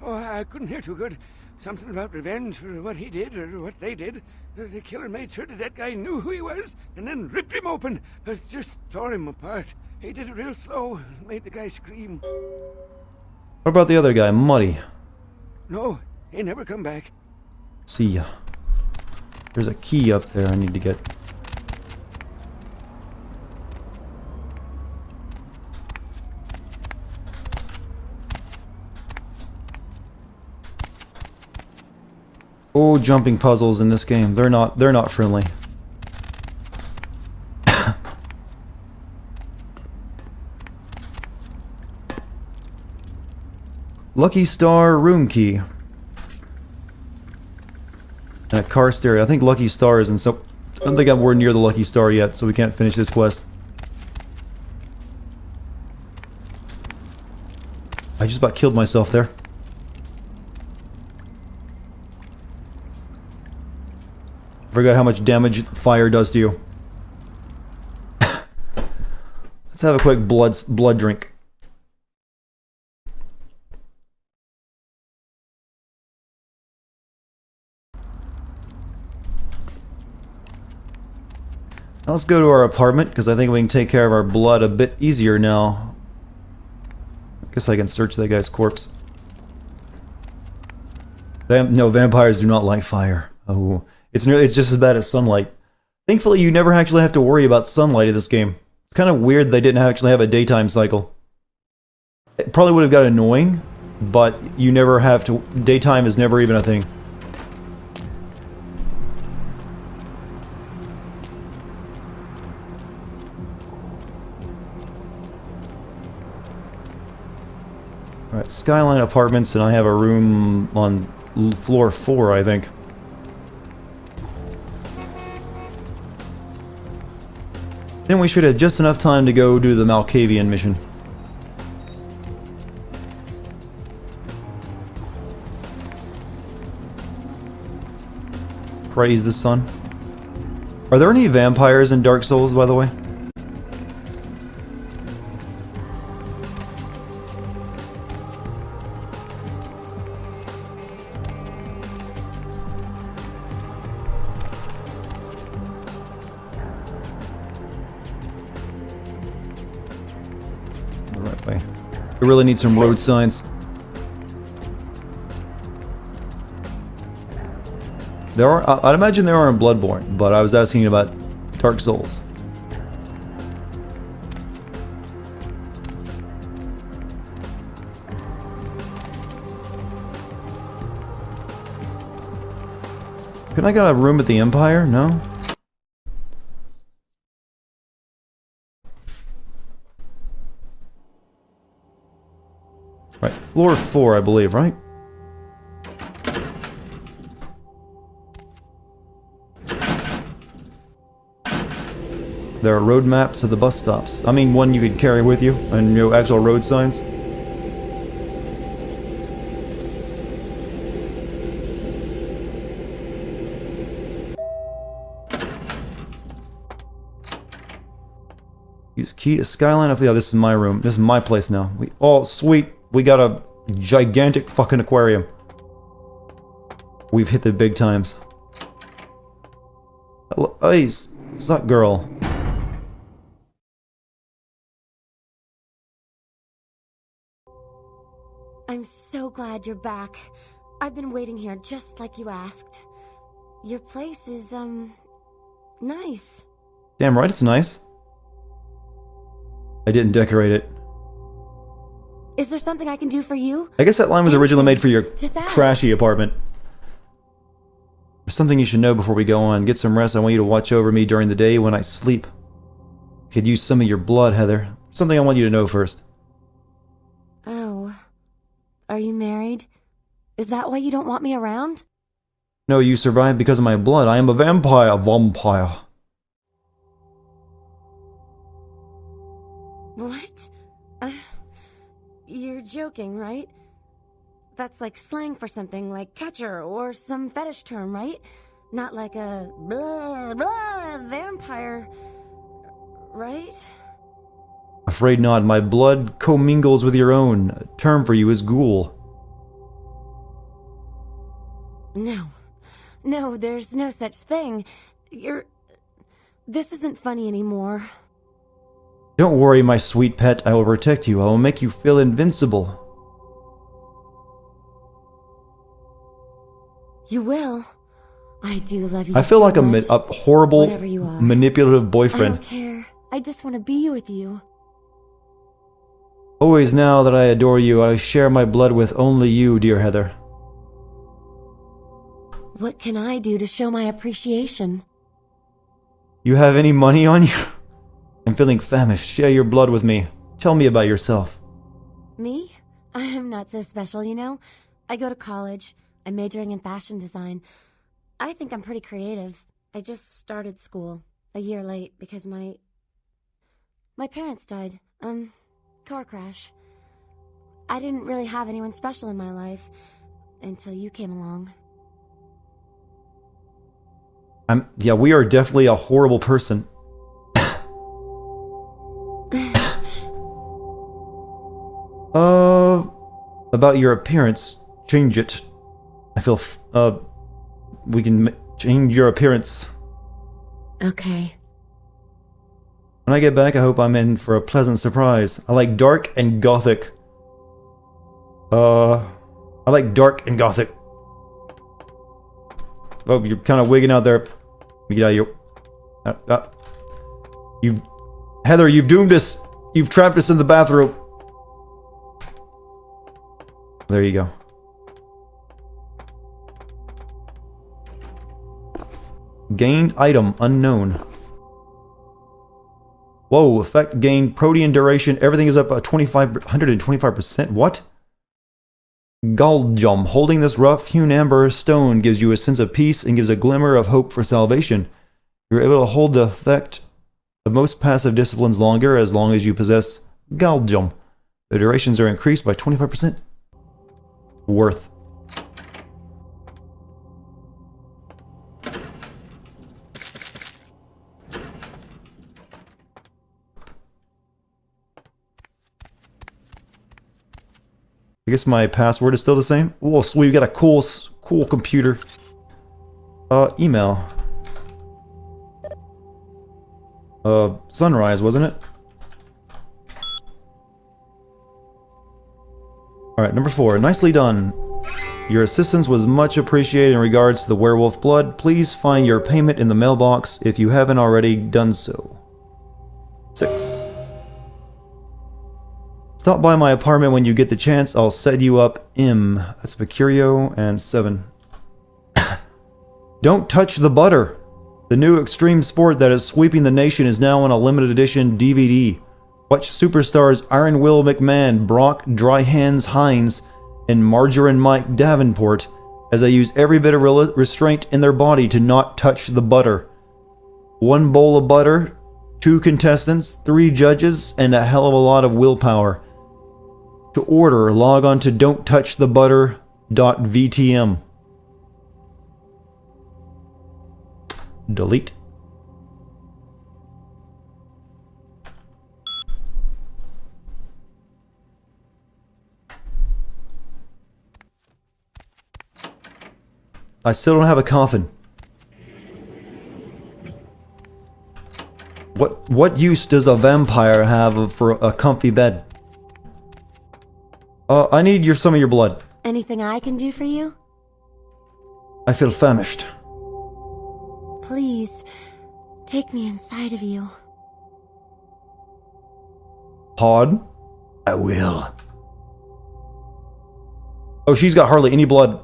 Oh, I couldn't hear too good. Something about revenge for what he did or what they did. The killer made sure the dead guy knew who he was and then ripped him open. Just tore him apart. He did it real slow and made the guy scream. What about the other guy, Muddy? No, he never come back. See ya. There's a key up there I need to get. Oh, jumping puzzles in this game. They're not friendly. Lucky Star room key. And a car stereo. I think Lucky Star is in so I don't think we're near the Lucky Star yet, so we can't finish this quest. I just about killed myself there. Forgot how much damage fire does to you. Let's have a quick blood drink. Now let's go to our apartment, because I think we can take care of our blood a bit easier now. I guess I can search that guy's corpse. No, vampires do not like fire. Oh. It's just as bad as sunlight. Thankfully, you never actually have to worry about sunlight in this game. It's kind of weird they didn't actually have a daytime cycle. It probably would have got annoying, but you never have to... Daytime is never even a thing. Alright, Skyline Apartments, and I have a room on floor 4, I think. Then we should have just enough time to go do the Malkavian mission. Praise the sun. Are there any vampires in Dark Souls, by the way? We really need some road signs. There are, I'd imagine there are in Bloodborne, but I was asking about Dark Souls. Can I get a room at the Empire? No? Right, floor 4, I believe, right? There are road maps of the bus stops. I mean, one you could carry with you, and actual road signs. Use key to skyline up. Yeah, this is my room. This is my place now. Oh, sweet. We got a gigantic fucking aquarium. We've hit the big times. Hello, hey, suck girl. I'm so glad you're back. I've been waiting here just like you asked. Your place is, nice. Damn right it's nice. I didn't decorate it. Is there something I can do for you? I guess that line was originally made for your Just ask. trashy apartment. There's something you should know before we go on. Get some rest. I want you to watch over me during the day when I sleep. Could use some of your blood, Heather. Something I want you to know first. Oh. Are you married? Is that why you don't want me around? No, you survived because of my blood. I am a vampire. Vampire. What? You're joking, right? That's like slang for something like catcher or some fetish term, right? Not like a blah, blah, vampire, right? Afraid not. My blood commingles with your own. A term for you is ghoul. No. No, there's no such thing. This isn't funny anymore. Don't worry, my sweet pet. I will protect you. I will make you feel invincible. You will. I do love you. I feel so like much. a horrible, Whatever you are. manipulative I boyfriend. don't care. I just want to be with you. Always now that I adore you, I share my blood with only you, dear Heather. What can I do to show my appreciation? You have any money on you? I'm feeling famished. Share your blood with me. Tell me about yourself. Me? I'm not so special, you know? I go to college. I'm majoring in fashion design. I think I'm pretty creative. I just started school a year late because my parents died. Car crash. I didn't really have anyone special in my life until you came along. Yeah, we are definitely a horrible person. About your appearance, change it. I feel, we can change your appearance. Okay. When I get back, I hope I'm in for a pleasant surprise. I like dark and gothic. I like dark and gothic. Oh, you're kind of wigging out there. Let me get out of here. Heather, you've doomed us. You've trapped us in the bathroom. There you go. Gained item unknown. Whoa, effect gained, protean duration, everything is up 125%. What? Galdjum. Holding this rough-hewn amber stone gives you a sense of peace and gives a glimmer of hope for salvation. You're able to hold the effect of most passive disciplines longer as long as you possess Galdjum. The durations are increased by 25%. Worth. I guess my password is still the same. Oh, sweet, we got a cool computer. Email. Sunrise, wasn't it? Alright, number 4. Nicely done. Your assistance was much appreciated in regards to the werewolf blood. Please find your payment in the mailbox if you haven't already done so. 6. Stop by my apartment when you get the chance. I'll set you up. That's Mercurio. And 7. Don't touch the butter. The new extreme sport that is sweeping the nation is now on a limited edition DVD. Watch superstars Iron Will McMahon, Brock Dry Hands Hines, and Margarine Mike Davenport as they use every bit of restraint in their body to not touch the butter. 1 bowl of butter, 2 contestants, 3 judges, and a hell of a lot of willpower. To order, log on to don'ttouchthebutter.vtm. Delete. I still don't have a coffin. What use does a vampire have for a comfy bed? I need some of your blood. Anything I can do for you? I feel famished. Please, take me inside of you. Pardon? I will. Oh, she's got hardly any blood.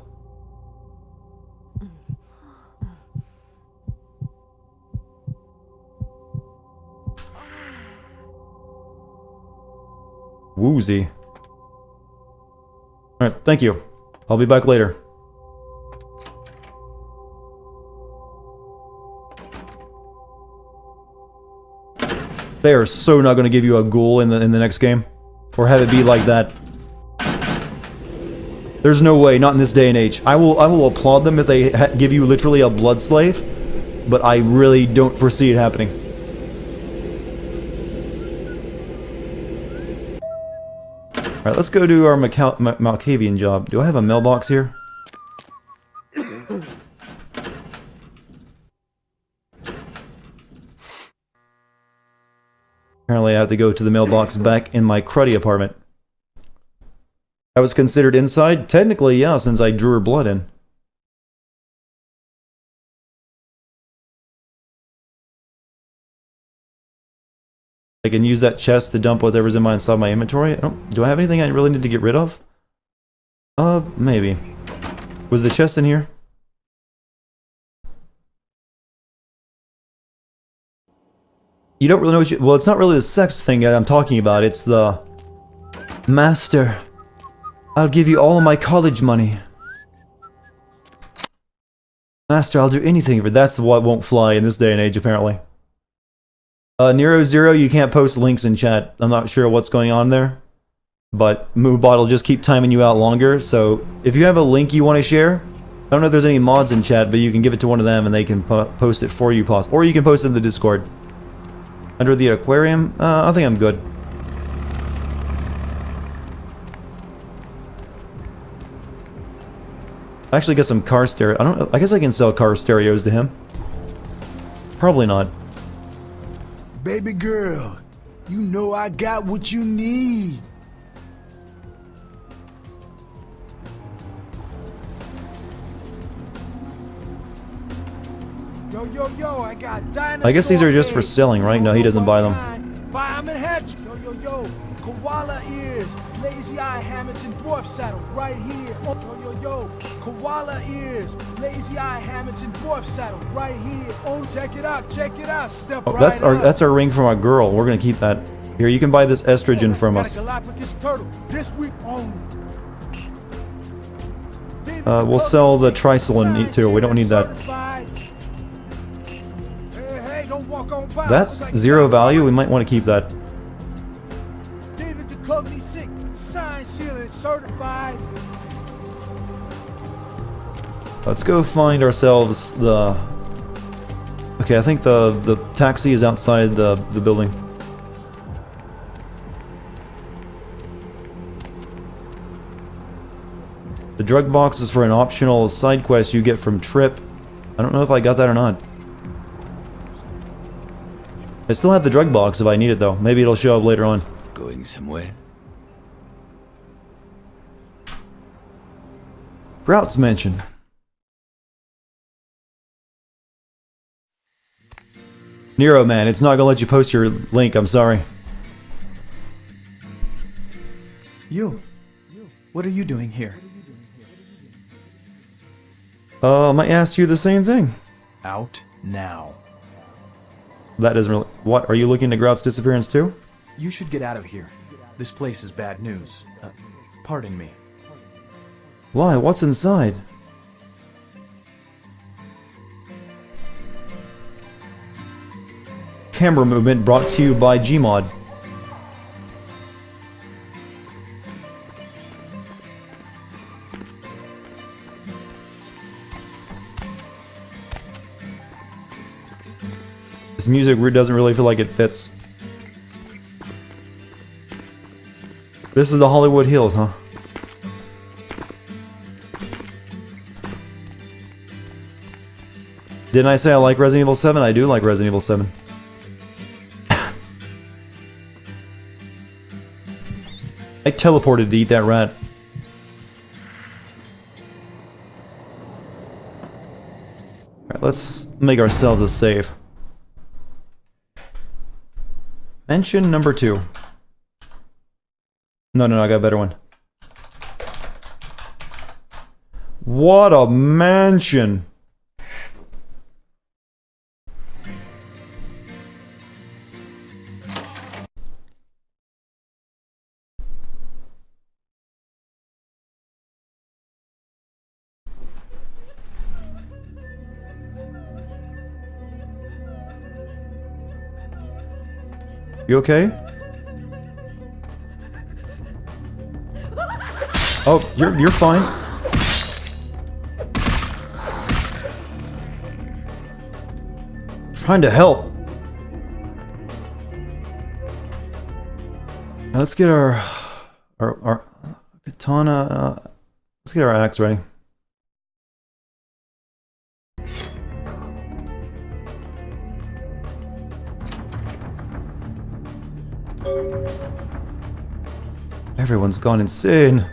Woozy. Alright, thank you. I'll be back later. They are so not going to give you a ghoul in the next game. Or have it be like that. There's no way, not in this day and age. I will applaud them if they give you literally a blood slave. But I really don't foresee it happening. Alright, let's go do our Malkavian job. Do I have a mailbox here? Apparently I have to go to the mailbox back in my cruddy apartment. I was considered inside? Technically, yeah, since I drew her blood in. I can use that chest to dump whatever's inside my inventory. Do I have anything I really need to get rid of? Maybe. Was the chest in here? You don't really know what you... Well, it's not really the sex thing that I'm talking about. It's the... Master, I'll give you all of my college money. Master, I'll do anything, but that's what won't fly in this day and age, apparently. Nero Zero, you can't post links in chat. I'm not sure what's going on there. But Moobot will just keep timing you out longer, so if you have a link you want to share, I don't know if there's any mods in chat, but you can give it to one of them and they can post it for you, or you can post it in the Discord. Under the aquarium? I think I'm good. I actually got some car stereo. I guess I can sell car stereos to him. Probably not. Baby girl, you know I got what you need. Yo, I got dinosaur. I guess these are just for selling, right? No, he doesn't buy them. Yo, koala ears, lazy eye hammocks and dwarf saddles right here. Yo, koala ears, lazy eye hammocks and dwarf saddles right here. Oh, check it out, step Oh, right up. that's our ring from our girl. We're gonna keep that. Here, you can buy this estrogen from us. Turtle, this week only. We'll sell the Tricelin too. We don't need that. Hey, don't walk on by. That's 0 value. We might want to keep that. David Duchovny sick, signed, sealed, certified. Let's go find ourselves the... Okay, I think the taxi is outside the building. The drug box is for an optional side quest you get from Trip. I don't know if I got that or not. I still have the drug box if I need it though. Maybe it'll show up later on. Going somewhere? Grout's mentioned. Nero, man, it's not gonna let you post your link, I'm sorry. You. What are you doing here? I might ask you the same thing. Out now. That doesn't really... What, are you looking into Grout's disappearance too? You should get out of here. This place is bad news. Pardon me. Why? What's inside? Camera movement brought to you by Gmod. This music doesn't really feel like it fits. This is the Hollywood Hills, huh? Didn't I say I like Resident Evil 7? I do like Resident Evil 7. I teleported to eat that rat. Alright, let's make ourselves a save. Mansion number 2. No, I got a better one. What a mansion! You okay? Oh, you're fine. Trying to help. Now let's get our katana. Let's get our axe ready. Everyone's gone insane.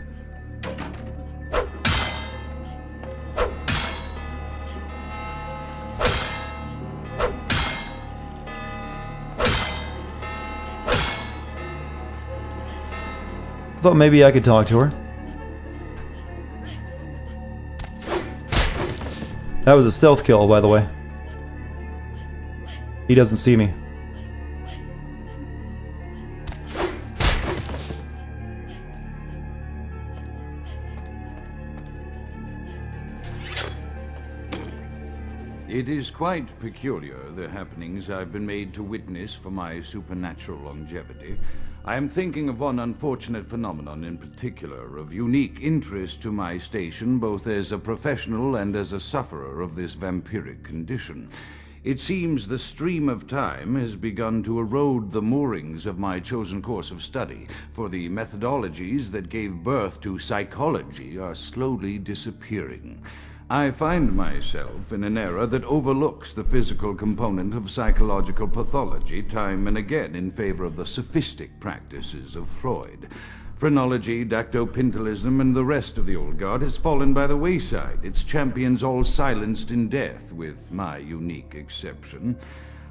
Thought maybe I could talk to her. That was a stealth kill, by the way. He doesn't see me. It is quite peculiar, the happenings I've been made to witness for my supernatural longevity. I am thinking of one unfortunate phenomenon in particular, of unique interest to my station, both as a professional and as a sufferer of this vampiric condition. It seems the stream of time has begun to erode the moorings of my chosen course of study, for the methodologies that gave birth to psychology are slowly disappearing. I find myself in an era that overlooks the physical component of psychological pathology time and again in favor of the sophistic practices of Freud. Phrenology, dactopintilism, and the rest of the old guard has fallen by the wayside, its champions all silenced in death, with my unique exception.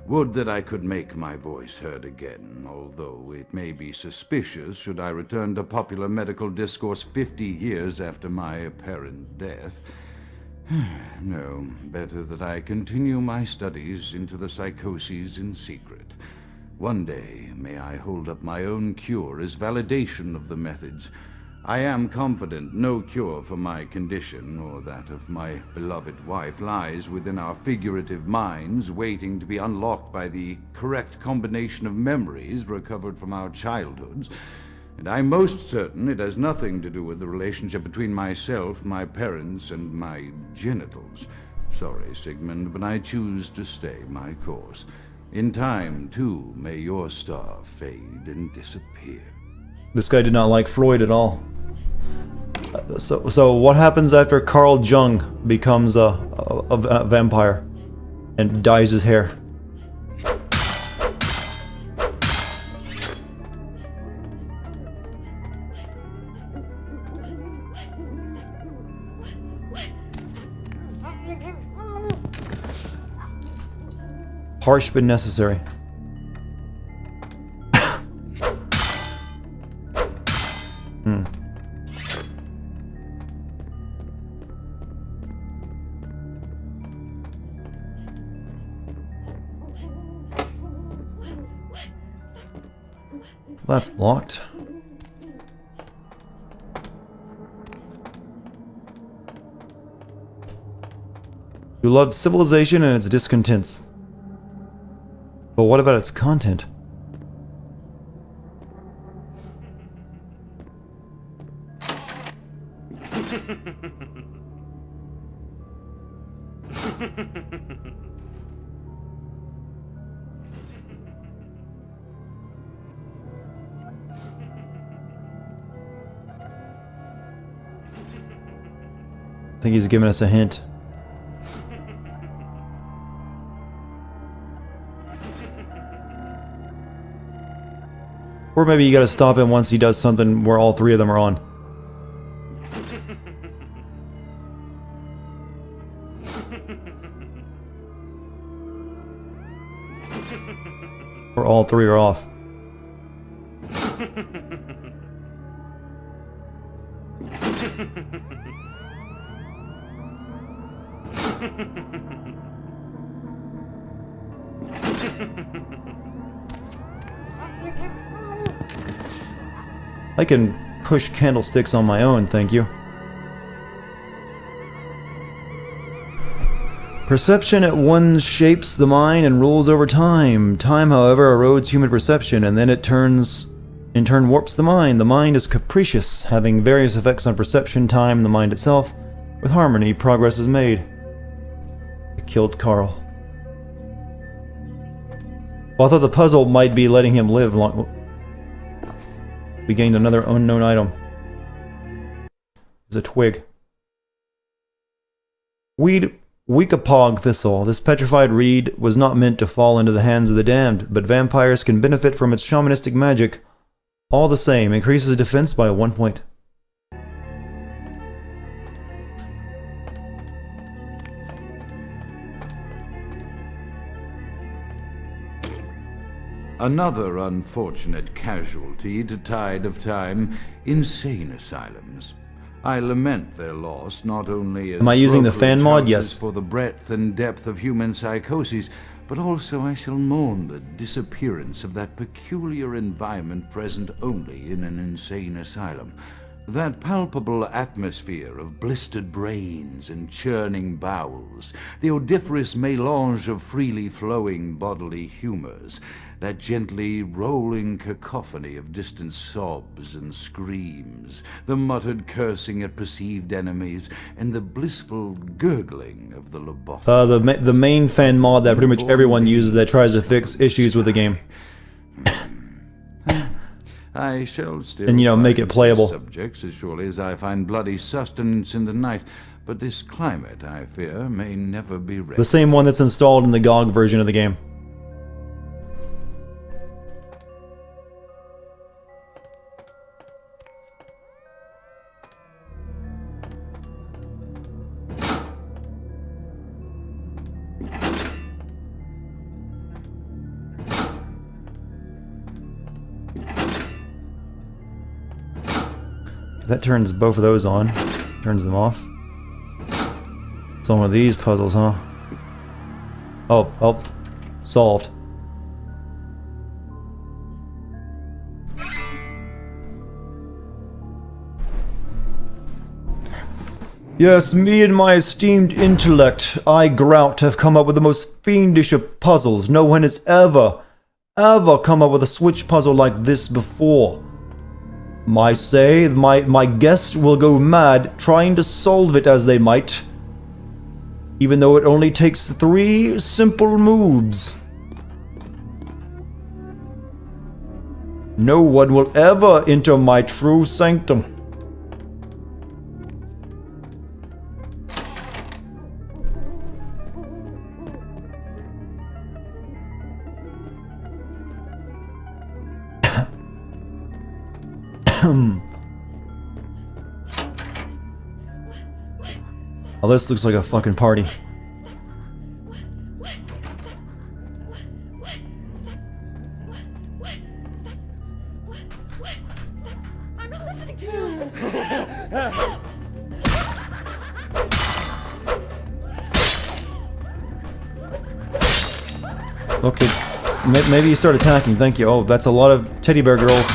Would that I could make my voice heard again, although it may be suspicious should I return to popular medical discourse 50 years after my apparent death. No, better that I continue my studies into the psychoses in secret. One day, may I hold up my own cure as validation of the methods. I am confident no cure for my condition, or that of my beloved wife, lies within our figurative minds, waiting to be unlocked by the correct combination of memories recovered from our childhoods. And I'm most certain it has nothing to do with the relationship between myself, my parents, and my genitals. Sorry, Sigmund, but I choose to stay my course. In time, too, may your star fade and disappear. This guy did not like Freud at all. So what happens after Carl Jung becomes a vampire and dyes his hair? Harsh but necessary. That's locked. You love civilization and its discontents. But what about its content? I think he's giving us a hint. Or maybe you gotta stop him once he does something where all three of them are on. Or all three are off. I can push candlesticks on my own, thank you. Perception at once shapes the mind and rules over time. Time, however, erodes human perception, and then it in turn warps the mind. The mind is capricious, having various effects on perception, time, the mind itself. With harmony, progress is made. I killed Carl. Well, I thought the puzzle might be letting him live long. We gained another unknown item. It's a twig. Weekapog thistle. This petrified reed was not meant to fall into the hands of the damned, but vampires can benefit from its shamanistic magic. All the same, increases defense by 1 point. Another unfortunate casualty to tide of time, insane asylums. I lament their loss not only as Am I using the fan mod? Yes. for the breadth and depth of human psychoses, but also I shall mourn the disappearance of that peculiar environment present only in an insane asylum. That palpable atmosphere of blistered brains and churning bowels, the odoriferous melange of freely flowing bodily humors, that gently rolling cacophony of distant sobs and screams, the muttered cursing at perceived enemies, and the blissful gurgling of the lobotomy. The main fan mod that pretty much everyone uses that tries to fix issues with the game. I shall still and, you know, make it playable. Subjects as surely as I find bloody sustenance in the night, but this climate, I fear, may never be ready. The same one that's installed in the GOG version of the game. That turns both of those on. Turns them off. It's on one of these puzzles, huh? Oh, solved. Yes, me and my esteemed intellect, I Grout, have come up with the most fiendish of puzzles. No one has ever come up with a Switch puzzle like this before. My guests will go mad trying to solve it as they might, even though it only takes 3 simple moves. No one will ever enter my true sanctum. Oh, this looks like a fucking party. Okay, maybe you start attacking, thank you. Oh, that's a lot of teddy bear girls.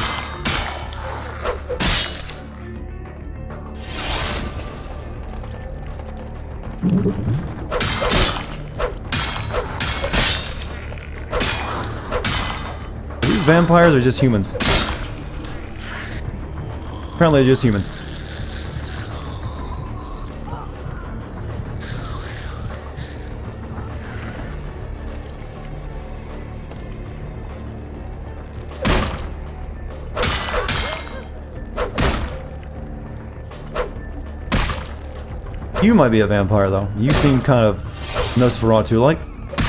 Vampires are just humans. Apparently they're just humans. You might be a vampire though. You seem kind of Nosferatu-like.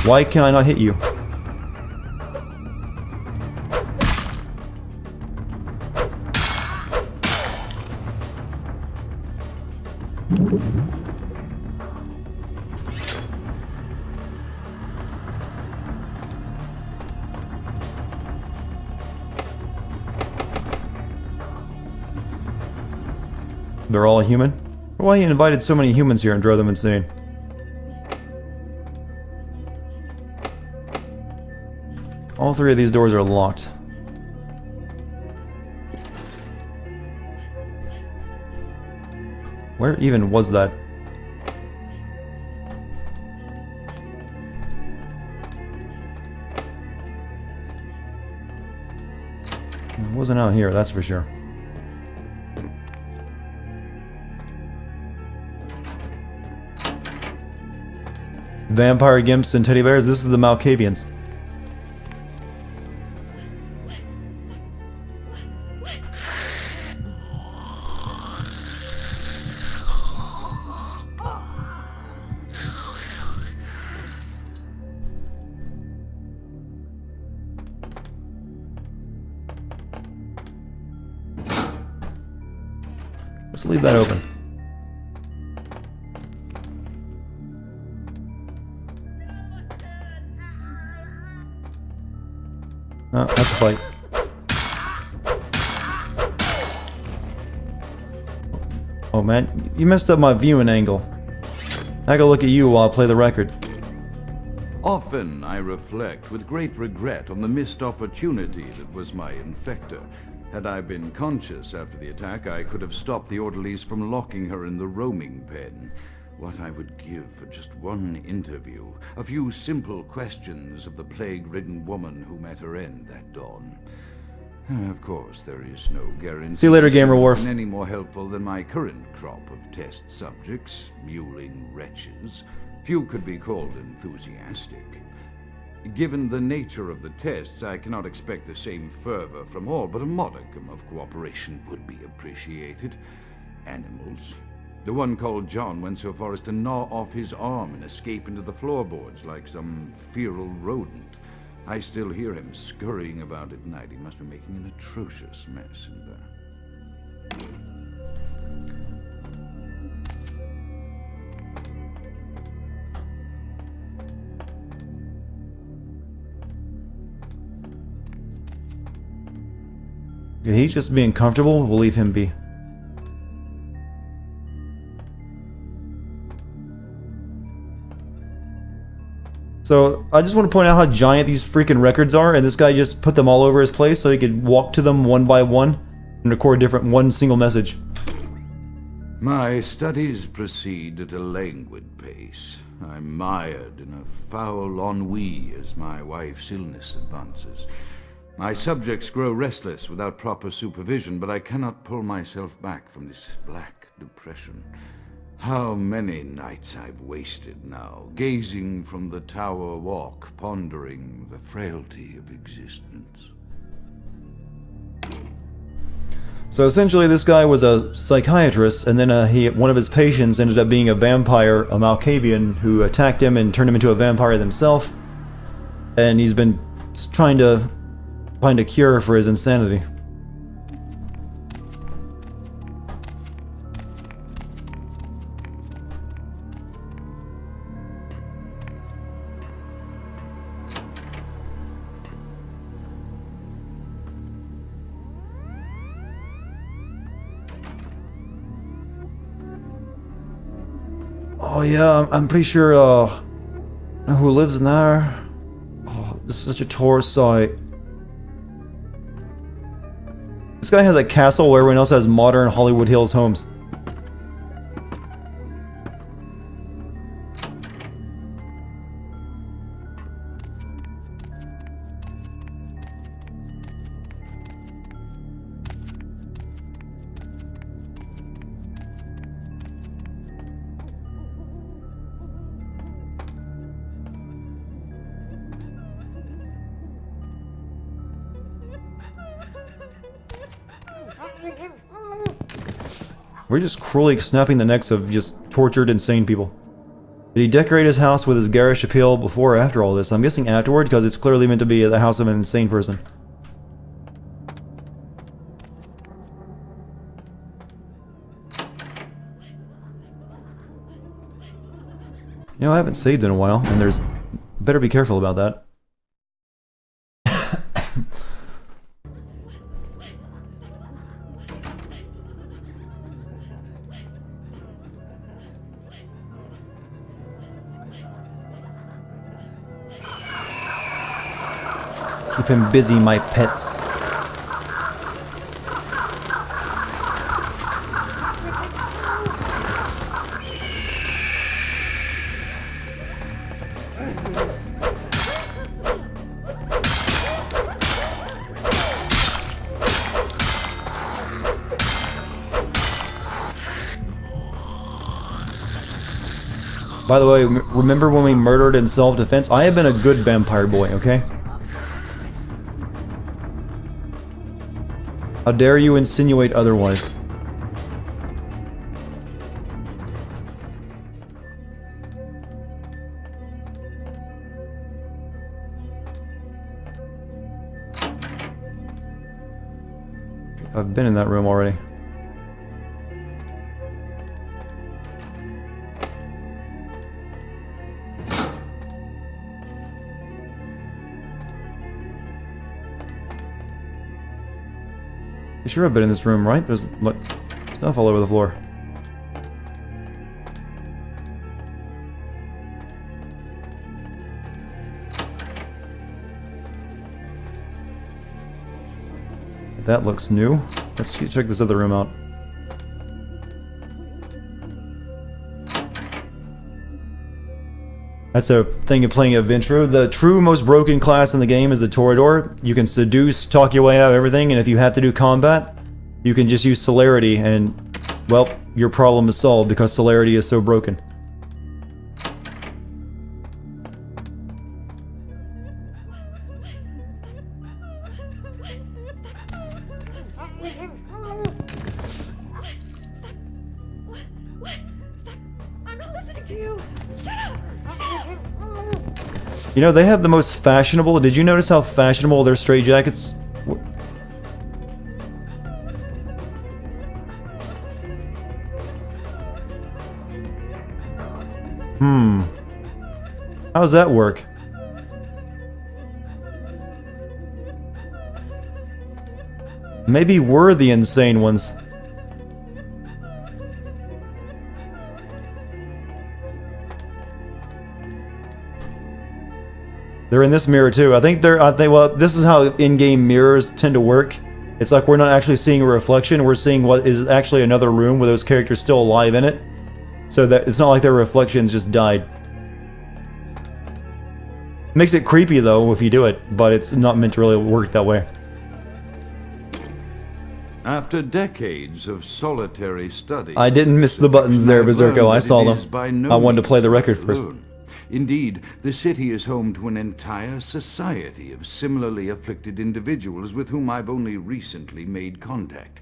Why can I not hit you? They're all human? Why he invited so many humans here and drove them insane? All three of these doors are locked. Where even was that? It wasn't out here, that's for sure. Vampire gimps and teddy bears, this is the Malkavians. Let's leave that open. Oh, that's a fight. Oh man, you messed up my viewing angle. I gotta look at you while I play the record. Often I reflect with great regret on the missed opportunity that was my infector. Had I been conscious after the attack, I could have stopped the orderlies from locking her in the roaming pen. What I would give for just one interview, a few simple questions of the plague-ridden woman who met her end that dawn. Of course, there is no guarantee. See you later, Gamer Wharf. Any more helpful than my current crop of test subjects, mewling wretches. Few could be called enthusiastic. Given the nature of the tests, I cannot expect the same fervor from all, but a modicum of cooperation would be appreciated. Animals. The one called John went so far as to gnaw off his arm and escape into the floorboards like some feral rodent. I still hear him scurrying about at night. He must be making an atrocious mess in there. He's just being comfortable, we'll leave him be. So, I just want to point out how giant these freaking records are, and this guy just put them all over his place so he could walk to them one by one and record one single message. My studies proceed at a languid pace. I'm mired in a foul ennui as my wife's illness advances. My subjects grow restless without proper supervision, but I cannot pull myself back from this black depression. How many nights I've wasted now, gazing from the tower walk, pondering the frailty of existence. So essentially this guy was a psychiatrist, and then one of his patients ended up being a vampire, a Malkavian, who attacked him and turned him into a vampire himself. And he's been trying to find a cure for his insanity. Oh yeah, I'm pretty sure who lives in there. Oh, this is such a tourist site. This guy has a castle where everyone else has modern Hollywood Hills homes. We're just cruelly snapping the necks of just tortured, insane people. Did he decorate his house with his garish appeal before or after all this? I'm guessing afterward, because it's clearly meant to be the house of an insane person. You know, I haven't saved in a while, and there's... Better be careful about that. Keep him busy, my pets. By the way, remember when we murdered in self-defense? I have been a good vampire boy, okay? How dare you insinuate otherwise? I've been in that room already. You sure I've been in this room, right? There's like stuff all over the floor. That looks new. Let's check this other room out. That's a thing of playing Adventure. The true most broken class in the game is a Toreador. You can seduce, talk your way out of everything, and if you have to do combat, you can just use celerity and, well, your problem is solved because celerity is so broken. You know, they have the most fashionable... Did you notice how fashionable their straitjackets... How does that work? Maybe we're the insane ones. They're in this mirror too. I think well, this is how in-game mirrors tend to work. It's like we're not actually seeing a reflection, we're seeing what is actually another room with those characters still alive in it. So that it's not like their reflections just died. Makes it creepy though if you do it, but it's not meant to really work that way. After decades of solitary study... I didn't miss the buttons there, Berserko. I saw them. I wanted to play the record first. Indeed, the city is home to an entire society of similarly afflicted individuals with whom I've only recently made contact.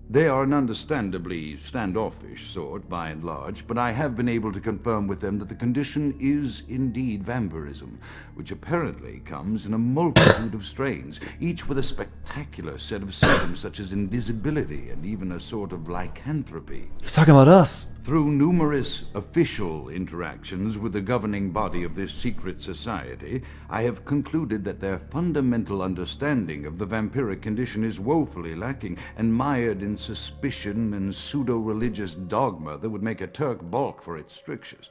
They are an understandably standoffish sort, by and large, but I have been able to confirm with them that the condition is indeed vampirism, which apparently comes in a multitude of strains, each with a spectacular set of symptoms such as invisibility and even a sort of lycanthropy. He's talking about us. Through numerous official interactions with the governing body of this secret society, I have concluded that their fundamental understanding of the vampiric condition is woefully lacking and mired in suspicion and pseudo-religious dogma that would make a Turk balk for its strictures.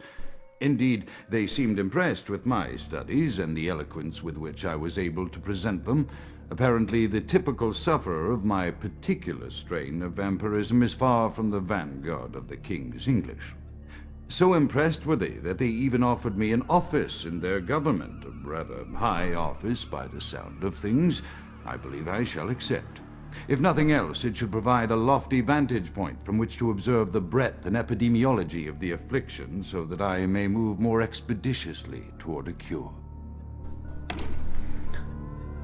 Indeed, they seemed impressed with my studies and the eloquence with which I was able to present them. Apparently, the typical sufferer of my particular strain of vampirism is far from the vanguard of the King's English. So impressed were they that they even offered me an office in their government, a rather high office by the sound of things. I believe I shall accept. If nothing else, it should provide a lofty vantage point from which to observe the breadth and epidemiology of the affliction so that I may move more expeditiously toward a cure.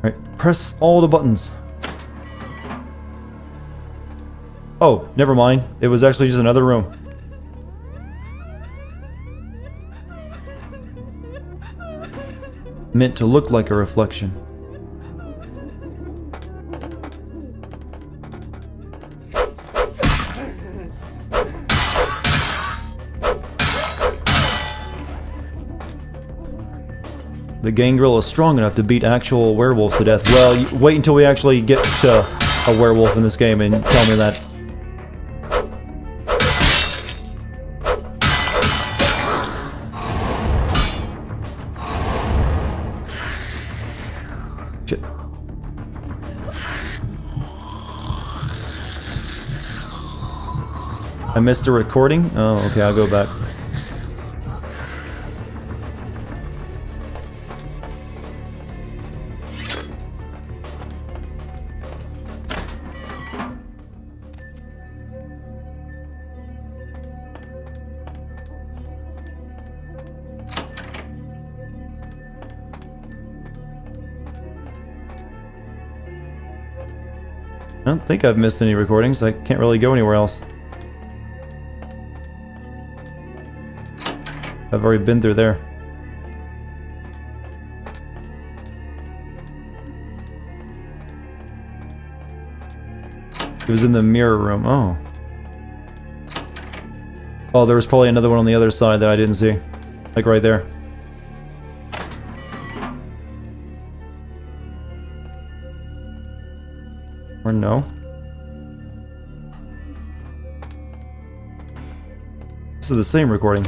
Alright, press all the buttons. Oh, never mind. It was actually just another room. Meant to look like a reflection. The gangrel is strong enough to beat actual werewolves to death. Well, wait until we actually get to a werewolf in this game and tell me that. Shit. I missed a recording? Oh, okay, I'll go back. I don't think I've missed any recordings. I can't really go anywhere else. I've already been through there. It was in the mirror room. Oh. Oh, there was probably another one on the other side that I didn't see. Like right there. Or no? This is the same recording.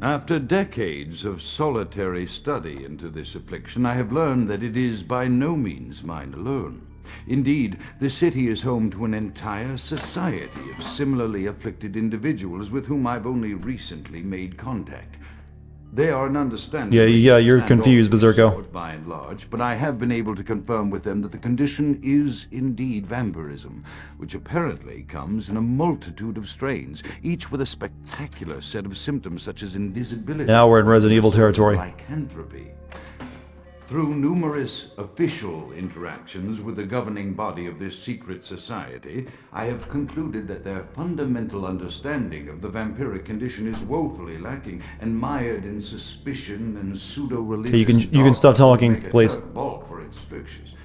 After decades of solitary study into this affliction, I have learned that it is by no means mine alone. Indeed, the city is home to an entire society of similarly afflicted individuals with whom I've only recently made contact. They are an understanding. Yeah, you're confused, Berserko. By and large, but I have been able to confirm with them that the condition is indeed vampirism, which apparently comes in a multitude of strains, each with a spectacular set of symptoms such as invisibility. Now we're in Resident Evil territory. Lycanthropy. Through numerous official interactions with the governing body of this secret society, I have concluded that their fundamental understanding of the vampiric condition is woefully lacking and mired in suspicion and pseudo-religious. You can stop talking, please. Bulk for its strictures.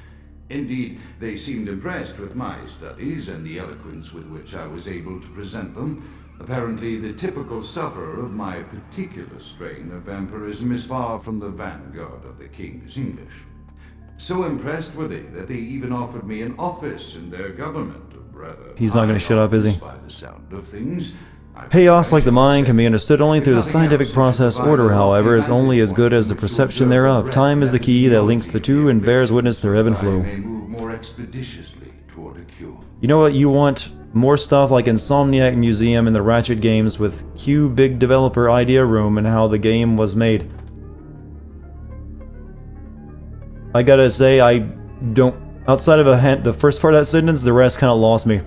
Indeed, they seemed impressed with my studies and the eloquence with which I was able to present them. Apparently, the typical sufferer of my particular strain of vampirism is far from the vanguard of the King's English. So impressed were they that they even offered me an office in their government, a rather He's not going to shut up, is he? by the sound of things. Chaos like the mind can be understood only through the scientific process. Order, however, is only as good as the perception thereof. Time is the key that links the two and bears witness their ebb and flow. May move more expeditiously toward a cure. You know what you want? More stuff like Insomniac Museum and the Ratchet games with Q Big Developer Idea Room and how the game was made. I gotta say, I don't... Outside of the first part of that sentence, the rest kind of lost me.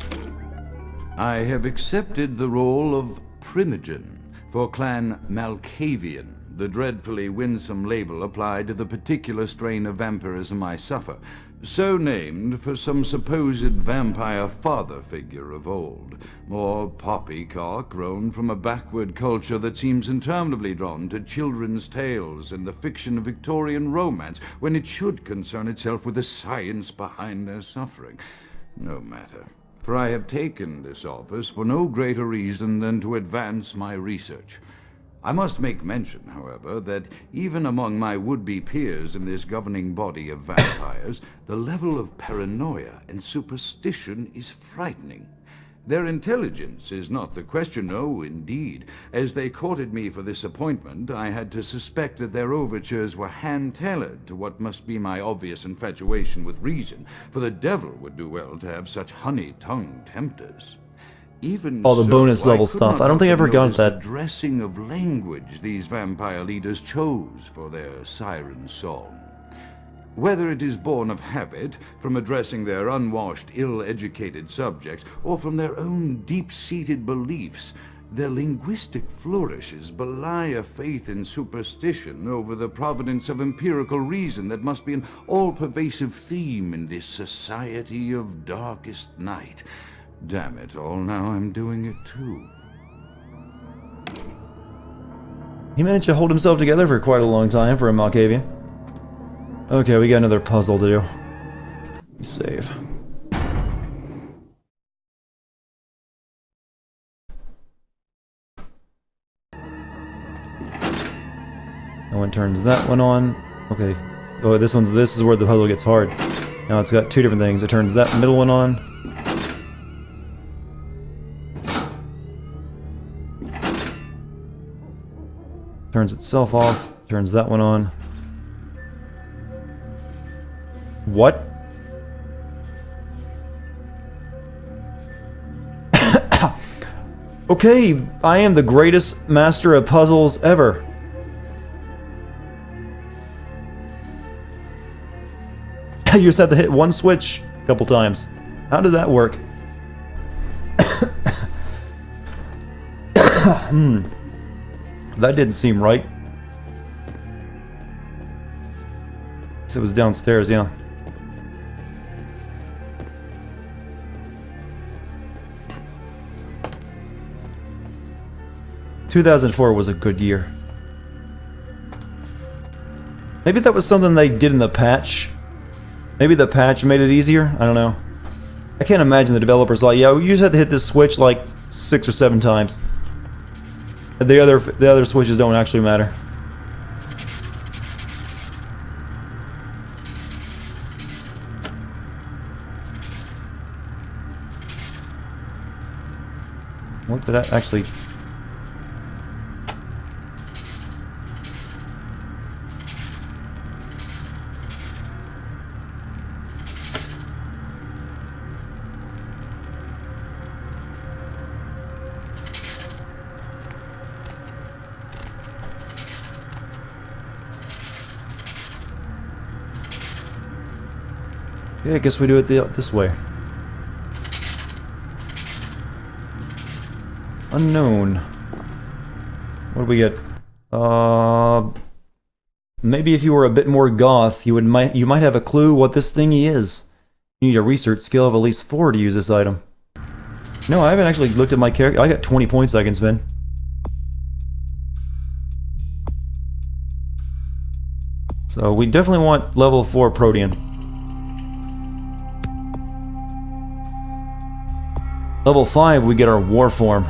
I have accepted the role of Primogen for Clan Malkavian, the dreadfully winsome label applied to the particular strain of vampirism I suffer, so named for some supposed vampire father figure of old, more poppycock grown from a backward culture that seems interminably drawn to children's tales and the fiction of Victorian romance when it should concern itself with the science behind their suffering. No matter. For I have taken this office for no greater reason than to advance my research. I must make mention, however, that even among my would-be peers in this governing body of vampires, the level of paranoia and superstition is frightening. Their intelligence is not the question, no, indeed. As they courted me for this appointment, I had to suspect that their overtures were hand-tailored to what must be my obvious infatuation with reason, for the devil would do well to have such honey-tongued tempters. Even all the bonus level stuff. I don't think I ever got that. The dressing of language these vampire leaders chose for their siren song. Whether it is born of habit, from addressing their unwashed, ill-educated subjects, or from their own deep-seated beliefs, their linguistic flourishes belie a faith in superstition over the providence of empirical reason that must be an all-pervasive theme in this society of darkest night. Damn it all, now I'm doing it too. He managed to hold himself together for quite a long time for a Malkavian. Okay, we got another puzzle to do. Save. No one turns that one on. Okay. Oh, this is where the puzzle gets hard. Now it's got two different things. It turns that middle one on. Turns itself off. Turns that one on. What? Okay, I am the greatest master of puzzles ever. You just have to hit one switch a couple times. How did that work? That didn't seem right. So it was downstairs, yeah. ...2004 was a good year. Maybe that was something they did in the patch. Maybe the patch made it easier? I don't know. I can't imagine the developers like, yeah, you just have to hit this switch like 6 or 7 times. The other switches don't actually matter. What did I actually... Yeah, I guess we do it this way. Unknown. What do we get? Maybe if you were a bit more goth, you might have a clue what this thingy is. You need a research skill of at least 4 to use this item. No, I haven't actually looked at my character. I got 20 points I can spend. So we definitely want level 4 Protean. Level 5, we get our war form.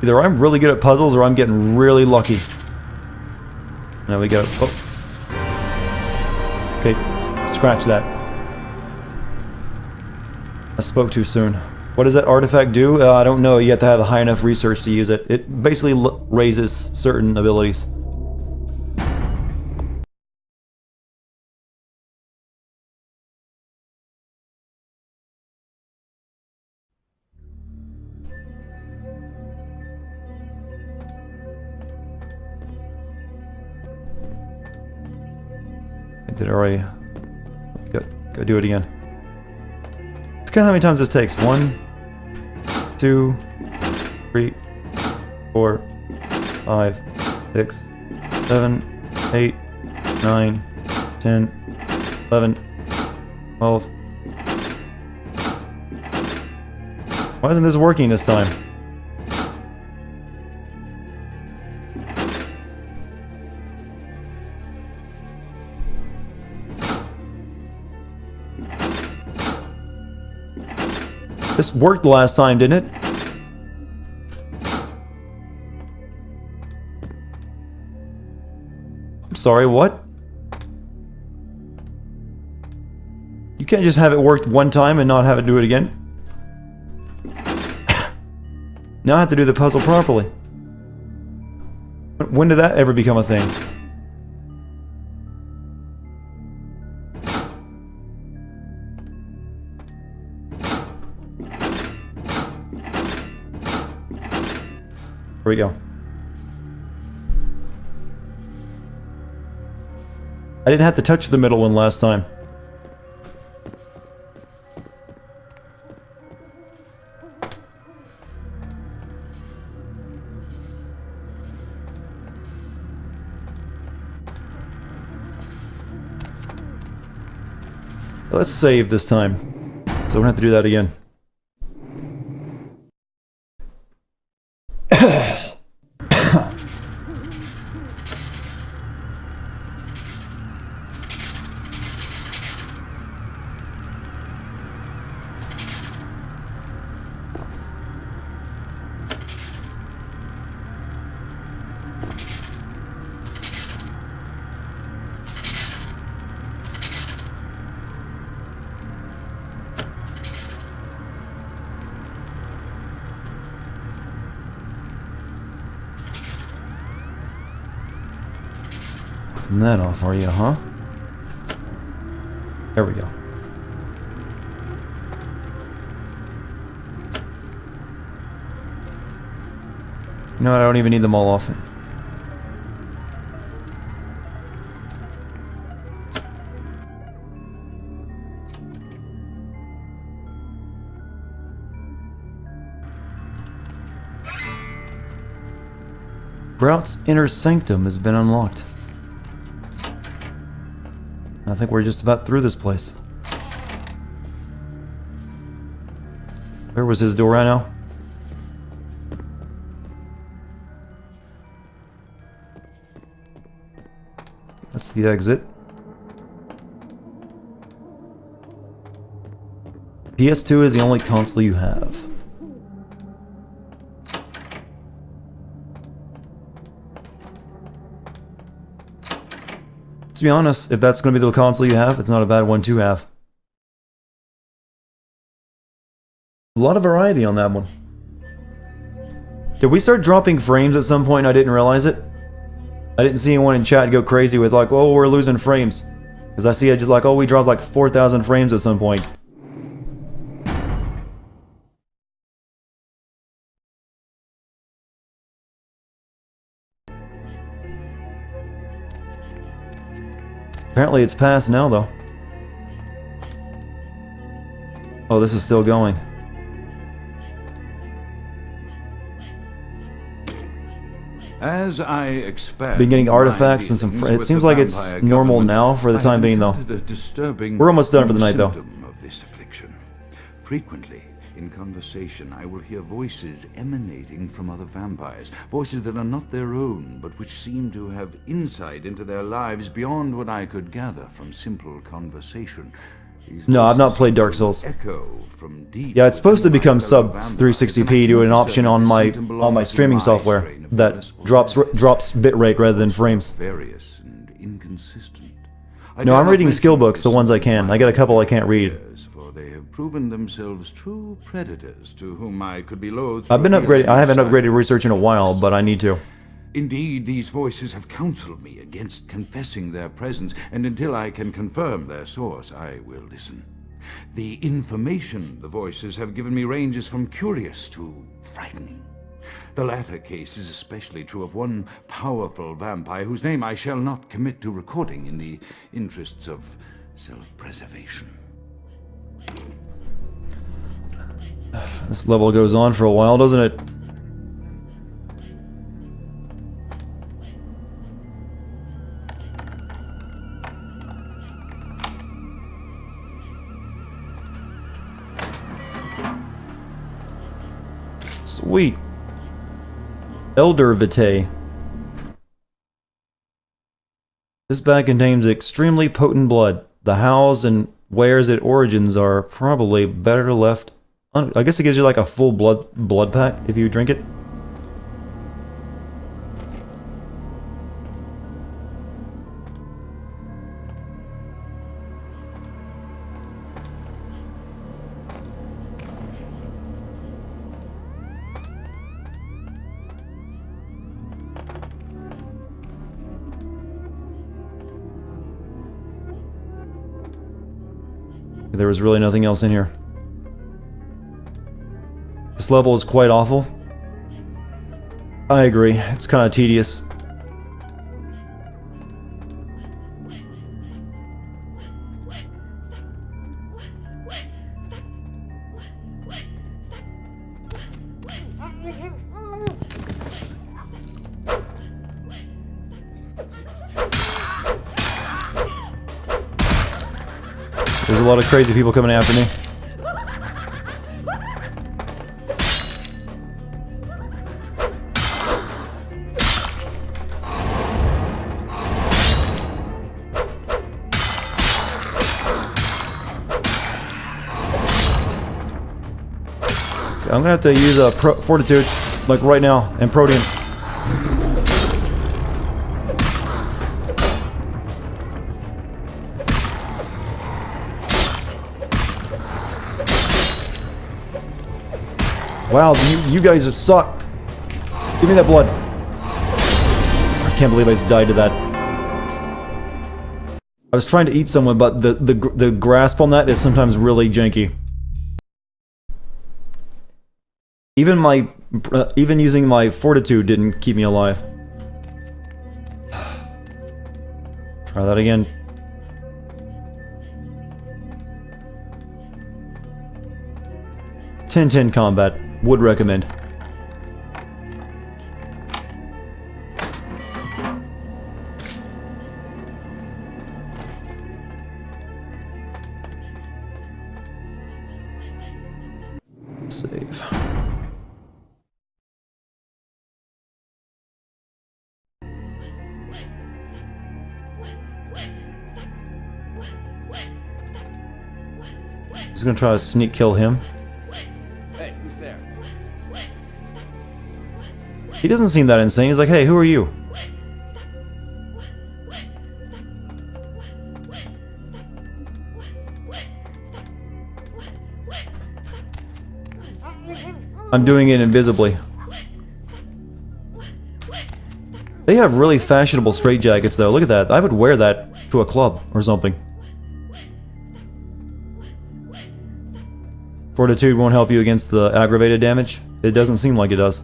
Either I'm really good at puzzles or I'm getting really lucky. There we go. Oh. Okay, scratch that. I spoke too soon. What does that artifact do? I don't know. You have to have a high enough research to use it. It basically raises certain abilities. I did it already. Go do it again. Let's count how many times this takes. 1, 2, 3, 4, 5, 6, 7, 8, 9, 10, 11, 12. Why isn't this working this time? This worked last time, didn't it? I'm sorry, what? You can't just have it work one time and not have it do it again. Now I have to do the puzzle properly. When did that ever become a thing? Here we go. I didn't have to touch the middle one last time. Let's save this time, so we don't have to do that again. Dropping that off, are you, huh? There we go. You know what, I don't even need them all off. Brout's inner sanctum has been unlocked. I think we're just about through this place. Where was his door right now? That's the exit. PS2 is the only console you have. To be honest, if that's going to be the console you have, it's not a bad one to have. A lot of variety on that one. Did we start dropping frames at some point and I didn't realize it? I didn't see anyone in chat go crazy with like, oh, we're losing frames. Because I see it just like, oh, we dropped like 4,000 frames at some point. Apparently it's past now, though. Oh, this is still going. As I expect, been getting artifacts and some. It seems like it's normal now for the time being, though. We're almost done for the night, though. Of this affliction. Frequently, in conversation, I will hear voices emanating from other vampires. Voices that are not their own, but which seem to have insight into their lives beyond what I could gather from simple conversation. No, I've not played Dark Souls. Yeah, it's supposed to become sub 360p to an option on my streaming software that drops bitrate rather than frames. No, I'm reading skill books, the ones I can. I got a couple I can't read. They have proven themselves true predators to whom I could be loath. I've been upgrading. I haven't upgraded research in a while, but I need to. Indeed, these voices have counseled me against confessing their presence, and until I can confirm their source, I will listen. The information the voices have given me ranges from curious to frightening. The latter case is especially true of one powerful vampire whose name I shall not commit to recording in the interests of self-preservation. This level goes on for a while, doesn't it? Sweet. Elder Vitae. This bag contains extremely potent blood. The hows and where's its origins are probably better left. I guess it gives you like a full blood pack if you drink it. There was really nothing else in here. This level is quite awful. I agree, it's kind of tedious. There's a lot of crazy people coming after me. I'm gonna have to use a fortitude, like right now, and protein. Wow, you guys suck. Give me that blood. I can't believe I just died to that. I was trying to eat someone, but the grasp on that is sometimes really janky. Even using my fortitude didn't keep me alive. Try that again. Ten combat. Would recommend. Save. He's gonna try to sneak kill him. Hey, who's there? He doesn't seem that insane. He's like, hey, who are you? I'm doing it invisibly. They have really fashionable straitjackets though. Look at that. I would wear that to a club or something. Fortitude won't help you against the aggravated damage? It doesn't seem like it does.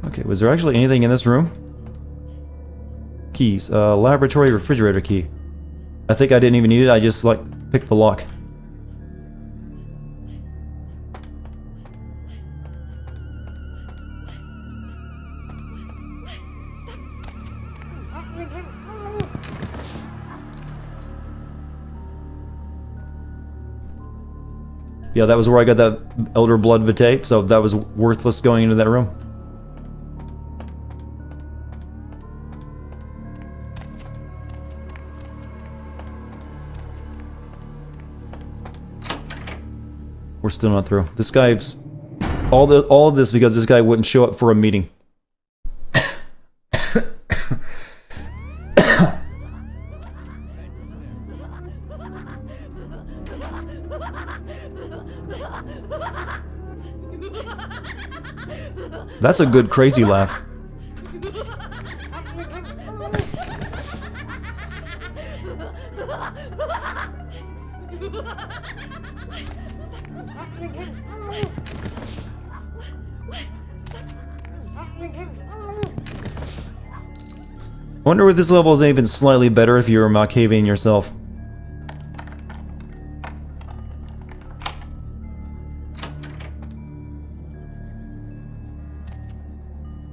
Okay, was there actually anything in this room? Keys. Laboratory refrigerator key. I think I didn't even need it, I just, like, picked the lock. Yeah, that was where I got that Elder Blood Vitae, so that was worthless going into that room. We're still not through. This guy's... all of this because this guy wouldn't show up for a meeting. That's a good crazy laugh. Wonder if this level is even slightly better if you're a Malkavian yourself.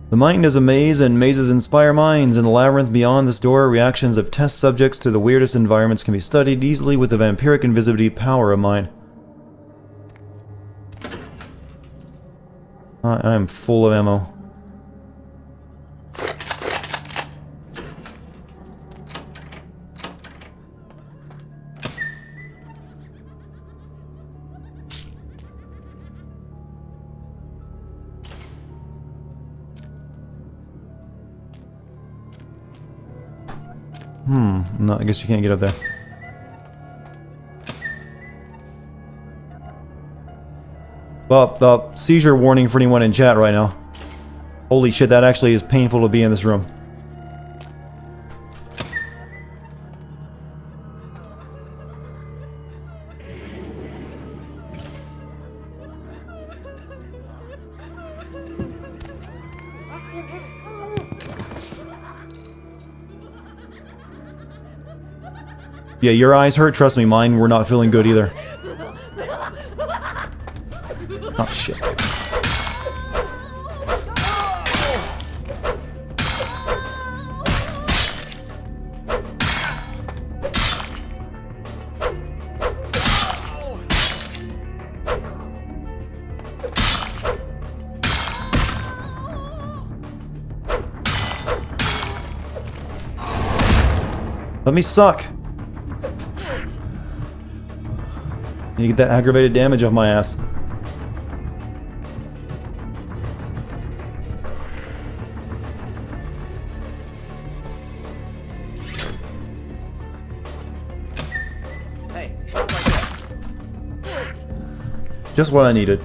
The mind is a maze, and mazes inspire minds. In the labyrinth beyond this door, reactions of test subjects to the weirdest environments can be studied easily with the vampiric invisibility power of mine. I am full of ammo. No, I guess you can't get up there. Well, seizure warning for anyone in chat right now. Holy shit, that actually is painful to be in this room. Yeah, your eyes hurt, trust me, mine were not feeling good either. Oh shit. Let me suck. I need to get that aggravated damage off my ass. Just what I needed.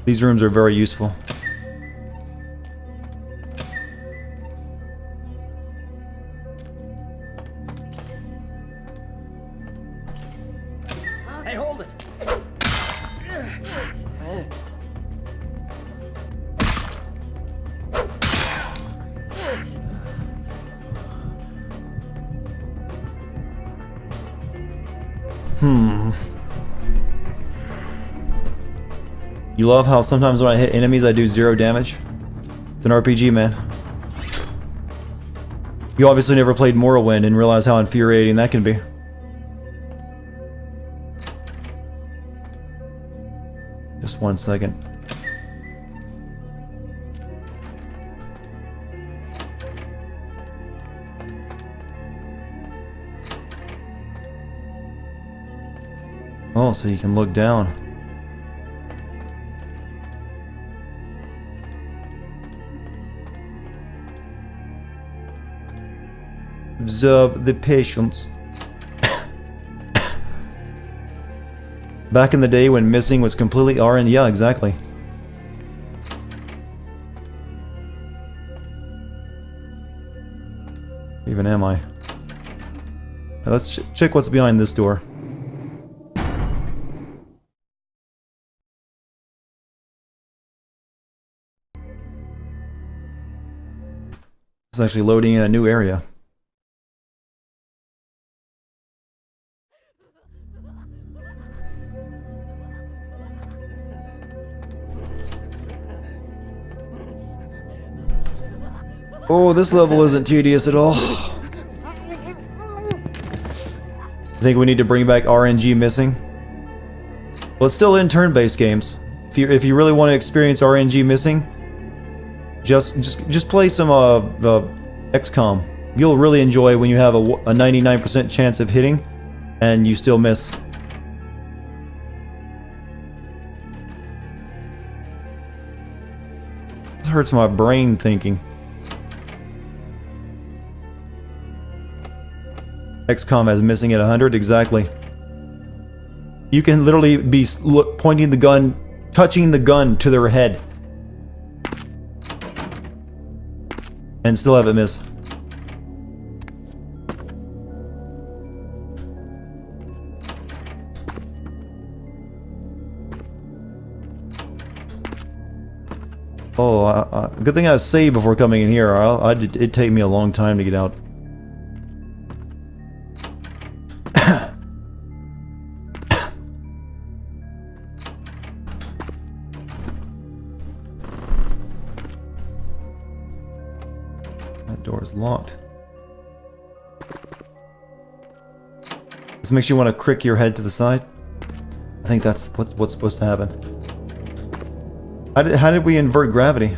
These rooms are very useful. Hey, hold it! You love how sometimes when I hit enemies I do 0 damage? It's an RPG, man. You obviously never played Morrowind and realize how infuriating that can be. Just 1 second. Oh, so you can look down. Observe the patience. Back in the day when missing was completely RN, yeah, exactly. Even am I? Now let's check what's behind this door. It's actually loading in a new area. Oh, this level isn't tedious at all. I think we need to bring back RNG missing. Well, it's still in turn-based games. If you really want to experience RNG missing, just play some XCOM. You'll really enjoy when you have a 99% chance of hitting, and you still miss. It hurts my brain thinking. XCOM has missing at 100, exactly. You can literally be pointing the gun, touching the gun to their head, and still have it miss. Oh, good thing I saved before coming in here. It'd take me a long time to get out. Door's locked. This makes you want to crick your head to the side. I think that's what's supposed to happen. How did we invert gravity?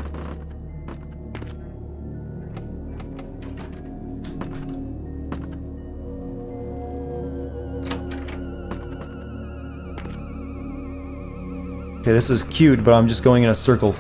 Okay, this is cute, but I'm just going in a circle.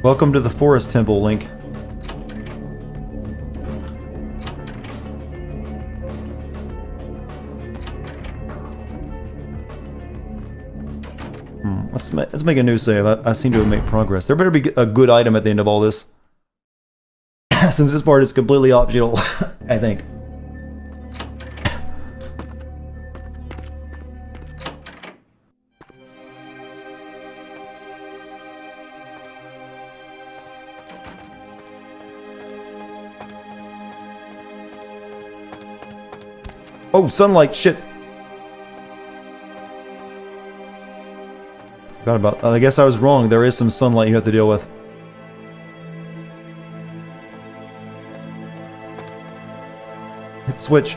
Welcome to the Forest Temple, Link. Let's make a new save. I seem to have made progress. There better be a good item at the end of all this. Since this part is completely optional, I think. Oh, sunlight, shit. Forgot about... I guess I was wrong. There is some sunlight you have to deal with. Hit the switch.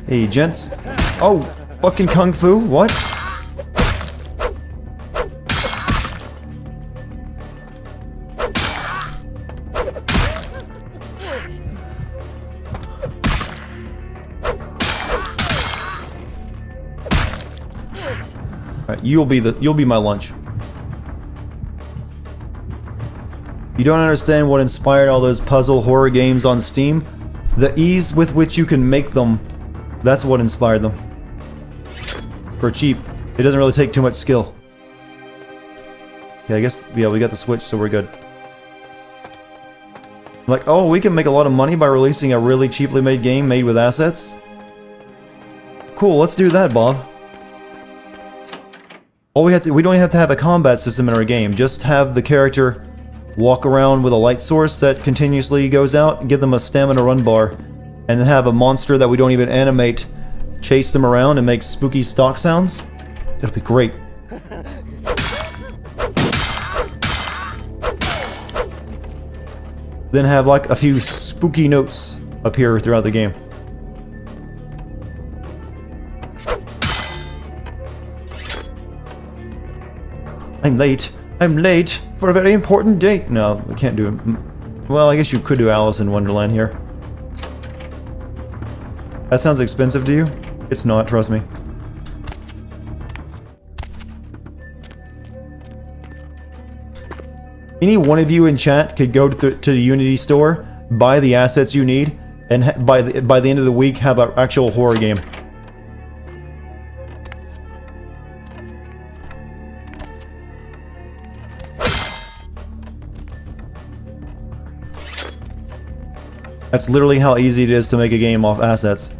Hey, gents. Oh, fucking kung fu? What? Alright, you'll be my lunch. You don't understand what inspired all those puzzle horror games on Steam? The ease with which you can make them. That's what inspired them. For cheap. It doesn't really take too much skill. Okay, I guess, yeah, we got the Switch, so we're good. Like, oh, we can make a lot of money by releasing a really cheaply made game made with assets? Cool, let's do that, Bob. We don't even have to have a combat system in our game. Just have the character walk around with a light source that continuously goes out, and give them a stamina run bar. And then have a monster that we don't even animate chase them around and make spooky stock sounds. It'll be great. Then have like a few spooky notes appear throughout the game. I'm late. I'm late for a very important date. No, we can't do it. Well, I guess you could do Alice in Wonderland here. That sounds expensive to you? It's not, trust me. Any one of you in chat could go to the Unity store, buy the assets you need, and by the end of the week have an actual horror game. That's literally how easy it is to make a game off assets.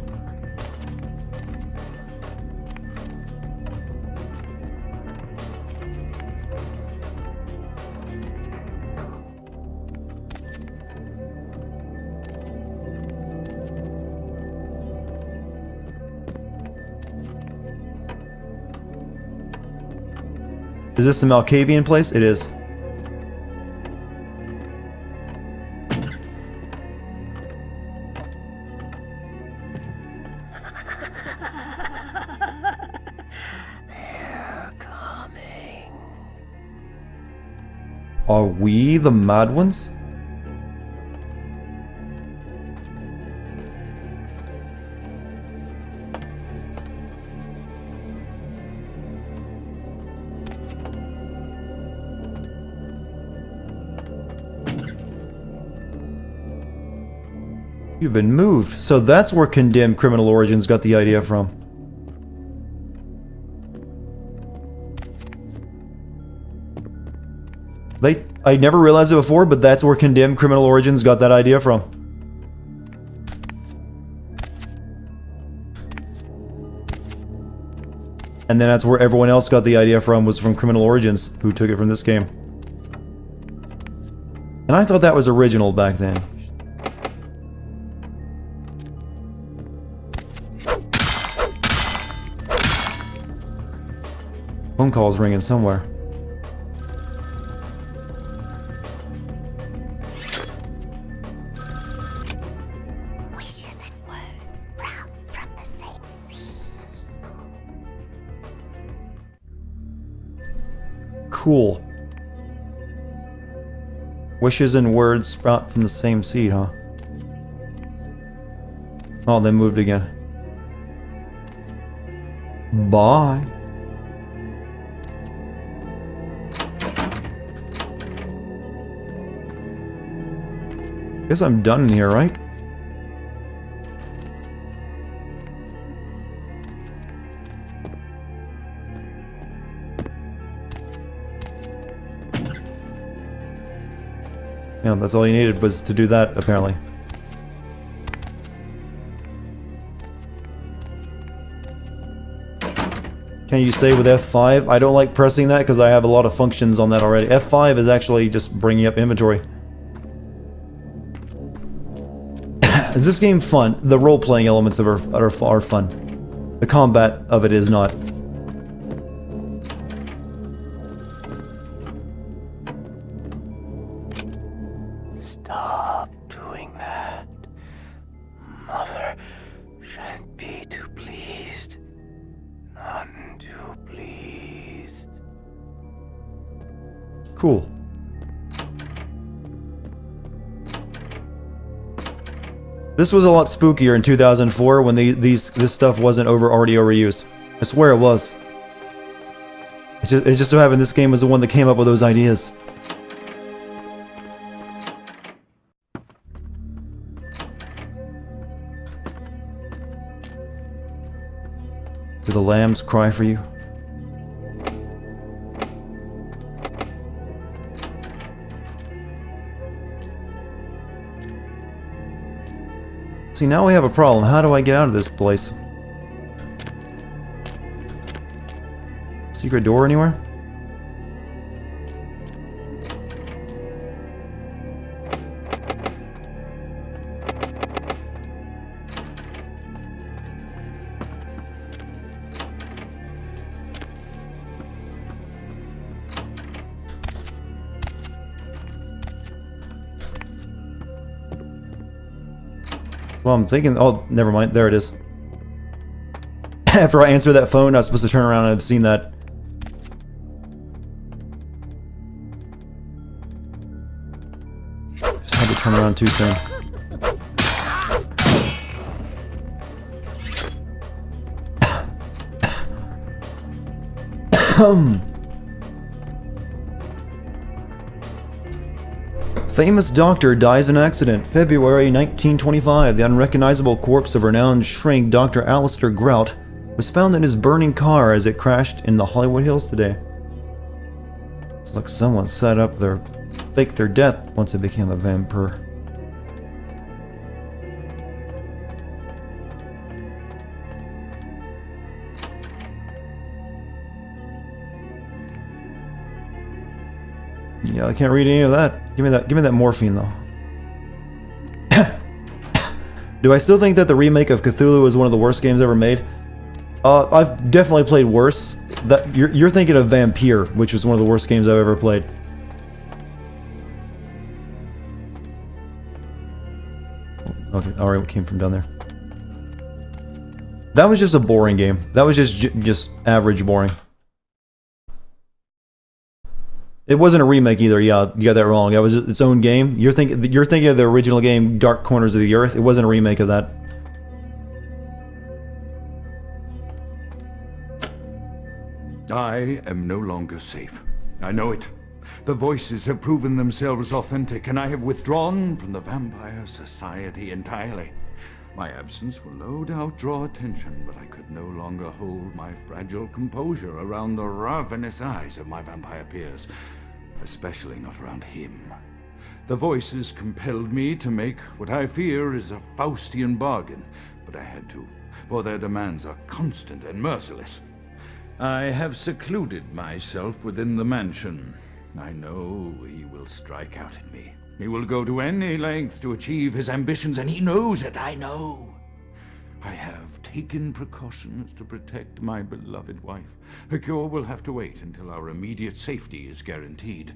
Is this the Malkavian place? It is. Are we the mad ones? You've been moved. So that's where Condemned Criminal Origins got the idea from. I never realized it before, but that's where Condemned Criminal Origins got that idea from. And then that's where everyone else got the idea from, was from Criminal Origins, who took it from this game. And I thought that was original back then. Phone call's ringing somewhere. Cool. Wishes and words sprout from the same seed, huh? Oh, they moved again. Bye. Guess I'm done in here, right? Yeah, that's all you needed was to do that, apparently. Can you say with F5? I don't like pressing that because I have a lot of functions on that already. F5 is actually just bringing up inventory. Is this game fun? The role-playing elements of it are fun. The combat of it is not. Stop doing that. Mother shan't be too pleased. None too pleased. Cool. This was a lot spookier in 2004 when this stuff wasn't already overused. I swear it was. It just so happened this game was the one that came up with those ideas. Do the lambs cry for you? See, now we have a problem. How do I get out of this place? Secret door anywhere? Well, I'm thinking, oh, never mind, there it is. After I answered that phone, I was supposed to turn around and I've seen that. Just had to turn around too soon. Famous doctor dies in accident, February 1925. The unrecognizable corpse of renowned shrink Dr. Alistair Grout was found in his burning car as it crashed in the Hollywood Hills today. It's like someone faked their death once it became a vampire. Yeah, I can't read any of that. Give me that morphine though. Do I still think that the remake of Cthulhu is one of the worst games ever made? I've definitely played worse. You're thinking of Vampire, which was one of the worst games I've ever played. Okay, alright, what came from down there? That was just a boring game. That was just average boring. It wasn't a remake either. Yeah, you got that wrong. That was its own game. You're thinking of the original game, Dark Corners of the Earth. It wasn't a remake of that. I am no longer safe. I know it. The voices have proven themselves authentic, and I have withdrawn from the Vampire Society entirely. My absence will no doubt draw attention, but I could no longer hold my fragile composure around the ravenous eyes of my vampire peers, especially not around him. The voices compelled me to make what I fear is a Faustian bargain, but I had to, for their demands are constant and merciless. I have secluded myself within the mansion. I know he will strike out at me. He will go to any length to achieve his ambitions, and he knows it, I know. I have taken precautions to protect my beloved wife. Her cure will have to wait until our immediate safety is guaranteed.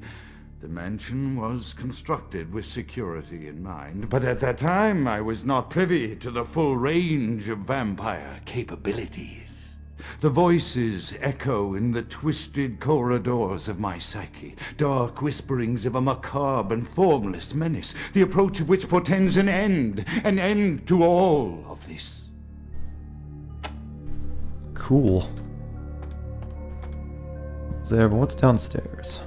The mansion was constructed with security in mind, but at that time I was not privy to the full range of vampire capabilities. The voices echo in the twisted corridors of my psyche, dark whisperings of a macabre and formless menace, the approach of which portends an end to all of this. Cool. There, but what's downstairs?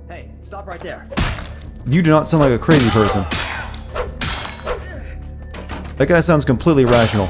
Hey, stop right there. You do not sound like a crazy person. That guy sounds completely rational.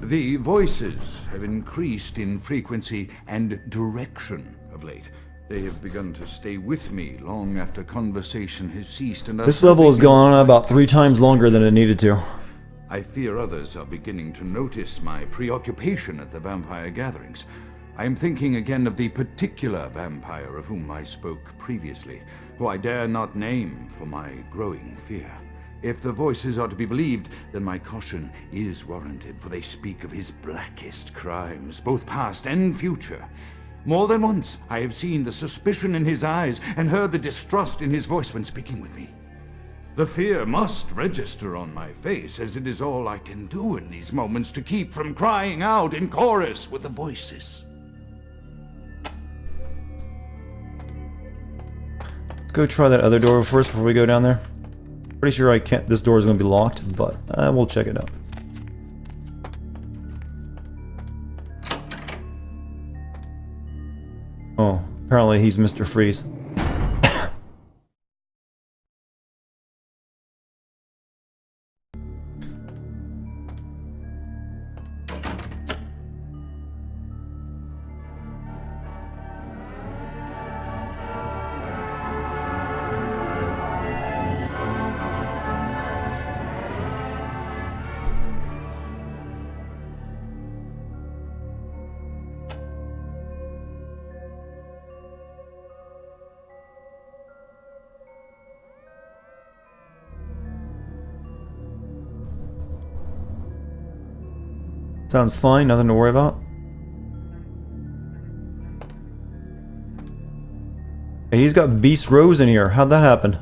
The voices have increased in frequency and direction of late. They have begun to stay with me long after conversation has ceased, and This level has gone on about 3 times longer than it needed to. I fear others are beginning to notice my preoccupation at the vampire gatherings. I am thinking again of the particular vampire of whom I spoke previously, who I dare not name for my growing fear. If the voices are to be believed, then my caution is warranted, for they speak of his blackest crimes, both past and future. More than once, I have seen the suspicion in his eyes and heard the distrust in his voice when speaking with me. The fear must register on my face, as it is all I can do in these moments to keep from crying out in chorus with the voices. Let's go try that other door first before we go down there. Pretty sure I can't. This door is going to be locked, but we'll check it out. Oh, apparently he's Mr. Freeze. Sounds fine, nothing to worry about. Hey, he's got Beast Rose in here. How'd that happen?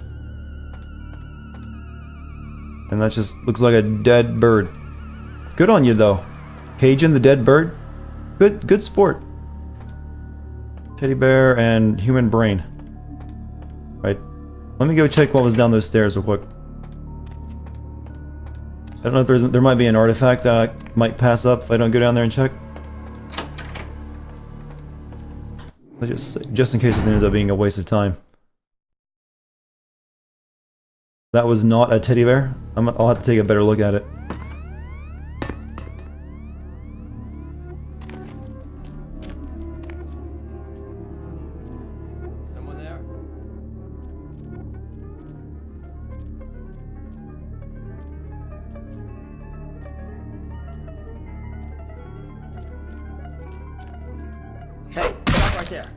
And that just looks like a dead bird. Good on you, though. Cajun the dead bird. Good sport. Teddy bear and human brain. Right. Let me go check what was down those stairs real quick. I don't know if there might be an artifact that I might pass up if I don't go down there and check. Just in case it ends up being a waste of time. That was not a teddy bear. I'll have to take a better look at it. Someone there? Hey, stop right there.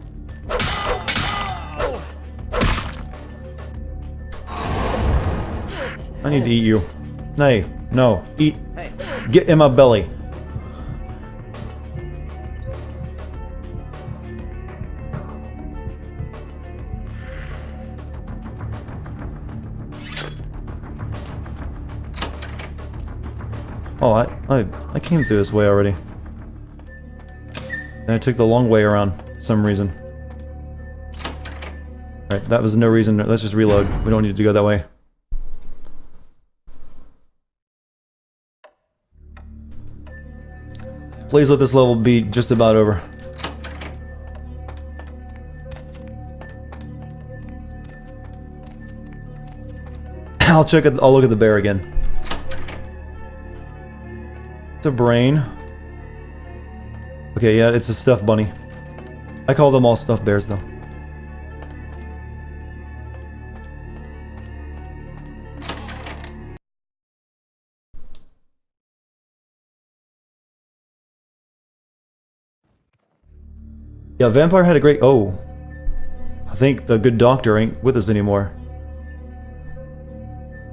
I need to eat you. Hey, no, eat. Get in my belly. Oh, I came through this way already. And I took the long way around for some reason. Right, that was no reason. Let's just reload. We don't need to go that way. Please let this level be just about over. I'll look at the bear again. It's a brain. Okay, yeah, it's a stuffed bunny. I call them all stuffed bears, though. Yeah, Vampire had a great... Oh. I think the good doctor ain't with us anymore.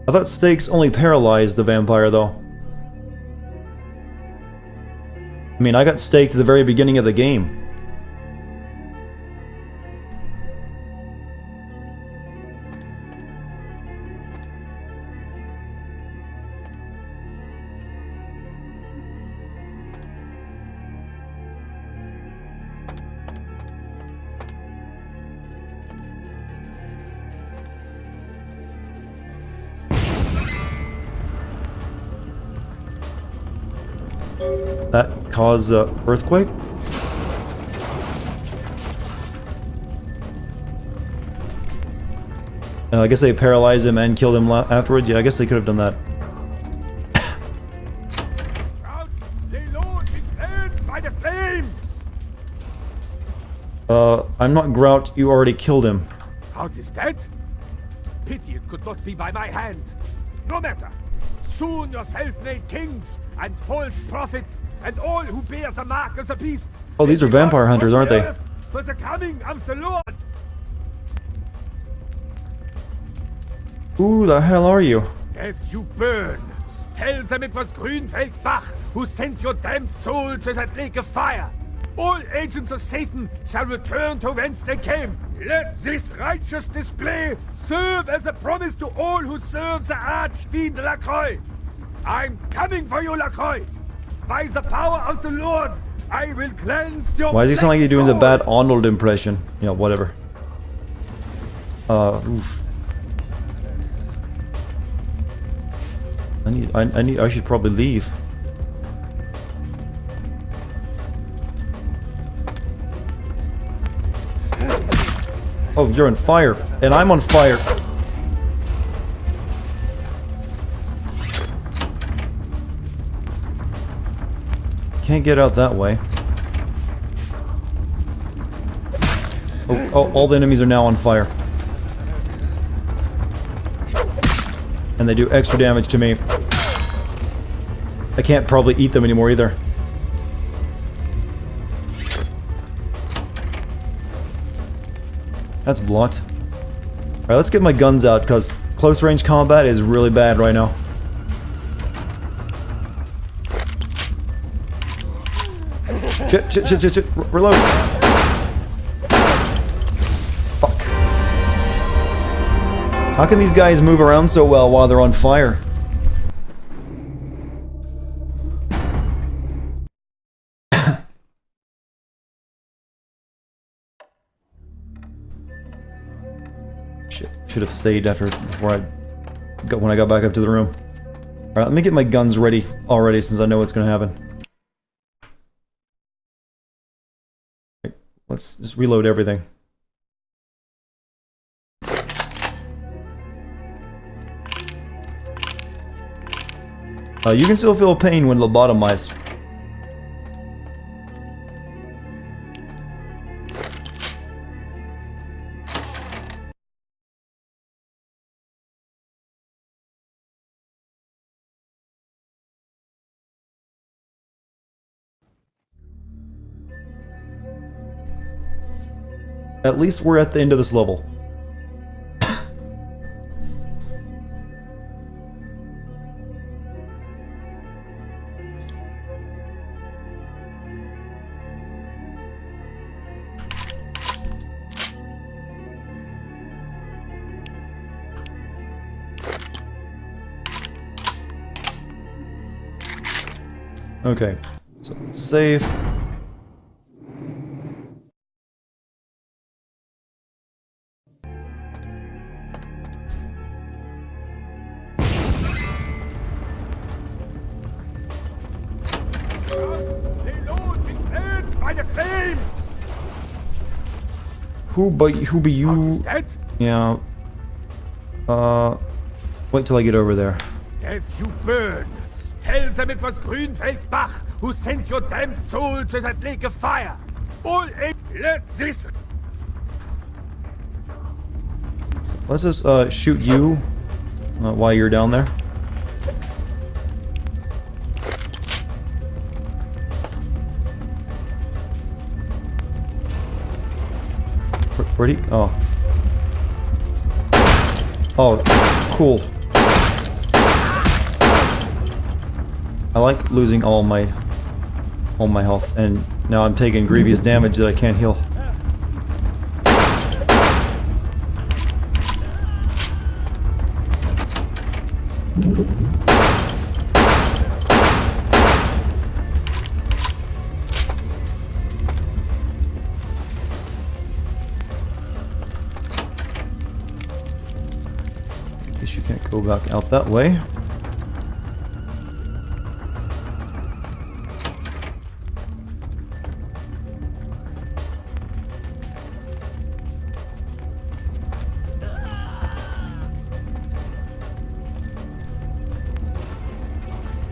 I thought stakes only paralyzed the vampire, though. I mean, I got staked at the very beginning of the game. That caused an earthquake? I guess they paralyzed him and killed him afterwards. Yeah, I guess they could have done that. Crowds, lay low and be cleared by the flames! I'm not Grout. You already killed him. Grout is dead? Pity it could not be by my hand. No matter. Soon your self-made kings and false prophets and all who bear the mark of the beast. Oh, these are vampire hunters, aren't they? For the coming of the Lord. Who the hell are you? As you burn, tell them it was Grünfeld Bach who sent your damned soul to that lake of fire. All agents of Satan shall return to whence they came. Let this righteous display serve as a promise to all who serve the archfiend Lacroix. I'm coming for you, Lacroix. By the power of the Lord, I will cleanse your. Why does he sound like he's doing a bad Arnold impression? Yeah, whatever. Oof. I should probably leave. Oh, you're on fire, and I'm on fire. Can't get out that way. Oh, all the enemies are now on fire. And they do extra damage to me. I can't probably eat them anymore either. That's blocked. Alright, let's get my guns out, because close range combat is really bad right now. Shit. Reload. Fuck. How can these guys move around so well while they're on fire? Should have saved before when I got back up to the room. Alright, let me get my guns ready already since I know what's gonna happen. Let's just reload everything. You can still feel pain when lobotomized. At least we're at the end of this level. Okay, so save. Who be you? Yeah. Wait till I get over there. As you burn, tell them it was Grünfeld Bach who sent your damned soul to that lake of fire. All let this. So let's just shoot you while you're down there. Where'd he? Oh. Oh, cool. I like losing all my health, and now I'm taking grievous damage that I can't heal. You can't go back out that way.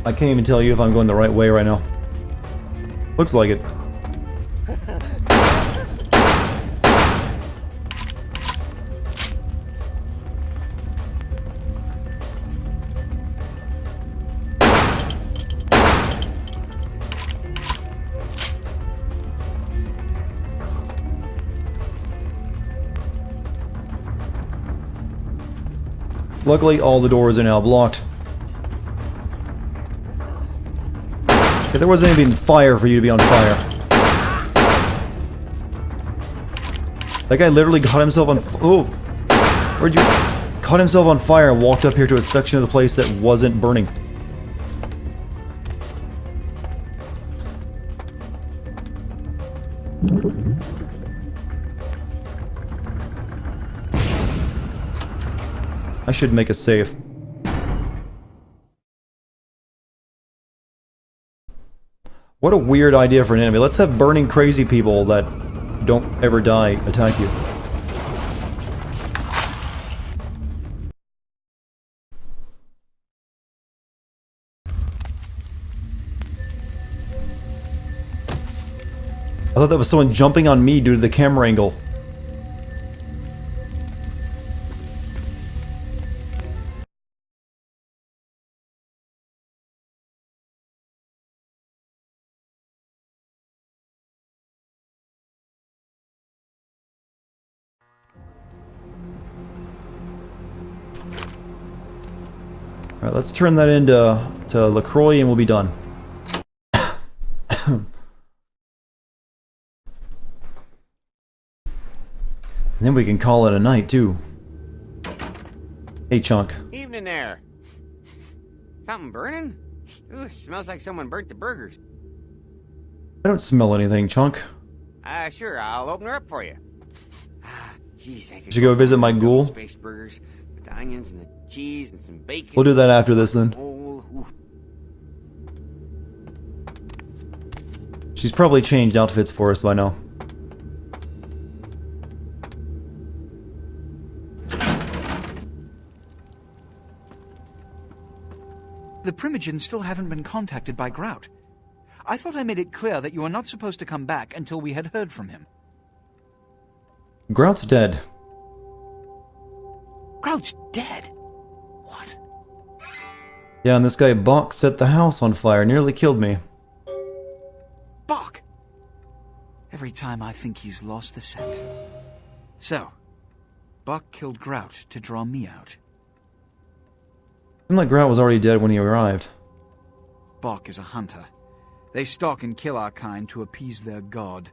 I can't even tell you if I'm going the right way right now. Looks like it. Luckily, all the doors are now blocked. If there wasn't even fire for you to be on fire. That guy literally caught himself on oh! Where'd you... Caught himself on fire and walked up here to a section of the place that wasn't burning. I should make a save. What a weird idea for an enemy. Let's have burning crazy people that don't ever die attack you. I thought that was someone jumping on me due to the camera angle. Alright, let's turn that into LaCroix and we'll be done. And then we can call it a night, too. Hey, Chunk. Evening there. Something burning? Ooh, smells like someone burnt the burgers. I don't smell anything, Chunk. Sure, I'll open her up for you. Jeez, I Should go visit my ghoul? Spaced burgers with the onions and the cheese and some bacon. We'll do that after this, then. She's probably changed outfits for us by now. The Primogens still haven't been contacted by Grout. I thought I made it clear that you are not supposed to come back until we had heard from him. Grout's dead. Grout's dead? What? Yeah, and this guy Bach set the house on fire, nearly killed me. Bach! Every time I think he's lost the scent. So, Bach killed Grout to draw me out. Seemed like Grout was already dead when he arrived. Bach is a hunter. They stalk and kill our kind to appease their god.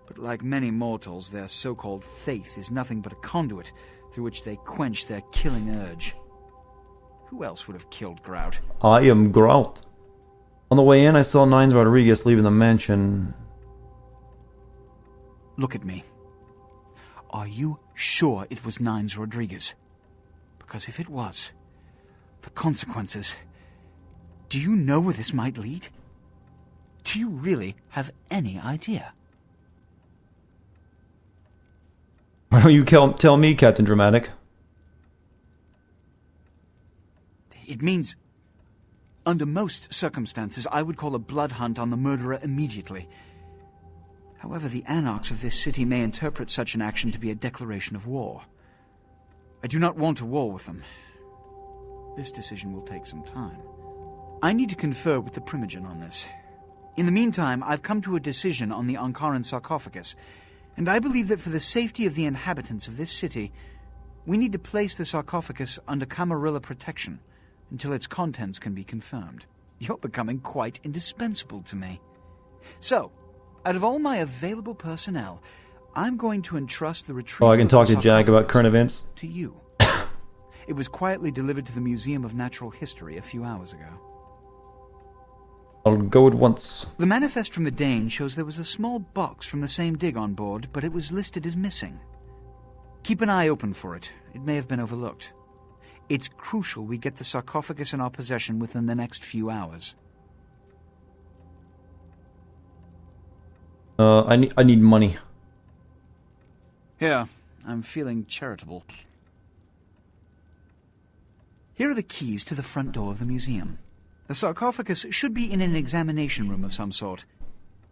But like many mortals, their so-called faith is nothing but a conduit through which they quench their killing urge. Who else would have killed Grout? I am Grout. On the way in, I saw Nines Rodriguez leaving the mansion. Look at me. Are you sure it was Nines Rodriguez? Because if it was, the consequences... Do you know where this might lead? Do you really have any idea? Why don't you tell me, Captain Dramatic? It means, under most circumstances, I would call a blood hunt on the murderer immediately. However, the anarchs of this city may interpret such an action to be a declaration of war. I do not want a war with them. This decision will take some time. I need to confer with the Primogen on this. In the meantime, I've come to a decision on the Ankaran sarcophagus, and I believe that for the safety of the inhabitants of this city, we need to place the sarcophagus under Camarilla protection until its contents can be confirmed. You're becoming quite indispensable to me. So, out of all my available personnel, I'm going to entrust the retrieval I can talk to Jack about current events? To you. It was quietly delivered to the Museum of Natural History a few hours ago. I'll go at once. The manifest from the Dane shows there was a small box from the same dig on board, but it was listed as missing. Keep an eye open for it. It may have been overlooked. It's crucial we get the sarcophagus in our possession within the next few hours. I need money. Here, I'm feeling charitable. Here are the keys to the front door of the museum. The sarcophagus should be in an examination room of some sort.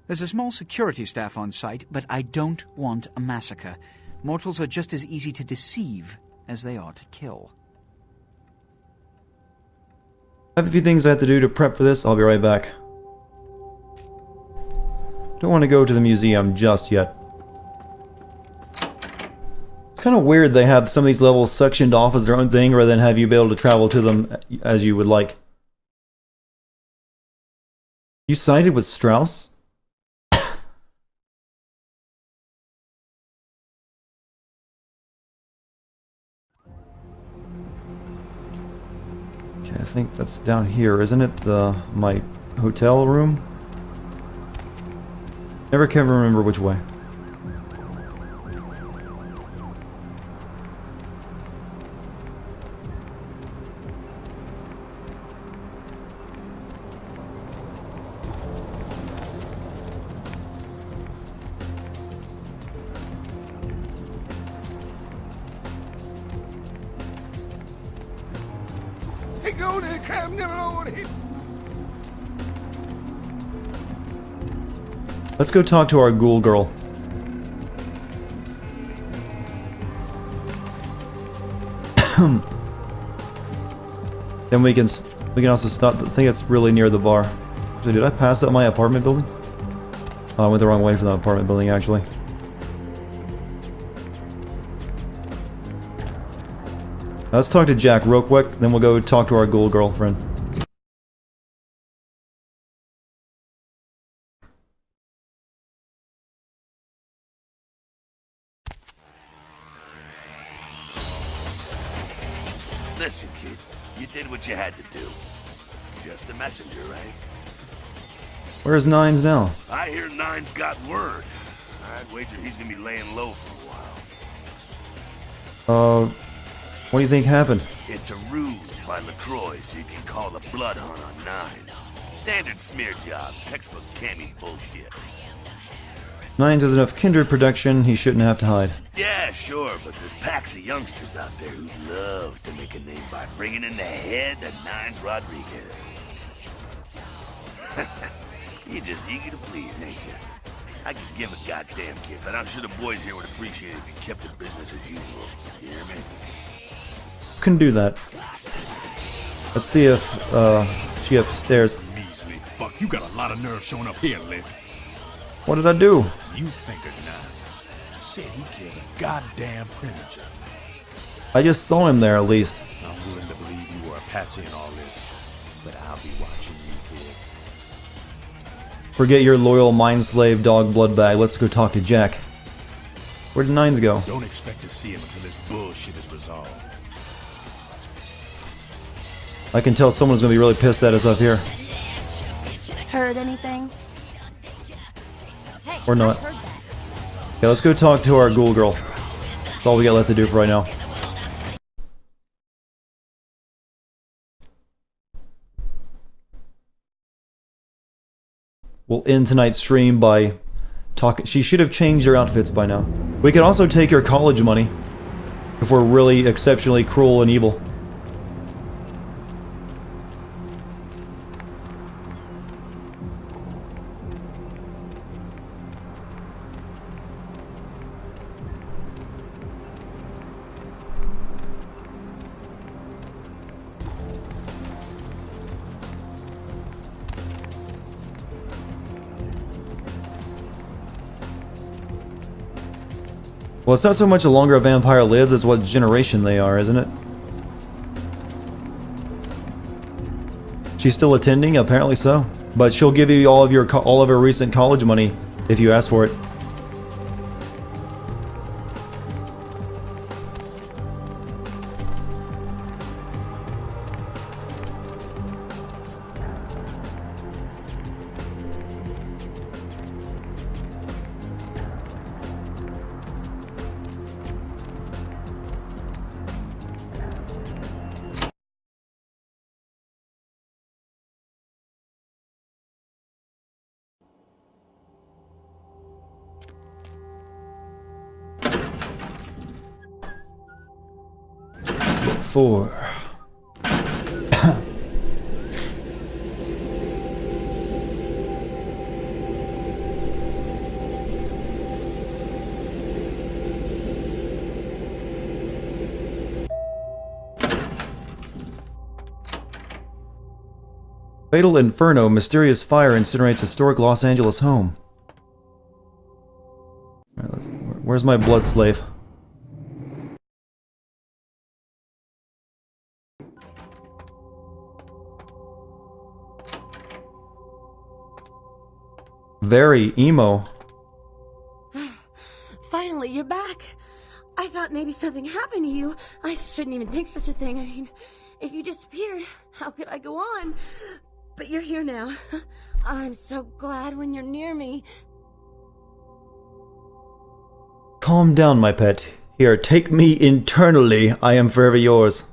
There's a small security staff on site, but I don't want a massacre. Mortals are just as easy to deceive as they are to kill. I have a few things I have to do to prep for this. I'll be right back. Don't want to go to the museum just yet. It's kind of weird they have some of these levels sectioned off as their own thing rather than have you be able to travel to them as you would like. You sided with Strauss? Okay, I think that's down here, isn't it? My hotel room? Never can remember which way. Take on the crab, never on it. Let's go talk to our ghoul girl. Then we can also stop. I think it's really near the bar. So did I pass up my apartment building? Oh, I went the wrong way for that apartment building actually. Let's talk to Jack real quick, then we'll go talk to our ghoul girlfriend. Listen, kid, you did what you had to do. Just a messenger, right? Where's Nines now? I hear Nine's got word. I'd wager he's gonna be laying low for a while. What do you think happened? It's a ruse by LaCroix so you can call the blood hunt on Nines. Standard smear job, textbook cammy bullshit. Nines has enough kindred protection, he shouldn't have to hide. Yeah, sure, but there's packs of youngsters out there who love to make a name by bringing in the head of Nines Rodriguez. You're just eager to please, ain't you? I could give a goddamn kid, but I'm sure the boys here would appreciate it if you kept it business as usual. You hear me? Couldn't do that. Let's see if she upstairs. Measly fuck, you got a lot of nerve showing up here, Liv. What did I do? You think of Nines. Said he killed a goddamn premature. I just saw him there at least. I'm willing to believe you were a patsy in all this, but I'll be watching you, kid. Forget your loyal mind slave dog blood bag. Let's go talk to Jack. Where did Nines go? Don't expect to see him until this bullshit is resolved. I can tell someone's gonna be really pissed at us up here. Heard anything? Or not. Okay, let's go talk to our ghoul girl. That's all we got left to do for right now. We'll end tonight's stream by talking. She should have changed her outfits by now. We can also take her college money if we're really exceptionally cruel and evil. Well, it's not so much the longer a vampire lives as what generation they are, isn't it? She's still attending? Apparently so. But she'll give you all of her recent college money if you ask for it. Four. Fatal Inferno, mysterious fire incinerates historic Los Angeles home. All right, where's my blood slave? Very emo. Finally, you're back. I thought maybe something happened to you. I shouldn't even think such a thing. I mean, if you disappeared, how could I go on? But you're here now. I'm so glad when you're near me. Calm down, my pet. Here, take me internally. I am forever yours.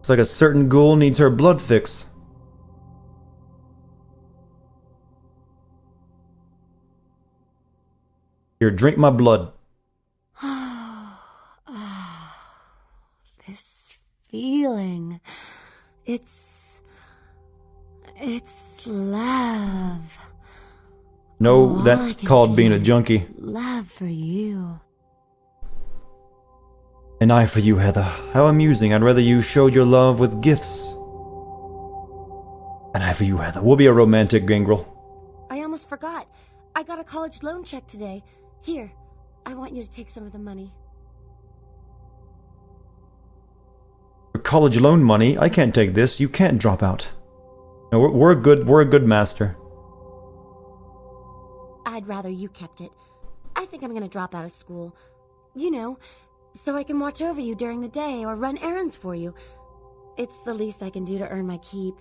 It's like a certain ghoul needs her blood fix. Here, drink my blood. This feeling. It's love. No, that's called being a junkie. Love for you. An eye for you, Heather. How amusing. I'd rather you showed your love with gifts. An eye for you, Heather. We'll be a romantic gangrel. I almost forgot. I got a college loan check today. Here, I want you to take some of the money. For college loan money? I can't take this. You can't drop out. No, we're a good master. I'd rather you kept it. I think I'm gonna drop out of school. You know, so I can watch over you during the day or run errands for you. It's the least I can do to earn my keep.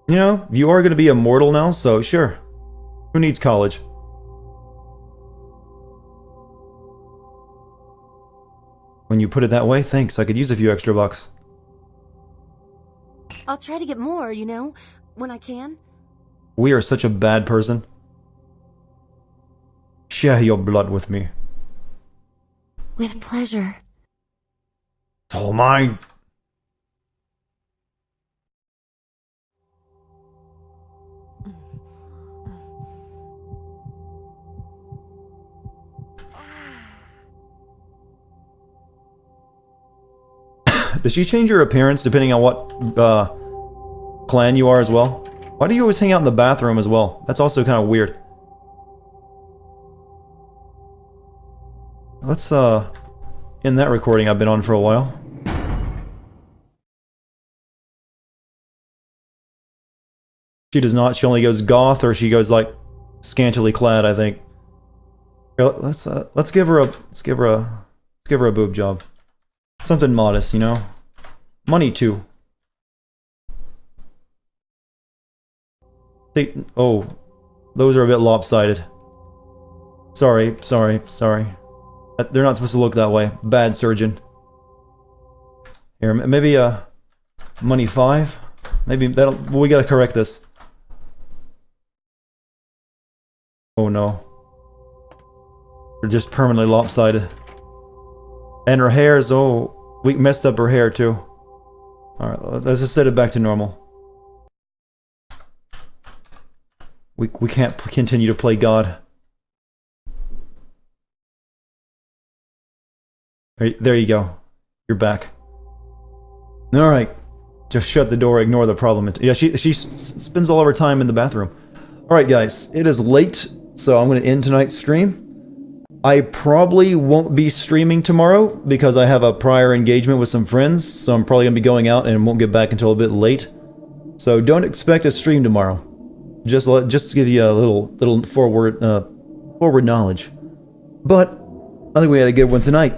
You know, you are going to be immortal now, so sure. Who needs college? When you put it that way, thanks. I could use a few extra bucks. I'll try to get more, you know, when I can. We are such a bad person. Share your blood with me. With pleasure. It's all mine. Does she change her appearance depending on what clan you are as well? Why do you always hang out in the bathroom as well? That's also kind of weird. Let's end that recording I've been on for a while. She does not. She only goes goth, or she goes like scantily clad, I think. Here, let's give her a boob job. Something modest, you know? Money, too. Oh, those are a bit lopsided. Sorry. They're not supposed to look that way. Bad surgeon. Here, maybe money 5? Maybe that'll... we gotta correct this. Oh no. They're just permanently lopsided. And her hair is... oh, we messed up her hair too. Alright, let's just set it back to normal. We can't continue to play God. There you go. You're back. Alright. Just shut the door, ignore the problem. Yeah, she spends all of her time in the bathroom. Alright guys, it is late, so I'm going to end tonight's stream. I probably won't be streaming tomorrow because I have a prior engagement with some friends, so I'm probably going to be going out and won't get back until a bit late. So don't expect a stream tomorrow. Just to give you a little forward knowledge. But I think we had a good one tonight.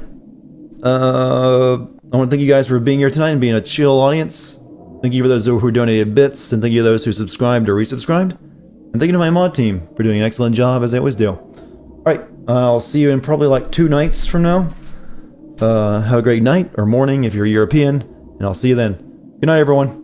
I want to thank you guys for being here tonight and being a chill audience. Thank you for those who donated bits, and thank you to those who subscribed or resubscribed. And thank you to my mod team for doing an excellent job as they always do. Alright, I'll see you in probably like 2 nights from now. Have a great night or morning if you're European, and I'll see you then. Good night, everyone.